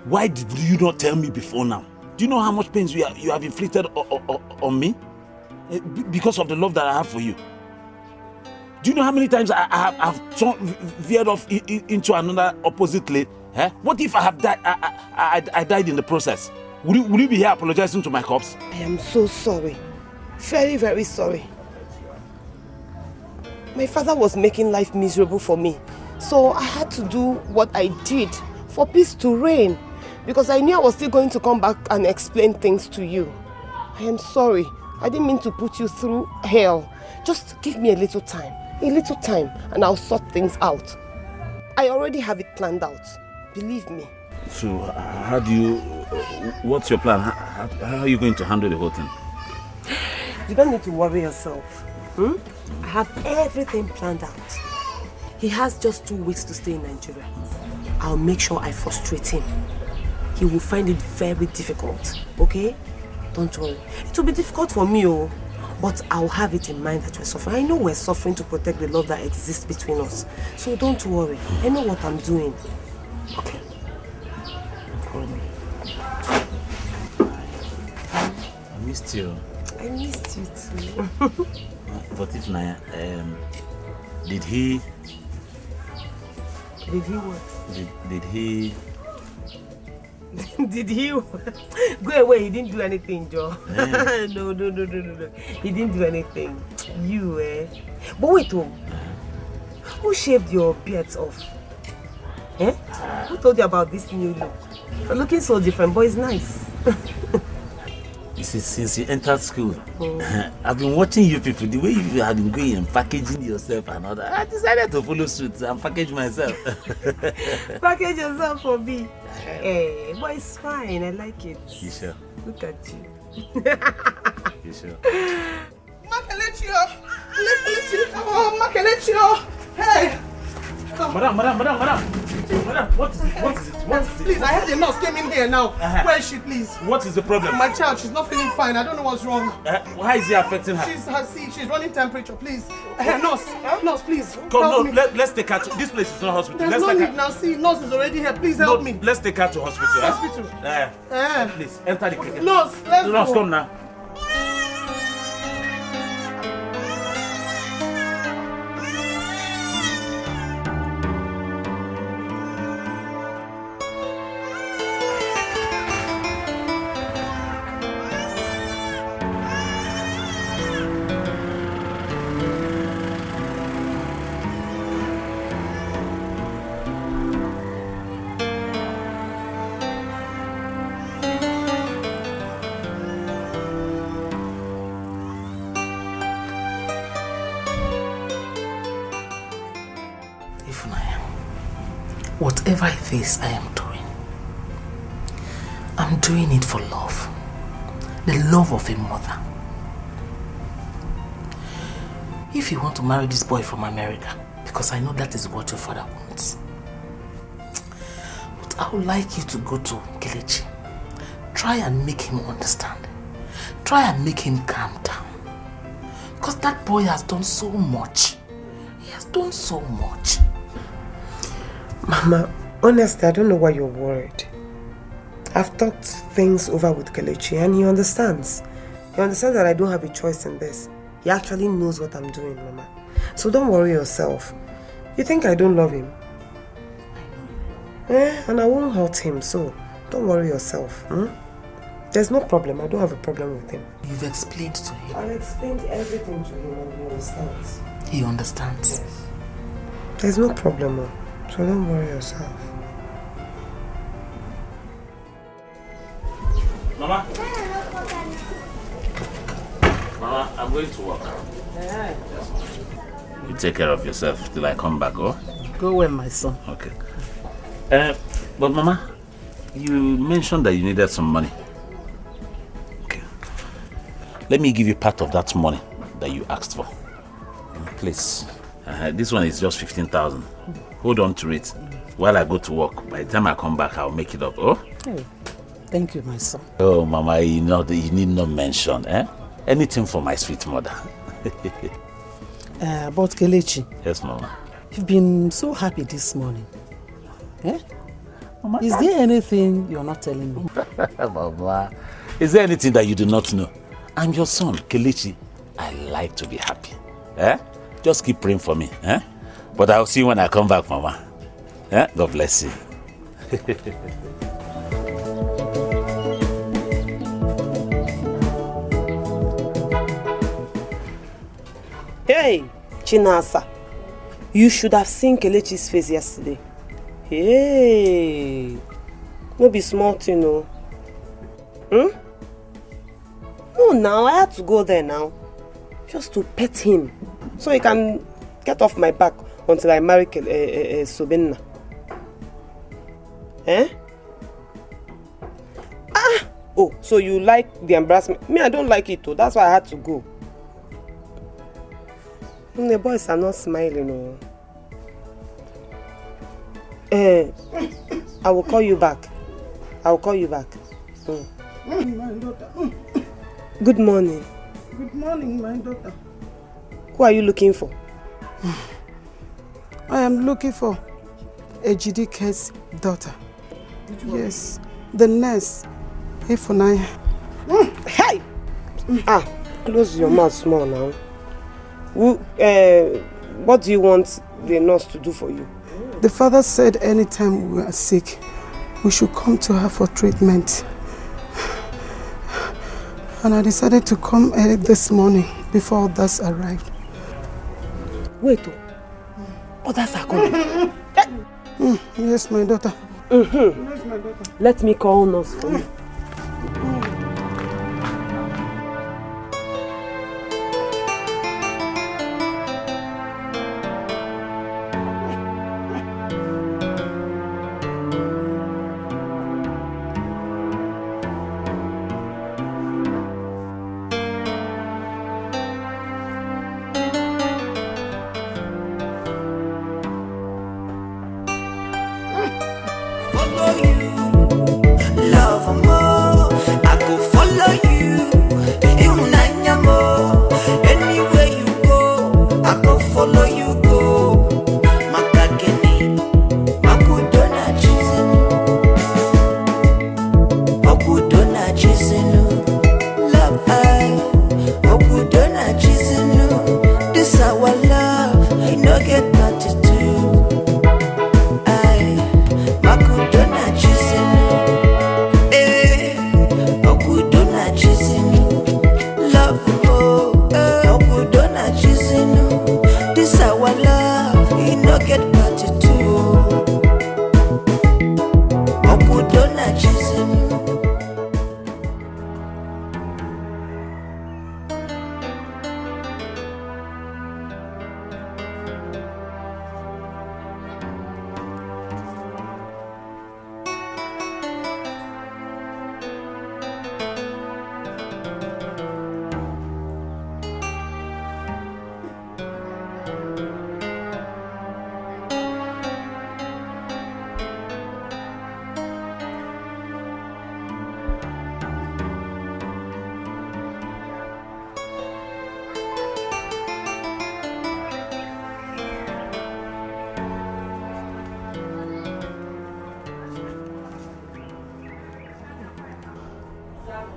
Why did you not tell me before now? Do you know how much pain you have inflicted on me? Because of the love that I have for you. Do you know how many times I've veered off into another opposite lane? What if I have died? I died in the process? Will you be here apologizing to my corpse? I am so sorry. Very, very sorry. My father was making life miserable for me. So I had to do what I did for peace to reign. Because I knew I was still going to come back and explain things to you. I am sorry. I didn't mean to put you through hell. Just give me a little time. And I'll sort things out. I already have it planned out. Believe me. So, how do you... What's your plan? How are you going to handle the whole thing? You don't need to worry yourself. I have everything planned out. He has just 2 weeks to stay in Nigeria. I'll make sure I frustrate him. He will find it very difficult, okay? Don't worry. It will be difficult for me, but I'll have it in mind that we're suffering. I know we're suffering to protect the love that exists between us. So don't worry. I know what I'm doing. Okay. I missed you. I missed you too. But Ifunanya, did he Did he what? Did he... Did he? Go away, he didn't do anything, Joe. No. He didn't do anything. You, But wait, who shaved your beards off? Who told you about this new look? You're looking so different, but it's nice. You see, since you entered school, I've been watching you people, the way you have been going and packaging yourself and all that. I decided to follow suit and package myself. Package yourself for me. But it's fine, I like it. You sure? Look at you. You sure? Makelechi! Hey! Madam, what is it? Please, I heard the nurse came in here now. Where is she, please? What is the problem? My child, she's not feeling fine. I don't know what's wrong. Why is it affecting her? She's running temperature, please. Nurse, please. Come, help no, me. let's take her to... This place is not hospital. There's no need now. See, nurse is already here. Please help me. Let's take her to hospital. Hospital? Please, enter the Keke. Nurse, let's go. Nurse, come now. Whatever it is I am doing, I'm doing it for love. The love of a mother. If you want to marry this boy from America, because I know that is what your father wants, but I would like you to go to Kelechi. Try and make him understand. Try and make him calm down. Because that boy has done so much. He has done so much. Mama, honestly, I don't know why you're worried. I've talked things over with Kelechi and he understands. He understands that I don't have a choice in this. He actually knows what I'm doing, Mama. So don't worry yourself. You think I don't love him? And I won't hurt him, so don't worry yourself. There's no problem. I don't have a problem with him. You've explained to him. I've explained everything to him and he understands. He understands? Yes. There's no problem, Mom. So don't worry yourself. Mama, I'm going to work. You take care of yourself till I come back, oh? Go away, my son. Okay. But Mama, you mentioned that you needed some money. Okay. Let me give you part of that money that you asked for. Please. This one is just 15,000. Hold on to it while I go to work. By the time I come back, I'll make it up, oh? Hey, thank you, my son. Oh, Mama, you know that you need not mention, anything for my sweet mother. But Kelechi. Yes, Mama. You've been so happy this morning. Mama, is there anything you're not telling me? Mama, is there anything that you do not know? I'm your son, Kelechi. I like to be happy. Just keep praying for me. But I'll see you when I come back, Mama. God bless you. Hey, Chinasa. You should have seen Kelechi's face yesterday. Hey. No be small thing, no. No, now I had to go there now. Just to pet him. So he can get off my back until I marry Usobena. Oh, so you like the embarrassment? Me, I don't like it though. That's why I had to go. The boys are not smiling. I will call you back. I will call you back. My daughter. Good morning. Good morning, my daughter. Who are you looking for? I am looking for Ejidike's daughter. Yes, the nurse, Ifunanya. Hey! Close your mouth small now. What do you want the nurse to do for you? The father said anytime we are sick, we should come to her for treatment. And I decided to come early this morning before others arrived. Wait, others are coming? Yes, my daughter. Yes, my daughter. Let me call nurse for you.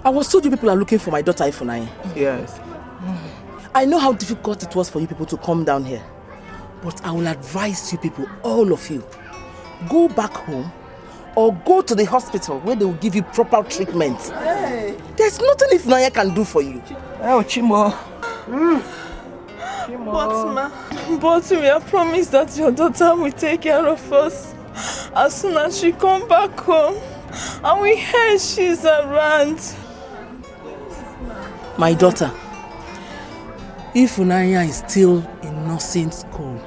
I was told you people are looking for my daughter Ifunanya. Yes. I know how difficult it was for you people to come down here. But I will advise you people, all of you, go back home or go to the hospital where they will give you proper treatment. Hey. There's nothing Ifunanya can do for you. Oh, Chimo. But we are promised that your daughter will take care of us as soon as she comes back home. And we heard she's around. My daughter, Ifunanya is still in nursing school.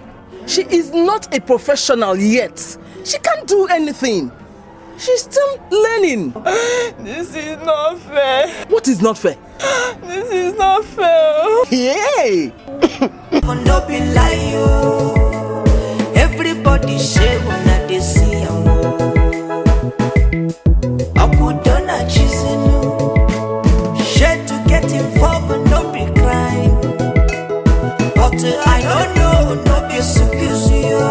She is not a professional yet. She can't do anything. She's still learning. This is not fair. What is not fair? This is not fair. Hey! Everybody say when they see Akudona chisenu. Share to get involved and no be crying. But I don't know, no be sukuzio.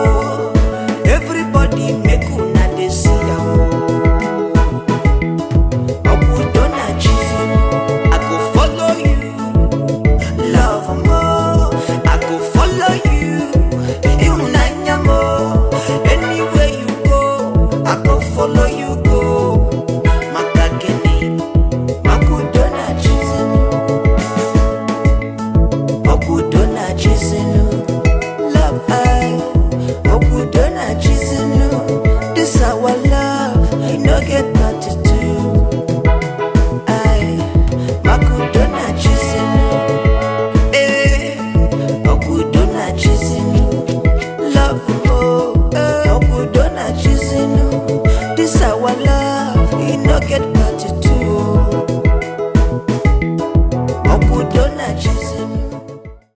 Everybody make una they see Akudona chisenu. I go follow you, love more. I go follow you.